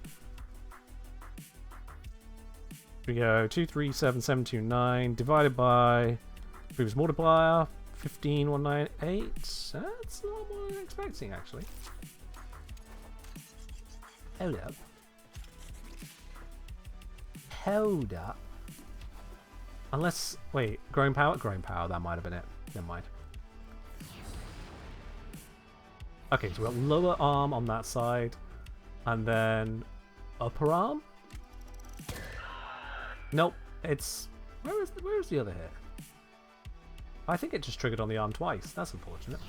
We go 237729 divided by previous multiplier 15198. That's a lot more than expecting, actually. Hold up. Hold up. Unless, wait, growing power? Growing power, that might have been it. Never mind. Okay, so we've got lower arm on that side, and then upper arm? Nope, it's... Where is the other hit? I think it just triggered on the arm twice. That's unfortunate.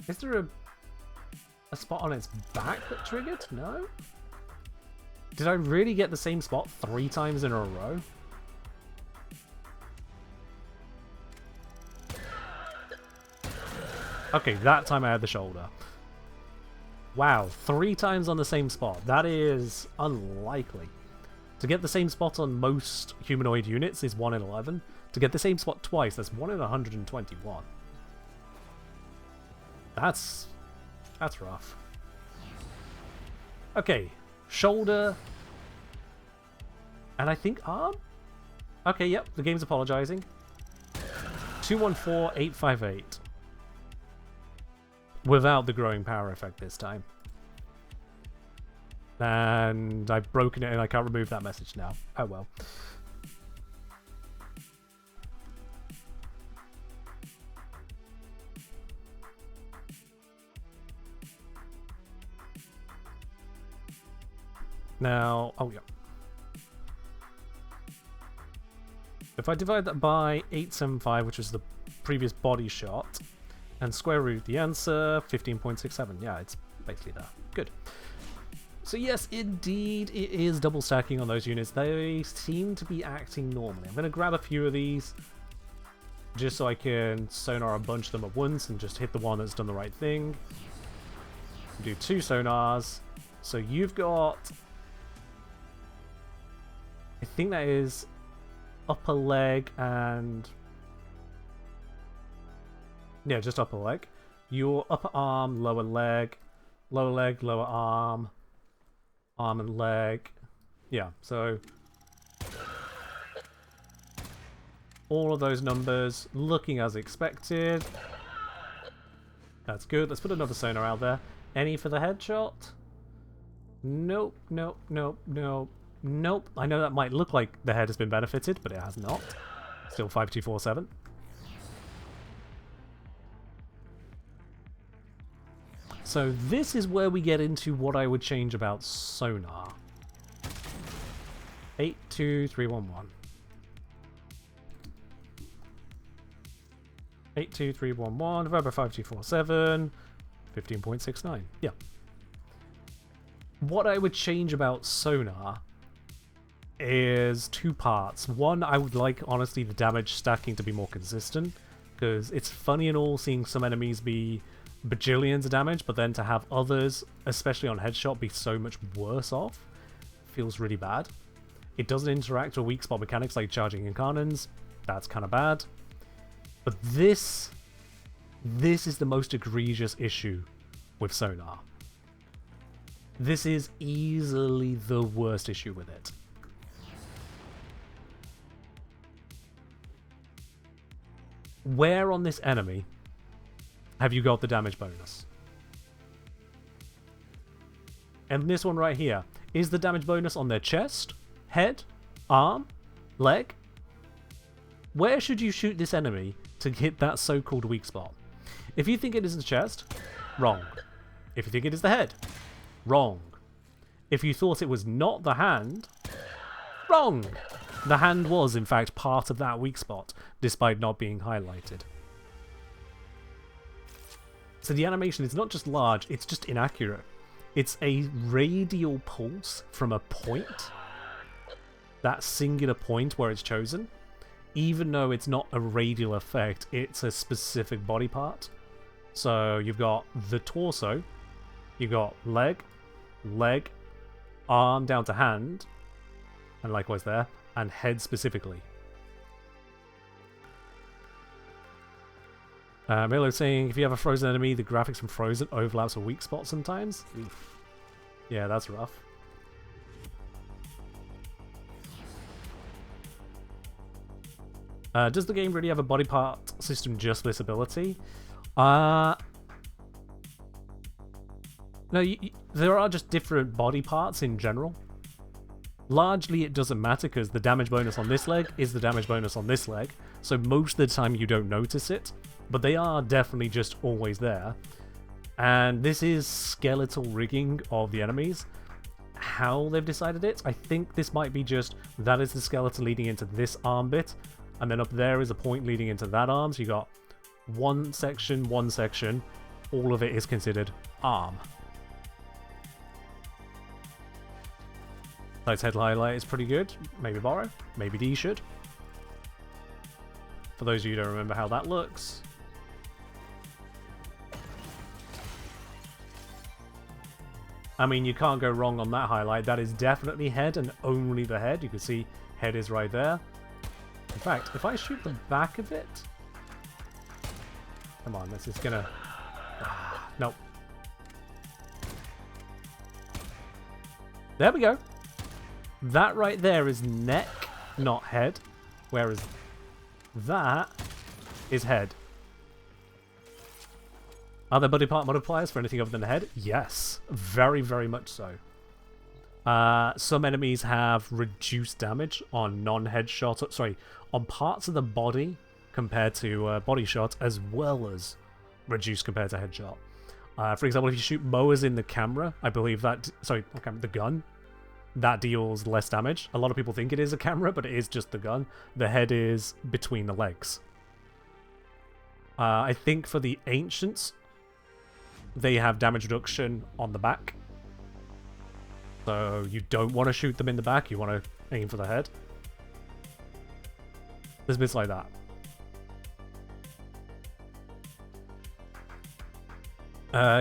Is there a spot on its back that triggered? No? Did I really get the same spot 3 times in a row? Okay, that time I had the shoulder. Wow, 3 times on the same spot. That is unlikely. To get the same spot on most humanoid units is 1 in 11. To get the same spot twice, that's 1 in 121. That's rough. Okay, shoulder. And I think arm? Okay, yep, the game's apologizing. 214858. Without the growing power effect this time. And I've broken it and I can't remove that message now. Oh well. Now, oh yeah. If I divide that by 875, which was the previous body shot, and square root the answer, 15.67. Yeah, it's basically that. Good. So yes, indeed, it is double stacking on those units. They seem to be acting normally. I'm going to grab a few of these, just so I can sonar a bunch of them at once and just hit the one that's done the right thing. Do 2 sonars. So you've got... I think that is upper leg and... Yeah, just upper leg. Your upper arm, lower leg, lower arm, arm and leg. Yeah, so... all of those numbers looking as expected. That's good. Let's put another sonar out there. Any for the headshot? Nope, nope, nope, nope. Nope. I know that might look like the head has been benefited, but it has not. Still 5247. So this is where we get into what I would change about sonar. 82311. 82311 divided by 5247. 15.69. Yeah. What I would change about sonar is 2 parts. One, I would like, honestly, the damage stacking to be more consistent, because it's funny and all seeing some enemies be bajillions of damage, but then to have others, especially on headshot, be so much worse off feels really bad. It doesn't interact with weak spot mechanics like charging in cannons. That's kind of bad. But this is the most egregious issue with sonar. This is easily the worst issue with it. Where on this enemy have you got the damage bonus? And this one right here, is the damage bonus on their chest, head, arm, leg? Where should you shoot this enemy to hit that so-called weak spot? If you think it is the chest, wrong. If you think it is the head, wrong. If you thought it was not the hand, wrong. The hand was, in fact, part of that weak spot, despite not being highlighted. So the animation is not just large, it's just inaccurate. It's a radial pulse from a point that singular point where it's chosen, even though it's not a radial effect, it's a specific body part. So you've got the torso, you've got leg, arm down to hand, and likewise there, and head specifically. Milo saying, if you have a frozen enemy, the graphics from Frozen overlaps a weak spot sometimes. Oof. Yeah, that's rough. Does the game really have a body part system just for this ability? No, there are just different body parts in general. Largely, it doesn't matter because the damage bonus on this leg is the damage bonus on this leg, so most of the time you don't notice it, but they are definitely just always there. And this is skeletal rigging of the enemies. How they've decided it, I think this might be just that is the skeleton leading into this arm bit, and then up there is a point leading into that arm, so you got one section, all of it is considered arm. Light's head highlight is pretty good. Maybe borrow, maybe D should. For those of you who don't remember how that looks. I mean, you can't go wrong on that highlight. That is definitely head and only the head. You can see head is right there. In fact, if I shoot the back of it... Come on, this is gonna... Nope. There we go. That right there is neck, not head. Whereas that is head. Are there body part modifiers for anything other than the head? Yes. Very, very much so. Some enemies have reduced damage on non-head shots. Sorry, on parts of the body compared to body shots, as well as reduced compared to headshot. For example, if you shoot mowers in the camera, I believe that... Sorry, the gun. That deals less damage. A lot of people think it is a camera, but it is just the gun. The head is between the legs. I think for the Ancients, they have damage reduction on the back. So you don't want to shoot them in the back, you want to aim for the head. There's bits like that.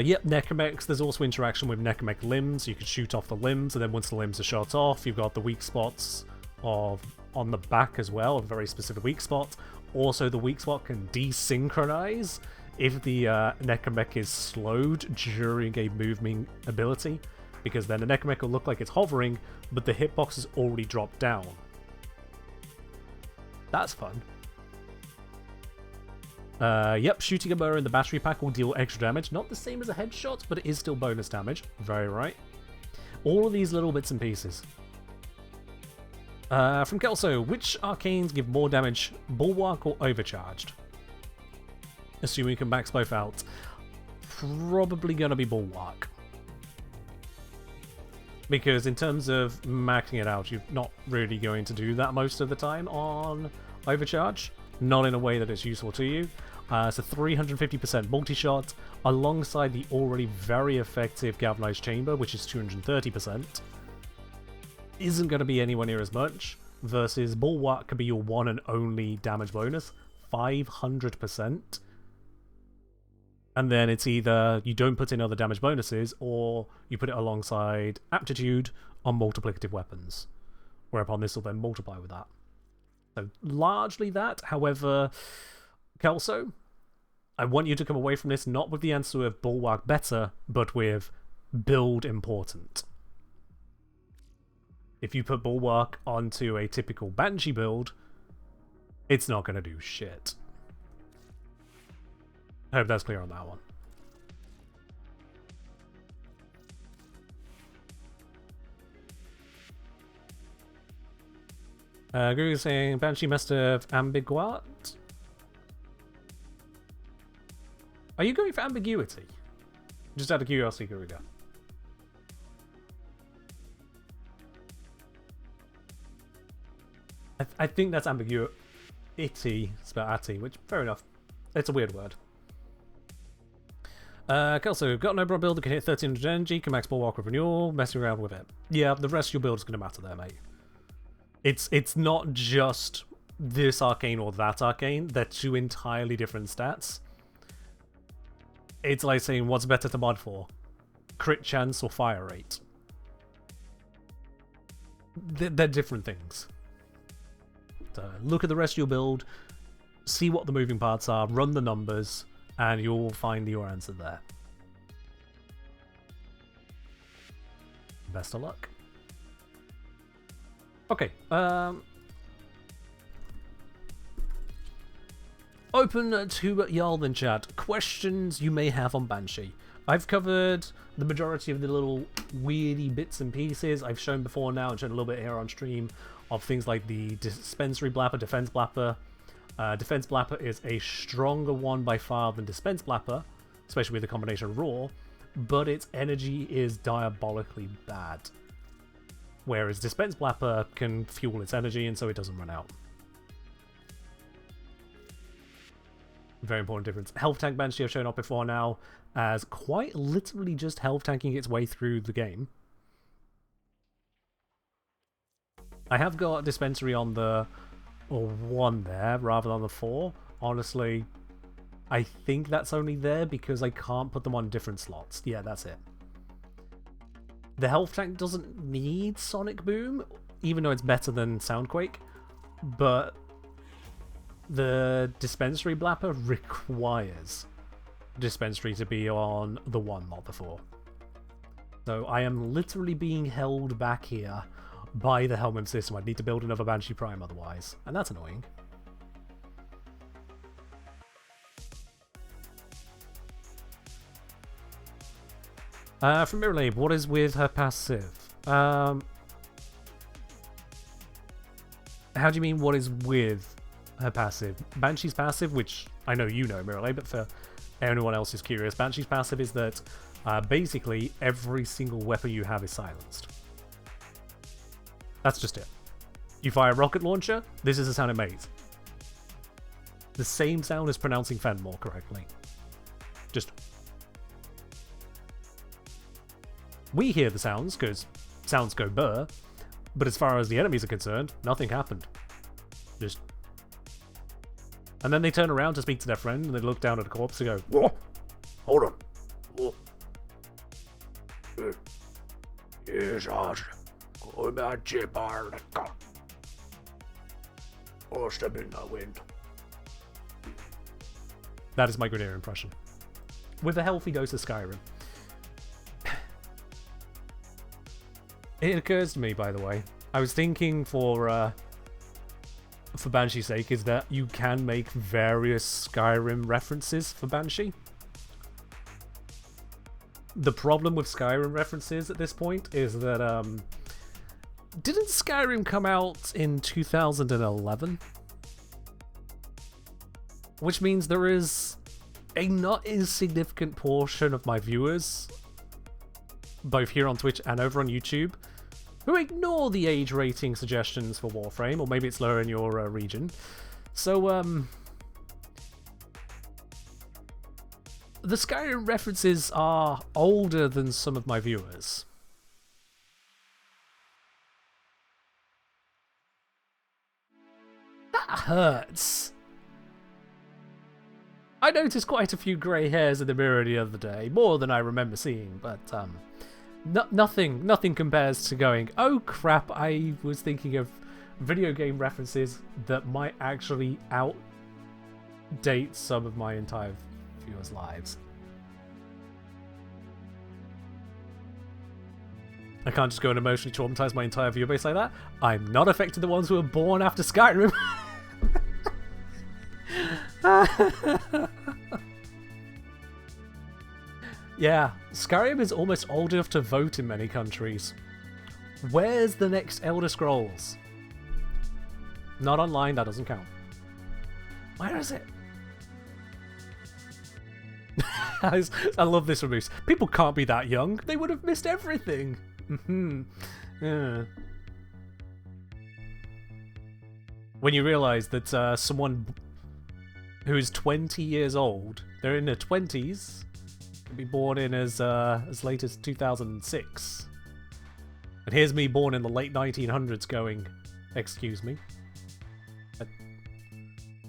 Yep, necromechs. There's also interaction with necromech limbs. You can shoot off the limbs, and then once the limbs are shot off, you've got the weak spots on the back as well, a very specific weak spot. Also, the weak spot can desynchronize if the necromech is slowed during a moving ability, because then the necromech will look like it's hovering, but the hitbox has already dropped down. That's fun. Yep, shooting a mower in the battery pack will deal extra damage. Not the same as a headshot, but it is still bonus damage. Very right. All of these little bits and pieces. From Kelso, which arcanes give more damage, Bulwark or Overcharged? Assuming you can max both out. Probably gonna be Bulwark. Because in terms of maxing it out, you're not really going to do that most of the time on Overcharge. Not in a way that it's useful to you. So 350% multi-shot, alongside the already very effective Galvanized Chamber, which is 230%. Isn't going to be anywhere near as much, versus Bulwark could be your one and only damage bonus, 500%. And then it's either you don't put in other damage bonuses, or you put it alongside Aptitude on multiplicative weapons, whereupon this will then multiply with that. So largely that. However, Kelso, I want you to come away from this not with the answer of Bulwark better, but with build important. If you put Bulwark onto a typical Banshee build, it's not going to do shit. I hope that's clear on that one. Guru's saying Banshee must have ambiguat. Are you going for ambiguity? Just out of curiosity, Guruga. I think that's ambiguity. It's about ati, which, fair enough. It's a weird word. Kelso, got no broad build that can hit 1300 energy, can max Bulwark with renewal, messing around with it. Yeah, the rest of your build is going to matter there, mate. It's not just this arcane or that arcane. They're two entirely different stats. It's like saying, what's better to mod for? Crit chance or fire rate? They're different things. So look at the rest of your build, see what the moving parts are, run the numbers, and you'll find your answer there. Best of luck. Okay, open to y'all in chat. Questions you may have on Banshee. I've covered the majority of the little weirdy bits and pieces I've shown before now, and shown a little bit here on stream of things like the dispensary blapper, defense blapper. Defense blapper is a stronger one by far than dispense blapper, especially with the combination raw, but its energy is diabolically bad. Whereas dispense blapper can fuel its energy, and so it doesn't run out. Very important difference. Health tank Banshee I've shown up before now as quite literally just health tanking its way through the game. I have got dispensary on the 1 there rather than the 4. Honestly, I think that's only there because I can't put them on different slots. Yeah, that's it. The health tank doesn't need Sonic Boom, even though it's better than Soundquake, but the dispensary blapper requires dispensary to be on the 1, not the 4. So I am literally being held back here by the helmet system. I'd need to build another Banshee Prime otherwise, and that's annoying. From Mirrorlabe, what is with her passive? How do you mean what is with her passive? Banshee's passive, which I know you know, Mirrorlabe, but for anyone else who's curious, Banshee's passive is that basically every single weapon you have is silenced. That's just it. You fire a rocket launcher, this is the sound it makes. The same sound as pronouncing Fenmore correctly. Just... we hear the sounds, because sounds go burr, but as far as the enemies are concerned, nothing happened. Just... and then they turn around to speak to their friend, and they look down at the corpse and go, "What? Hold on. What? Yes, I'm a jibber. Or step in the wind." That is my Grenadier impression. With a healthy dose of Skyrim. It occurs to me, by the way, I was thinking for Banshee's sake, is that you can make various Skyrim references for Banshee. The problem with Skyrim references at this point is that, didn't Skyrim come out in 2011? Which means there is a not insignificant portion of my viewers, both here on Twitch and over on YouTube, who ignore the age rating suggestions for Warframe, or maybe it's lower in your region. So, the Skyrim references are older than some of my viewers. That hurts. I noticed quite a few grey hairs in the mirror the other day, more than I remember seeing, but nothing compares to going, oh crap, I was thinking of video game references that might actually outdate some of my entire viewers' lives. I can't just go and emotionally traumatize my entire viewer base like that. I'm not affecting the ones who were born after Skyrim. Yeah, Skyrim is almost old enough to vote in many countries. Where's the next Elder Scrolls? Not online, that doesn't count. Where is it? I love this release. People can't be that young. They would have missed everything. Yeah. When you realise that someone who is 20 years old, they're in their 20s, can be born in as late as 2006. And here's me born in the late 1900s going, Excuse me.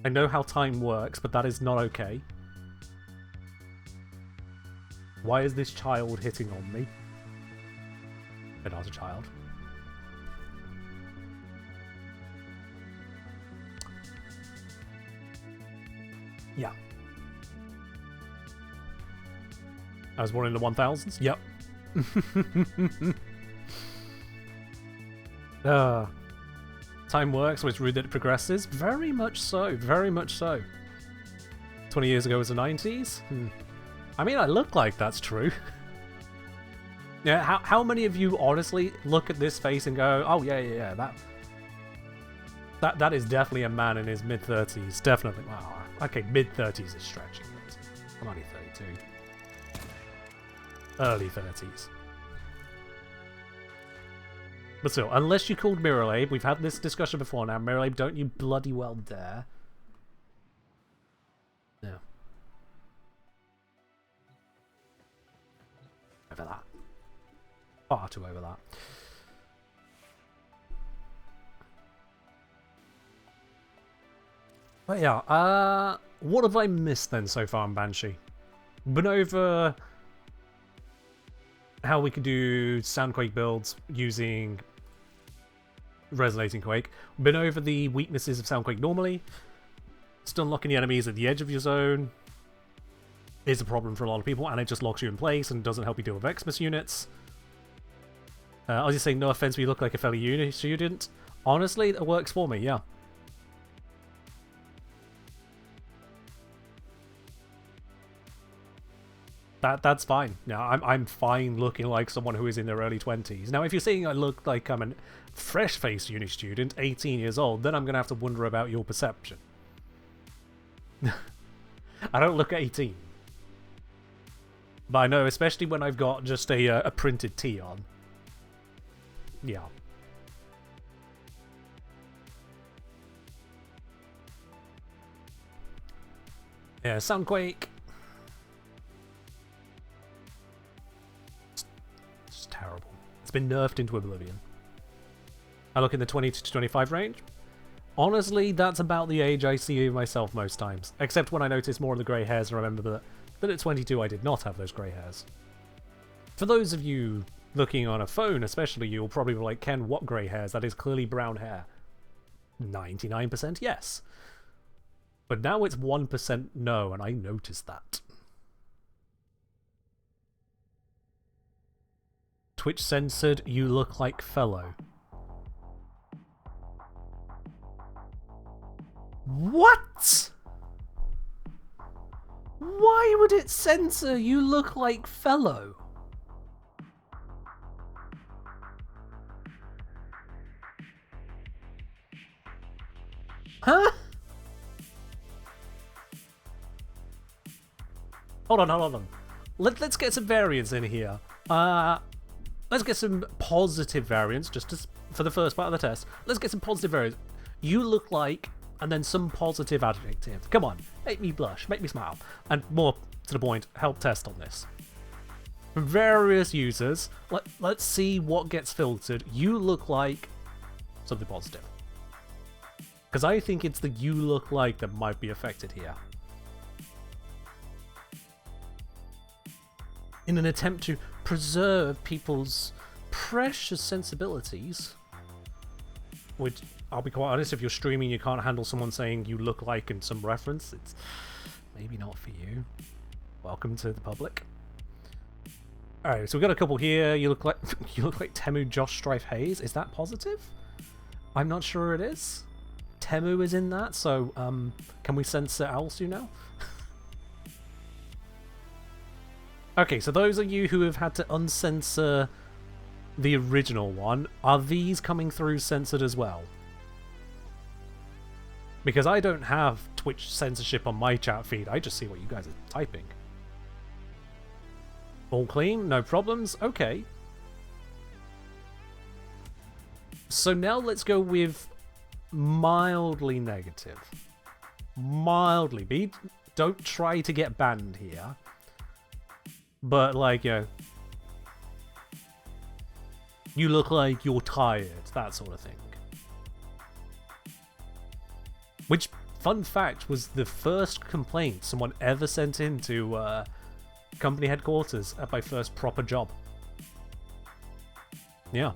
I know how time works, but that is not okay. Why is this child hitting on me? They're not a child. Yeah. I was born in the 1000s? Yep. Time works, so it's rude that it progresses? Very much so, very much so. 20 years ago was the 90s? I mean, I look like that's true. Yeah, how many of you honestly look at this face and go, oh yeah, that is definitely a man in his mid-30s, definitely. Wow, okay, mid-30s is stretching it. I'm only 32. Early 30s. But still, unless you called Miralabe, we've had this discussion before now, Miralabe, don't you bloody well dare. Yeah. Over that. Far too over that. But yeah, what have I missed then so far in Banshee? Been over how we could do Soundquake builds using Resonating Quake. Been over the weaknesses of Soundquake normally. Still unlocking the enemies at the edge of your zone is a problem for a lot of people, and it just locks you in place and doesn't help you deal with Xmas units. I was just saying, no offense, we look like a fellow uni student. Honestly, that works for me, yeah. That's fine. Yeah, I'm fine looking like someone who is in their early 20s. Now, if you're saying I look like I'm a fresh-faced uni student, 18 years old, then I'm going to have to wonder about your perception. I don't look 18. But I know, especially when I've got just a printed tee on. Yeah. Yeah, Soundquake. It's terrible. It's been nerfed into oblivion. I look in the 20 to 25 range. Honestly, that's about the age I see myself most times. Except when I notice more of the grey hairs and remember that at 22 I did not have those grey hairs. For those of you looking on a phone especially, you'll probably be like, Ken, what grey hairs? That is clearly brown hair. 99% yes. But now it's 1% no, and I noticed that. Twitch censored, you look like fellow. What? Why would it censor you look like fellow? Huh? Hold on. Let's get some variants in here. Let's get some positive variants, for the first part of the test. Let's get some positive variants. You look like, and then some positive adjective. Come on, make me blush, make me smile. And more to the point, help test on this. From various users, let's see what gets filtered. You look like something positive. Because I think it's the you look like that might be affected here. In an attempt to preserve people's precious sensibilities, which, I'll be quite honest, if you're streaming you can't handle someone saying you look like in some reference, it's maybe not for you. Welcome to the public. Alright, so we've got a couple here. You look like Temu Josh Strife Hayes. Is that positive? I'm not sure it is. Temu is in that, so can we censor Alsu now? Okay, so those of you who have had to uncensor the original one, are these coming through censored as well? Because I don't have Twitch censorship on my chat feed, I just see what you guys are typing. All clean, no problems, okay. So now let's go with mildly negative. Mildly. Don't try to get banned here. But, like, you know, you look like you're tired, that sort of thing. Which, fun fact, was the first complaint someone ever sent into company headquarters at my first proper job. Yeah.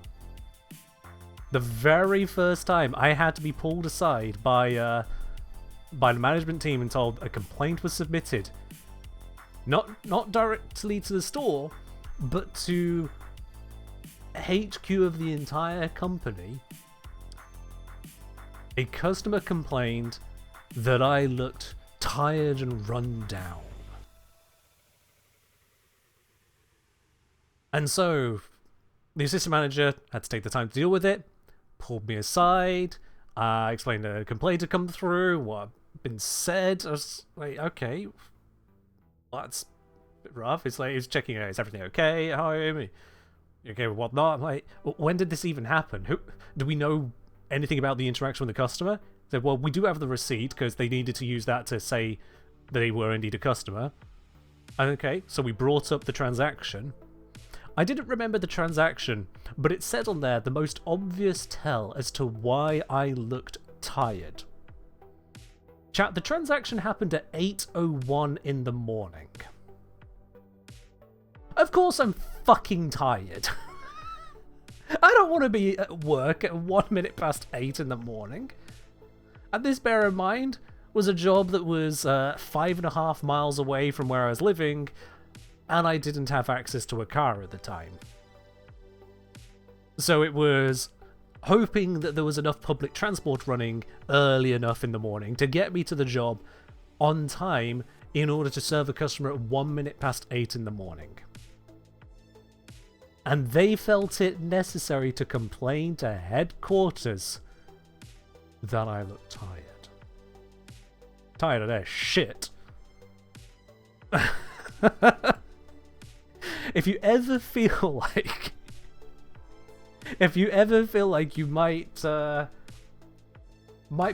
The very first time I had to be pulled aside by the management team and told a complaint was submitted. Not directly to the store, but to HQ of the entire company. A customer complained that I looked tired and run down. And so the assistant manager had to take the time to deal with it, pulled me aside, explained a complaint had come through, what had been said. I was like, okay, well, that's a bit rough. It's like, he's checking, is everything okay at home? You okay with whatnot? I'm like, when did this even happen? Do we know anything about the interaction with the customer? They said, well, we do have the receipt because they needed to use that to say they were indeed a customer. Okay, so we brought up the transaction. I didn't remember the transaction, but it said on there the most obvious tell as to why I looked tired. Chat, the transaction happened at 8:01 in the morning. Of course I'm fucking tired. I don't want to be at work at 1 minute past 8 in the morning. And this, bear in mind, was a job that was 5.5 miles away from where I was living, and I didn't have access to a car at the time. So it was hoping that there was enough public transport running early enough in the morning to get me to the job on time in order to serve a customer at 1 minute past 8 in the morning. And they felt it necessary to complain to headquarters that I looked tired. Tired of their shit. If you ever feel like you might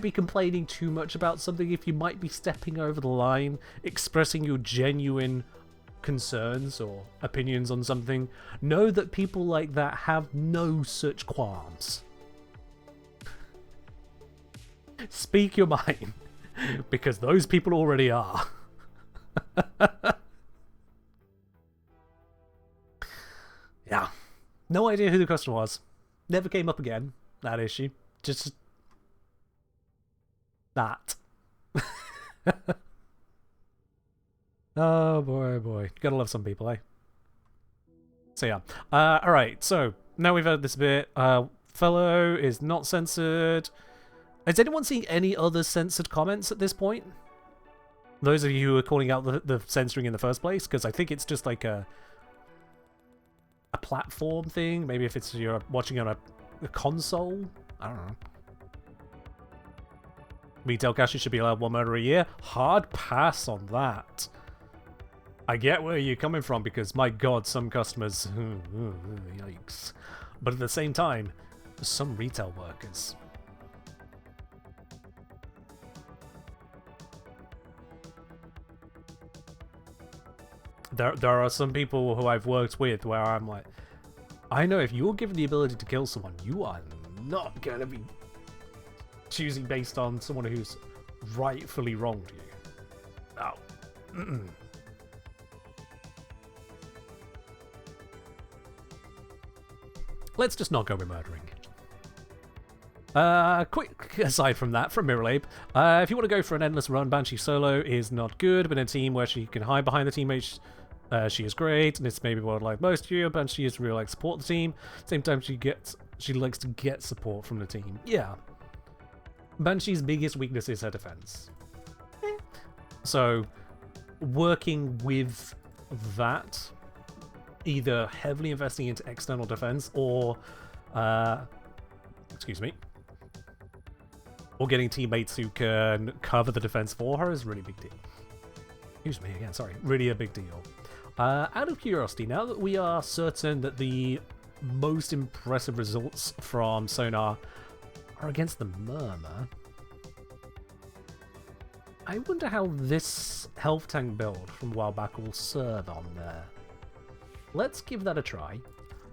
be complaining too much about something, if you might be stepping over the line, expressing your genuine concerns or opinions on something, know that people like that have no such qualms. Speak your mind, because those people already are. Yeah. No idea who the customer was. Never came up again, that issue. Just that. Oh boy, oh boy. Gotta love some people, eh? So yeah. Alright, so now we've heard this bit. Fellow is not censored. Is anyone seeing any other censored comments at this point? Those of you who are calling out the censoring in the first place? Because I think it's just like a platform thing. Maybe if you're watching on a console? I don't know. Retail cashiers should be allowed 1 murder a year? Hard pass on that. I get where you're coming from, because my god, some customers... yikes. But at the same time, some retail workers... There are some people who I've worked with where I'm like, I know if you're given the ability to kill someone, you are not going to be choosing based on someone who's rightfully wronged you. Oh. Let's just not go with murdering. Quick aside from that, from Mirrorlabe, if you want to go for an endless run, Banshee solo is not good, but in a team where she can hide behind the teammates, she is great, and it's maybe what I like most of you. Banshee is really like support the team. Same time she likes to get support from the team. Yeah. Banshee's biggest weakness is her defense. So, working with that, either heavily investing into external defense or, excuse me, or getting teammates who can cover the defense for her is a really big deal. Excuse me again, sorry. Really a big deal. Out of curiosity, now that we are certain that the most impressive results from Sonar are against the Murmur, I wonder how this health tank build from a while back will serve on there. Let's give that a try.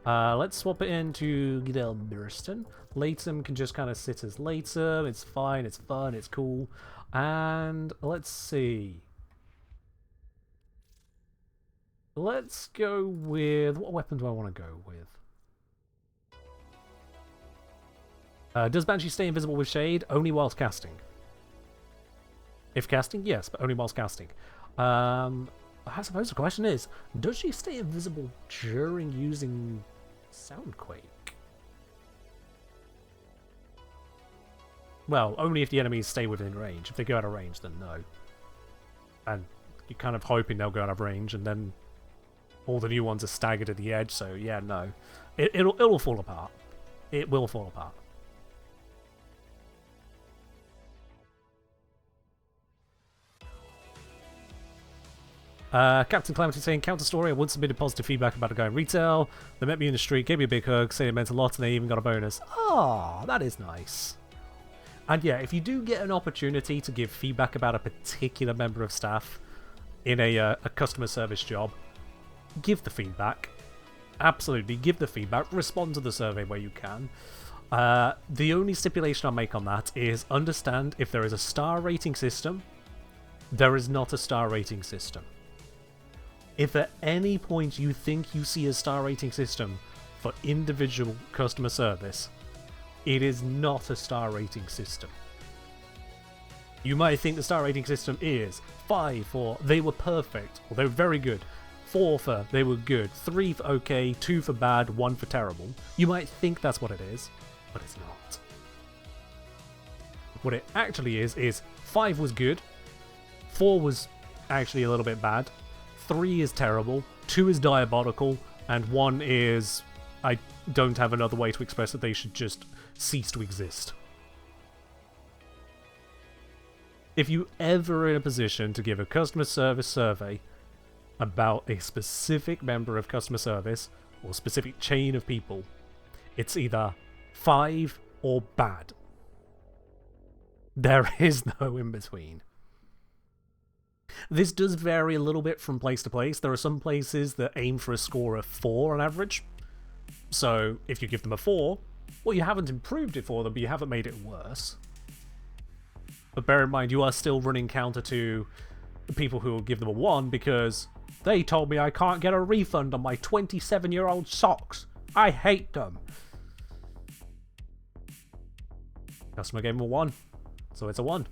Let's swap it into Gidelburston. Latum can just kind of sit as Latum. It's fine, it's fun, it's cool. And let's see. Let's go with... What weapon do I want to go with? Does Banshee stay invisible with Shade? Only whilst casting. If casting, yes, but only whilst casting. I suppose the question is, does she stay invisible during using Soundquake? Well, only if the enemies stay within range. If they go out of range, then no. And you're kind of hoping they'll go out of range, and then all the new ones are staggered at the edge, so yeah, no. It'll fall apart. It will fall apart. Captain Calamity saying, counter story, I once submitted positive feedback about a guy in retail. They met me in the street, gave me a big hug, saying it meant a lot, and they even got a bonus. Ah, that is nice. And yeah, if you do get an opportunity to give feedback about a particular member of staff in a customer service job, give the feedback. Absolutely, give the feedback. Respond to the survey where you can. The only stipulation I'll make on that is understand if there is a star rating system, there is not a star rating system. If at any point you think you see a star rating system for individual customer service, it is not a star rating system. You might think the star rating system is 5 for they were perfect, or they were very good, 4 for they were good, 3 for okay, 2 for bad, 1 for terrible. You might think that's what it is, but it's not. What it actually is 5 was good, 4 was actually a little bit bad, 3 is terrible, 2 is diabolical, and 1 is I don't have another way to express that they should just cease to exist. If you ever in a position to give a customer service survey about a specific member of customer service or specific chain of people, it's either 5 or bad. There is no in between. This does vary a little bit from place to place. There are some places that aim for a score of 4 on average. So if you give them a 4, well, you haven't improved it for them, but you haven't made it worse. But bear in mind, you are still running counter to the people who will give them a 1 because they told me I can't get a refund on my 27-year-old socks. I hate them. Customer gave them a 1, so it's a 1.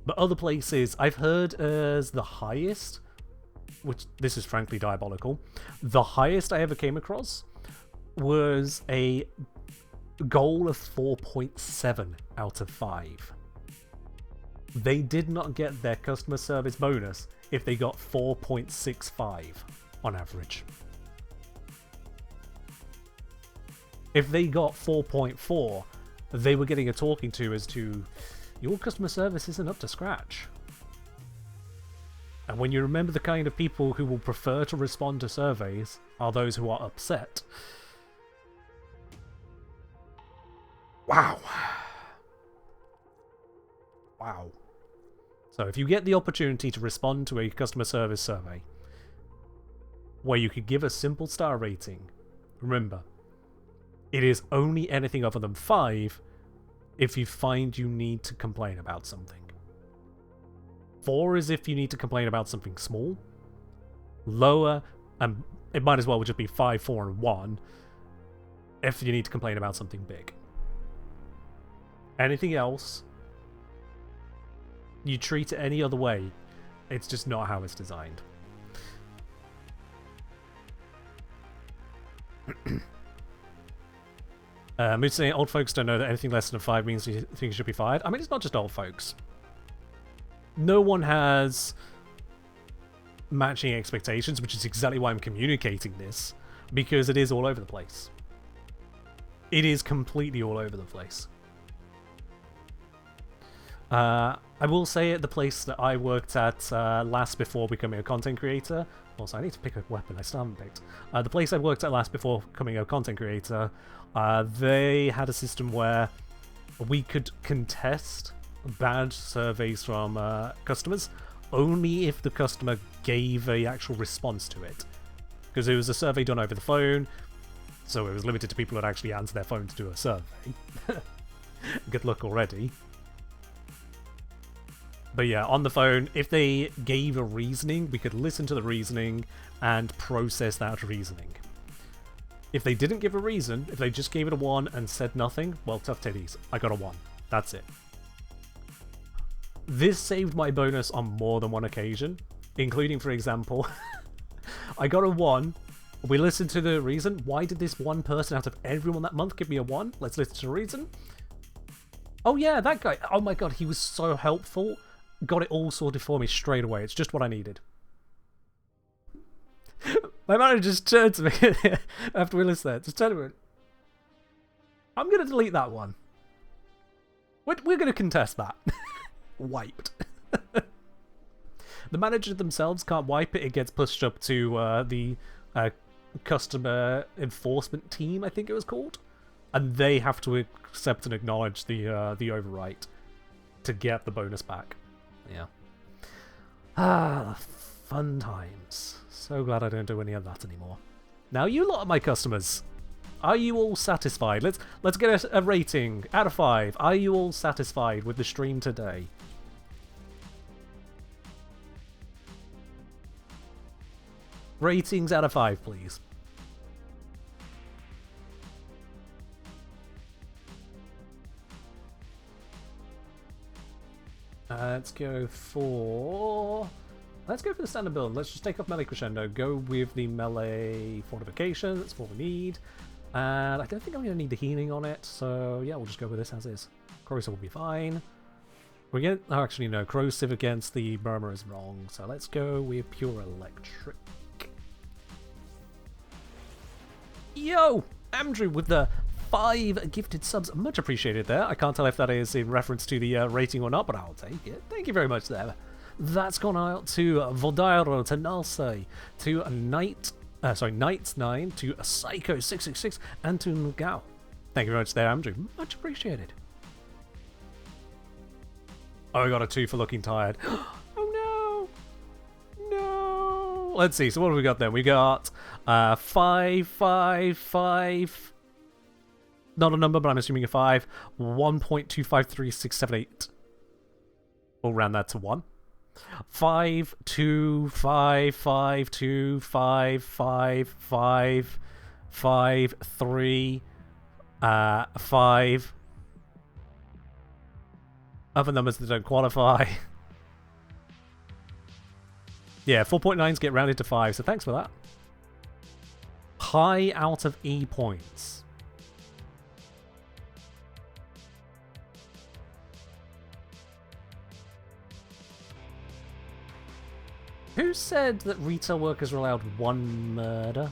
But other places, I've heard as the highest, which this is frankly diabolical, the highest I ever came across was a goal of 4.7 out of 5. They did not get their customer service bonus if they got 4.65 on average. If they got 4.4, they were getting a talking to as to, your customer service isn't up to scratch. And when you remember the kind of people who will prefer to respond to surveys are those who are upset. Wow. Wow. So if you get the opportunity to respond to a customer service survey where you could give a simple star rating, remember, it is only anything other than 5 if you find you need to complain about something. 4 is if you need to complain about something small. Lower, and it might as well just be 5, 4, and 1 if you need to complain about something big. Anything else, you treat it any other way, it's just not how it's designed. Mood saying old folks don't know that anything less than a 5 means you think you should be fired. I mean, it's not just old folks. No one has matching expectations, which is exactly why I'm communicating this, because it is all over the place. It is completely all over the place. I will say at the place that I worked at last before becoming a content creator, also I need to pick a weapon I still haven't picked. The place I worked at last before becoming a content creator, they had a system where we could contest bad surveys from customers only if the customer gave a actual response to it. Because it was a survey done over the phone, So it was limited to people who had actually answered their phone to do a survey. Good luck already. But yeah, on the phone, if they gave a reasoning, we could listen to the reasoning and process that reasoning. If they didn't give a reason, if they just gave it a 1 and said nothing, well, tough titties. I got a 1. That's it. This saved my bonus on more than one occasion, including, for example, I got a 1. We listened to the reason. Why did this one person out of everyone that month give me a 1? Let's listen to the reason. Oh yeah, that guy. Oh my god, he was so helpful. Got it all sorted for me straight away. It's just what I needed. My manager just turned to me after we listened there. Just turned to me. I'm going to delete that one. We're going to contest that. Wiped. The manager themselves can't wipe it. It gets pushed up to the customer enforcement team, I think it was called. And they have to accept and acknowledge the overwrite to get the bonus back. Yeah. Ah, fun times. So glad I don't do any of that anymore. Now, you lot are my customers. Are you all satisfied? Let's get a rating out of 5. Are you all satisfied with the stream today? Ratings out of 5, please. Let's go for the standard build. Let's just take off melee crescendo. Go with the melee fortification. That's what we need. And I don't think I'm going to need the healing on it. So yeah, we'll just go with this as is. Corrosive will be fine. We're going to... Oh, actually, no. Corrosive against the murmur is wrong. So let's go with pure electric. Yo! Andrew with the 5 gifted subs. Much appreciated there. I can't tell if that is in reference to the rating or not, but I'll take it. Thank you very much there. That's gone out to Vodairo, to Nalse, to Knights9, to Psycho666, and to Ngao. Thank you very much there, Andrew. Much appreciated. Oh, I got a 2 for looking tired. Oh no! No! Let's see, so what have we got then? We got 5, 5, 5. Not a number, but I'm assuming a 5. 1.253678. We'll round that to 1. 5, 2, 5, 5, 2, 5, 5, 5, 5, 3, 5. Other numbers that don't qualify. Yeah, 4.9s get rounded to 5, so thanks for that. High out of E points. Who said that retail workers are allowed 1 murder?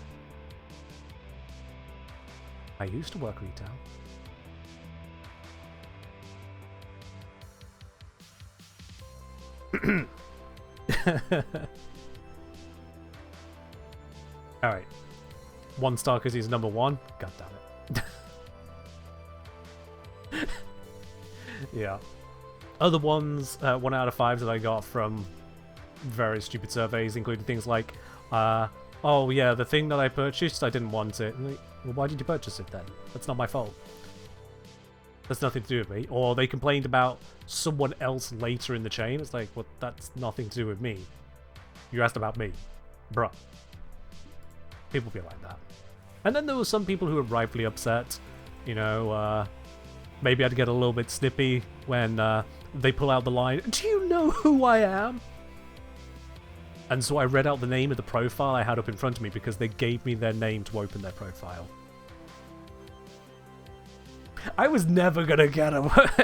I used to work retail. Alright. 1 star because he's number 1? God damn it. Yeah. Other ones, 1 out of 5 that I got from various stupid surveys, including things like, oh yeah, the thing that I purchased, I didn't want it. Like, well, why did you purchase it then? That's not my fault. That's nothing to do with me. Or they complained about someone else later in the chain. It's like, well, that's nothing to do with me. You asked about me. Bruh. People feel like that. And then there were some people who were rightfully upset. You know, maybe I'd get a little bit snippy when they pull out the line, "Do you know who I am?" And so I read out the name of the profile I had up in front of me because they gave me their name to open their profile. I was never going to get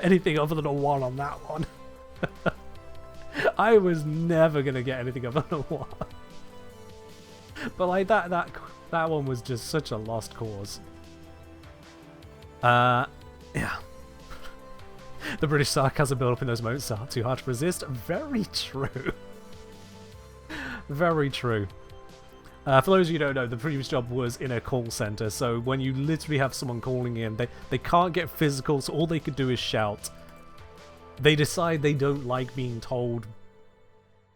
anything other than a 1 on that one. I was never going to get anything other than a 1. But like that one was just such a lost cause. Yeah. The British sarcasm build up in those moments are too hard to resist. Very true. Very true. For those of you who don't know, the previous job was in a call center, so when you literally have someone calling in, they can't get physical, so all they could do is shout. They decide they don't like being told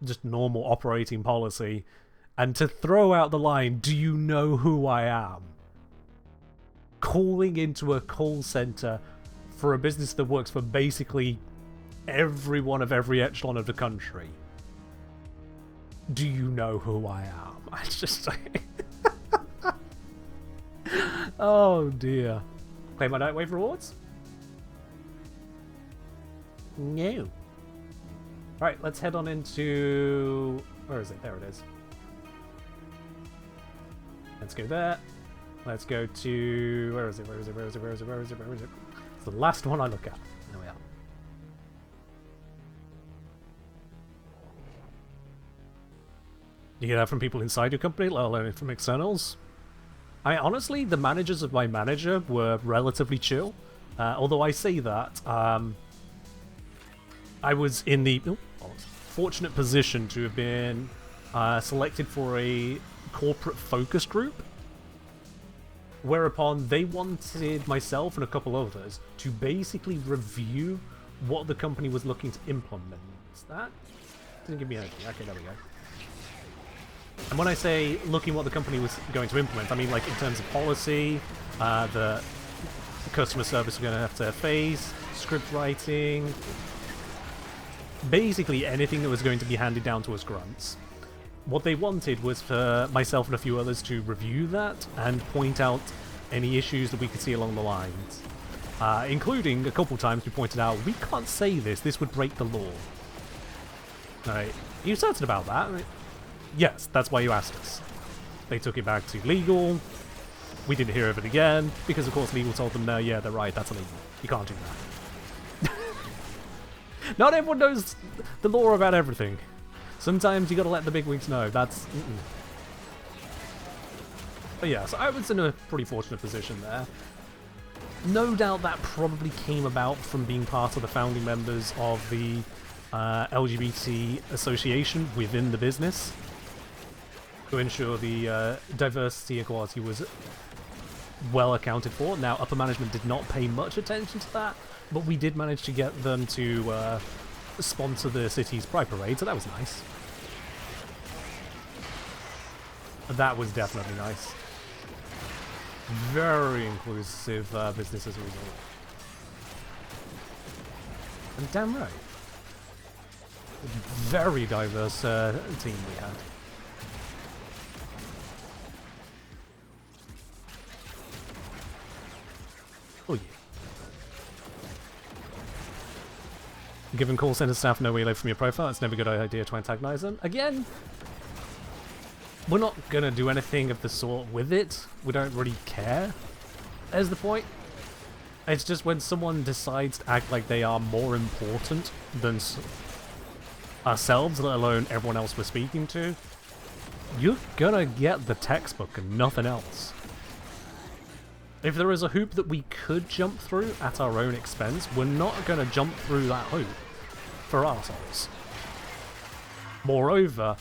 just normal operating policy, and to throw out the line, "Do you know who I am?" calling into a call center for a business that works for basically everyone of every echelon of the country. Do you know who I am? I just like... Oh dear. Claim my Nightwave rewards? No. Alright, let's head on into... Where is it? There it is. Let's go there. Let's go to... Where is it? Where is it? Where is it? Where is it? Where is it? Where is it? It's the last one I look at. There we are. You hear that from people inside your company, let alone from externals? Honestly, the managers of my manager were relatively chill. Although I say that, I was in the fortunate position to have been selected for a corporate focus group, whereupon they wanted myself and a couple others to basically review what the company was looking to implement. That didn't give me anything. Okay, there we go. And when I say looking what the company was going to implement, I mean like in terms of policy, the customer service we're going to have to face, script writing, basically anything that was going to be handed down to us grunts. What they wanted was for myself and a few others to review that and point out any issues that we could see along the lines. Including a couple times we pointed out, we can't say this would break the law. Alright, are you certain about that? Yes, that's why you asked us. They took it back to legal. We didn't hear of it again, because of course legal told them, no, yeah, they're right, that's illegal. You can't do that. Not everyone knows the law about everything. Sometimes you gotta let the bigwigs know. That's... But yeah, so I was in a pretty fortunate position there. No doubt that probably came about from being part of the founding members of the LGBT association within the business, to ensure the diversity and equality was well accounted for. Now, upper management did not pay much attention to that, but we did manage to get them to sponsor the city's Pride Parade, so that was nice. That was definitely nice. Very inclusive business as a result. And damn right. Very diverse team we had. Oh yeah. Giving call center staff no relay from your profile, it's never a good idea to antagonize them. Again, we're not gonna do anything of the sort with it. We don't really care, is the point. It's just when someone decides to act like they are more important than ourselves, let alone everyone else we're speaking to, you're gonna get the textbook and nothing else. If there is a hoop that we could jump through at our own expense, we're not gonna jump through that hoop for ourselves. Moreover,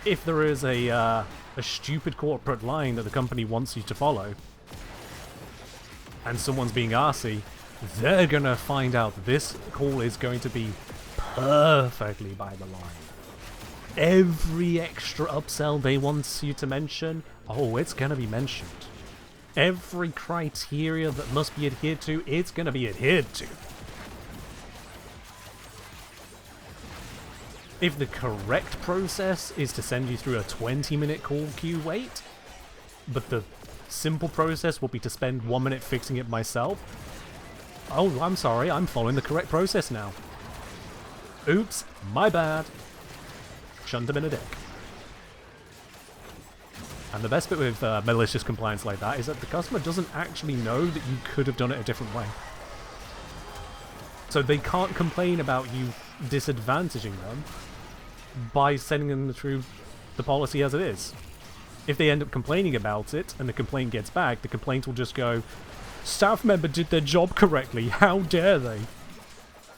if there is a stupid corporate line that the company wants you to follow, and someone's being arsey, they're gonna find out that this call is going to be perfectly by the line. Every extra upsell they want you to mention, oh, it's gonna be mentioned. Every criteria that must be adhered to, it's gonna be adhered to. If the correct process is to send you through a 20-minute call queue wait, but the simple process will be to spend 1 minute fixing it myself, oh, I'm sorry, I'm following the correct process now. Oops, my bad. Shunned him in a dick. And the best bit with malicious compliance like that is that the customer doesn't actually know that you could have done it a different way. So they can't complain about you disadvantaging them by sending them through the policy as it is. If they end up complaining about it and the complaint gets back, the complaint will just go, staff member did their job correctly, how dare they?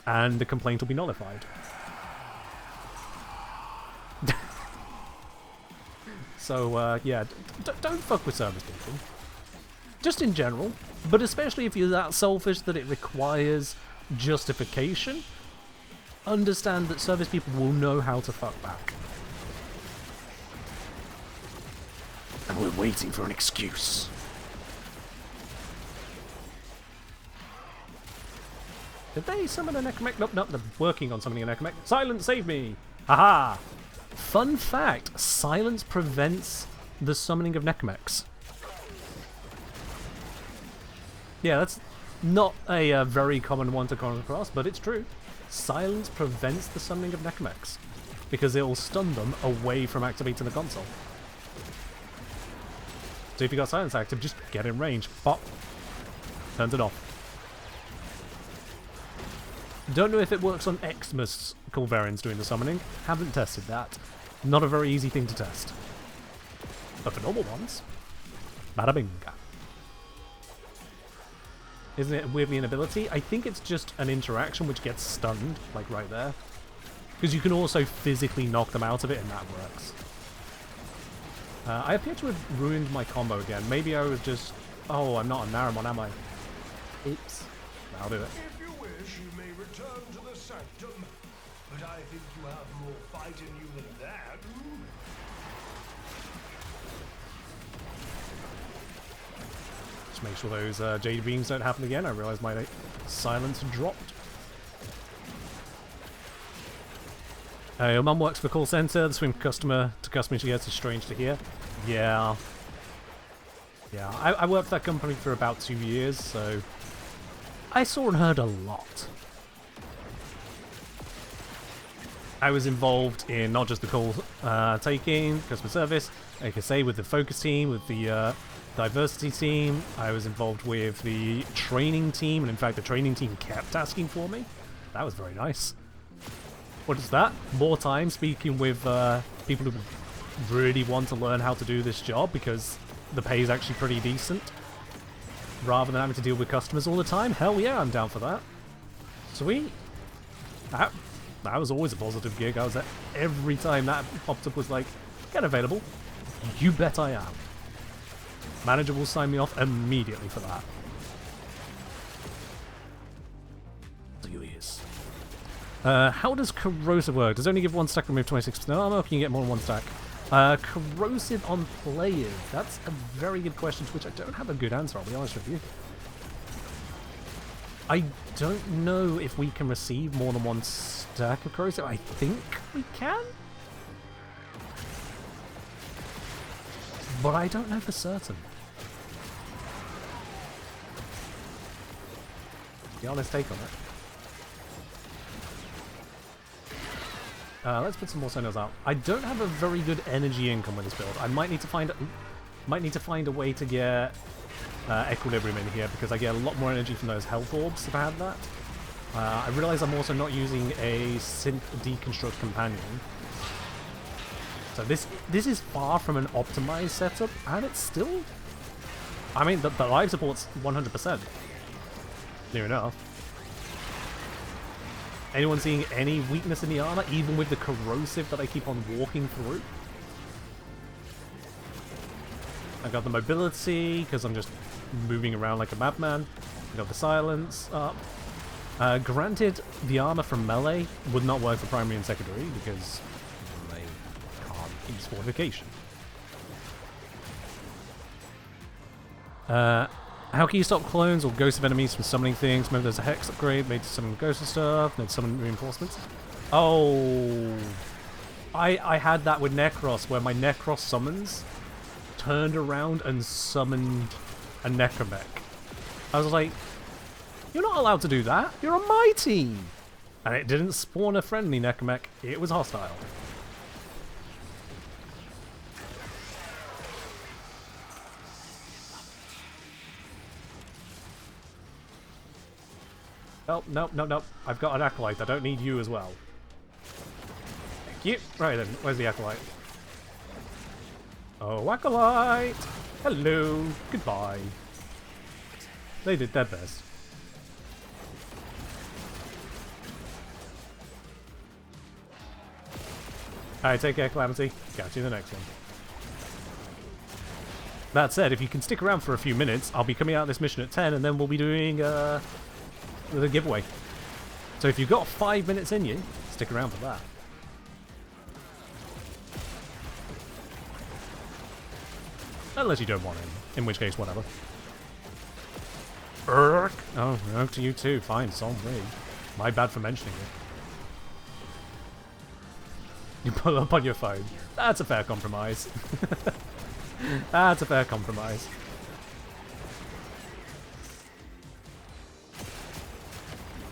And the complaint will be nullified. So, yeah, don't fuck with service people. Just in general, but especially if you're that selfish that it requires justification, understand that service people will know how to fuck back. And we're waiting for an excuse. Did they summon a Necromech? Nope, nope, they're working on summoning a Necromech. Silence, save me! Haha! Fun fact, silence prevents the summoning of Necromechs. Yeah, that's not a very common one to come across, but it's true. Silence prevents the summoning of Necromechs, because it will stun them away from activating the console. So if you got silence active, just get in range. Pop. Turns it off. Don't know if it works on Xmas cool variants doing the summoning. Haven't tested that. Not a very easy thing to test. But for normal ones, bada bing. Isn't it weirdly an ability? I think it's just an interaction which gets stunned, like right there. Because you can also physically knock them out of it, and that works. I appear to have ruined my combo again. Maybe I was just... Oh, I'm not a Naramon, am I? Oops. I'll do it. If you wish, you may return to the sanctum. But I think you have more fight in you than that. Just make sure those Jade Beams don't happen again. I realised my silence had dropped. Your mum works for the call centre. The swim customer to customer she gets is strange to hear. Yeah. Yeah, I worked for that company for about 2 years, so I saw and heard a lot. I was involved in not just the call taking, customer service, like I say, with the focus team, with the diversity team. I was involved with the training team, and in fact the training team kept asking for me. That was very nice. What is that? More time speaking with people who really want to learn how to do this job because the pay is actually pretty decent. Rather than having to deal with customers all the time. Hell yeah, I'm down for that. Sweet. That was always a positive gig. I was at every time that popped up was like, get available. You bet I am. Manager will sign me off immediately for that. Serious. How does corrosive work? Does it only give 1 stack, remove 26% armor, or can you get more than 1 stack? Corrosive on players. That's a very good question to which I don't have a good answer, I'll be honest with you. I don't know if we can receive more than 1 stack of corrosive. I think we can? But I don't know for certain. The honest take on it. Let's put some more sonos out. I don't have a very good energy income with this build. I might need to find a way to get equilibrium in here because I get a lot more energy from those health orbs if I had that. I realise I'm also not using a synth deconstruct companion. So this is far from an optimized setup, and it's still... I mean, the live support's 100%. Near enough. Anyone seeing any weakness in the armor, even with the corrosive that I keep on walking through? I got the mobility, because I'm just moving around like a madman. I got the silence up. Granted, the armor from melee would not work for primary and secondary, because they can't use fortification. How can you stop clones or ghosts of enemies from summoning things? Maybe there's a hex upgrade, made to summon ghosts and stuff, made to summon reinforcements. Oh, I had that with Necros, where my Necros summons turned around and summoned a Necromech. I was like, you're not allowed to do that. You're on my team. And it didn't spawn a friendly Necromech. It was hostile. Oh, no, no, no. I've got an Acolyte. I don't need you as well. Thank you. Right then, where's the Acolyte? Oh, Acolyte! Hello. Goodbye. They did their best. Alright, take care, Calamity. Catch you in the next one. That said, if you can stick around for a few minutes, I'll be coming out of this mission at 10, and then we'll be doing, with a giveaway. So if you've got 5 minutes in you, stick around for that. Unless you don't want him, in which case, whatever. Oh, no, to you too. Fine, sorry. My bad for mentioning it. You pull up on your phone. That's a fair compromise. That's a fair compromise.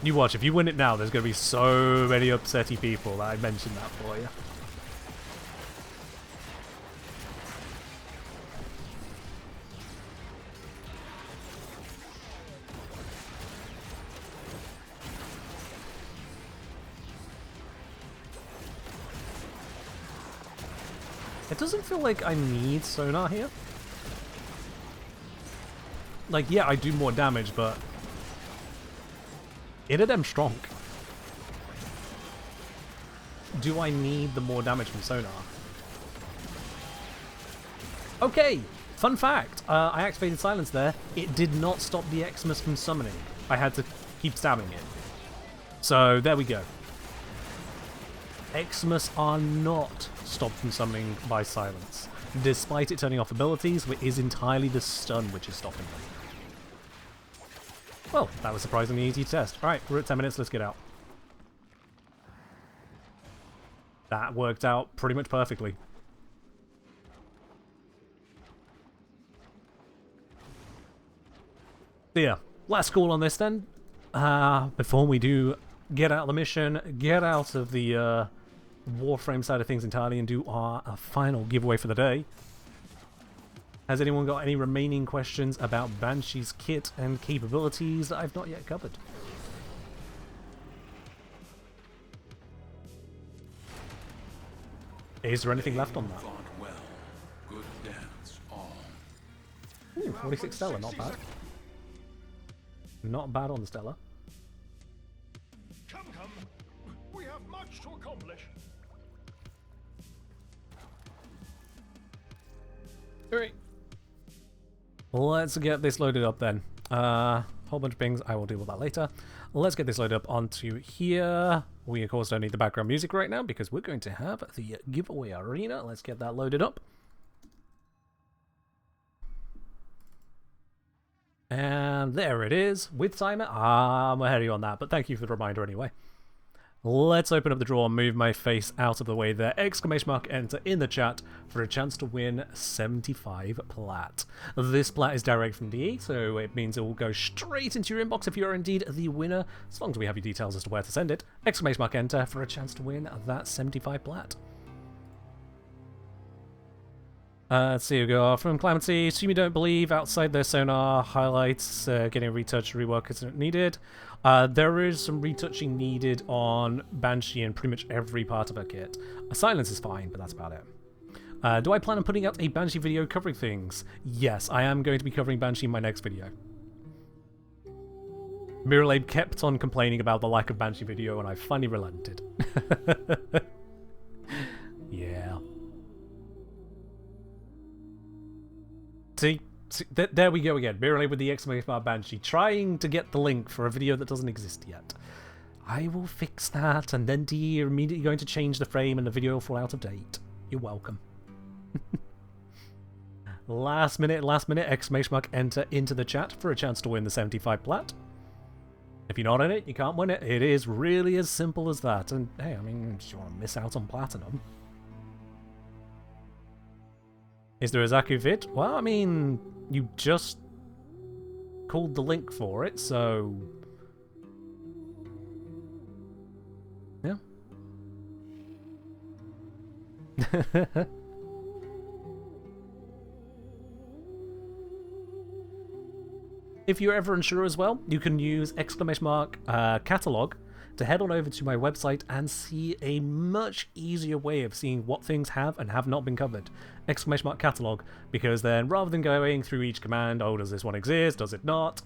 You watch, if you win it now, there's going to be so many upsetty people that I mentioned that for you. It doesn't feel like I need sonar here. Like, yeah, I do more damage, but it of them strong. Do I need the more damage from sonar? Okay, fun fact. I activated silence there. It did not stop the Xmas from summoning. I had to keep stabbing it. So, there we go. Xmas are not stopped from summoning by silence. Despite it turning off abilities, it is entirely the stun which is stopping them. Well, that was surprisingly easy to test. Alright, we're at 10 minutes, let's get out. That worked out pretty much perfectly. So yeah, last call on this then. Before we do get out of the mission, get out of the Warframe side of things entirely and do our final giveaway for the day. Has anyone got any remaining questions about Banshee's kit and capabilities that I've not yet covered? Is there anything left on that? Ooh, 46 Stellar, not bad. Not bad on the Stellar. Come, come. We have much to accomplish. Alright. Let's get this loaded up then. Whole bunch of pings, I will deal with that later. Let's get this loaded up onto here. We of course don't need the background music right now because we're going to have the giveaway arena. Let's get that loaded up. And there it is, with timer. I'm ahead of you on that, but thank you for the reminder anyway. Let's open up the drawer and move my face out of the way there. Exclamation mark enter in the chat for a chance to win 75 plat. This plat is direct from DE, so it means it will go straight into your inbox if you are indeed the winner, as long as we have your details as to where to send it. Exclamation mark enter for a chance to win that 75 plat. Let's see, we go from Clemency. Assume you don't believe outside their sonar highlights getting retouch rework isn't needed. There is some retouching needed on Banshee in pretty much every part of her kit. Silence is fine, but that's about it. Do I plan on putting out a Banshee video covering things? Yes, I am going to be covering Banshee in my next video. Miralabe kept on complaining about the lack of Banshee video, and I finally relented. Yeah. See, there we go again. Miralabe with the exclamation mark Banshee, trying to get the link for a video that doesn't exist yet. I will fix that, and then you're immediately going to change the frame and the video will fall out of date. You're welcome. Last minute, exclamation mark enter into the chat for a chance to win the 75 plat. If you're not in it, you can't win it. It is really as simple as that. And hey, I mean, do you want to miss out on platinum? Is there a Zaku vid? Well, I mean, you just called the link for it, so yeah. If you're ever unsure as well, you can use exclamation mark catalog to head on over to my website and see a much easier way of seeing what things have and have not been covered. Exclamation mark catalog, because then rather than going through each command, oh, does this one exist, does it not?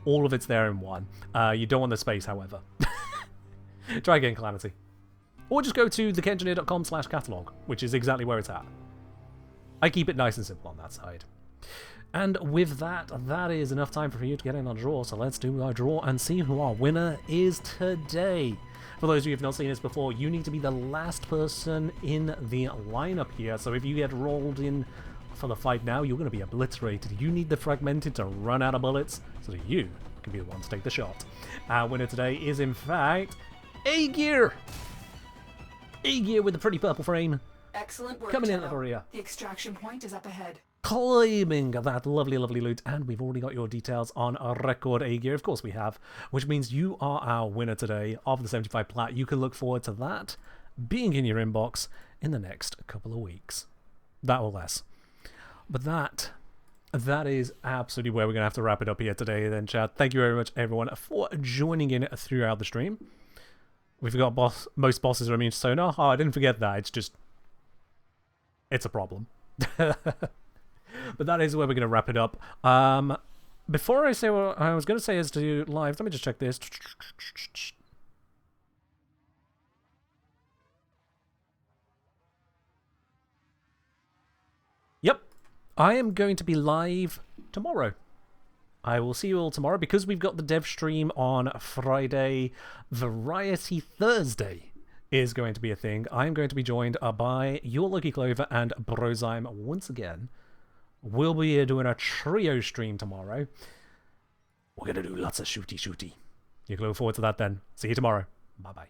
All of it's there in one. You don't want the space, however. Try again, Calamity. Or just go to thekengineer.com/catalog, which is exactly where it's at. I keep it nice and simple on that side. And with that, that is enough time for you to get in on a draw, so let's do our draw and see who our winner is today. For those of you who have not seen this before, you need to be the last person in the lineup here, so if you get rolled in for the fight now, you're going to be obliterated. You need the fragmented to run out of bullets so that you can be the one to take the shot. Our winner today is, in fact, A-Gear! A-Gear with the pretty purple frame. Excellent work, Coming in Tenno. at the rear. The extraction point is up ahead. Claiming that lovely, lovely loot, and we've already got your details on a record, A-Gear. Of course we have, which means you are our winner today of the 75 plat. You can look forward to that being in your inbox in the next couple of weeks. That or less. But that is absolutely where we're going to have to wrap it up here today then, chat. Thank you very much, everyone, for joining in throughout the stream. We forgot most bosses are immune to sonar. Oh, I didn't forget that. It's just... it's a problem. But that is where we're going to wrap it up. Before I say what I was going to say as to live, let me just check this. Yep. I am going to be live tomorrow. I will see you all tomorrow because we've got the dev stream on Friday. Variety Thursday is going to be a thing. I'm going to be joined by Your Lucky Clover and Brozyme once again. We'll be here doing a trio stream tomorrow. We're going to do lots of shooty. You can look forward to that then. See you tomorrow. Bye-bye.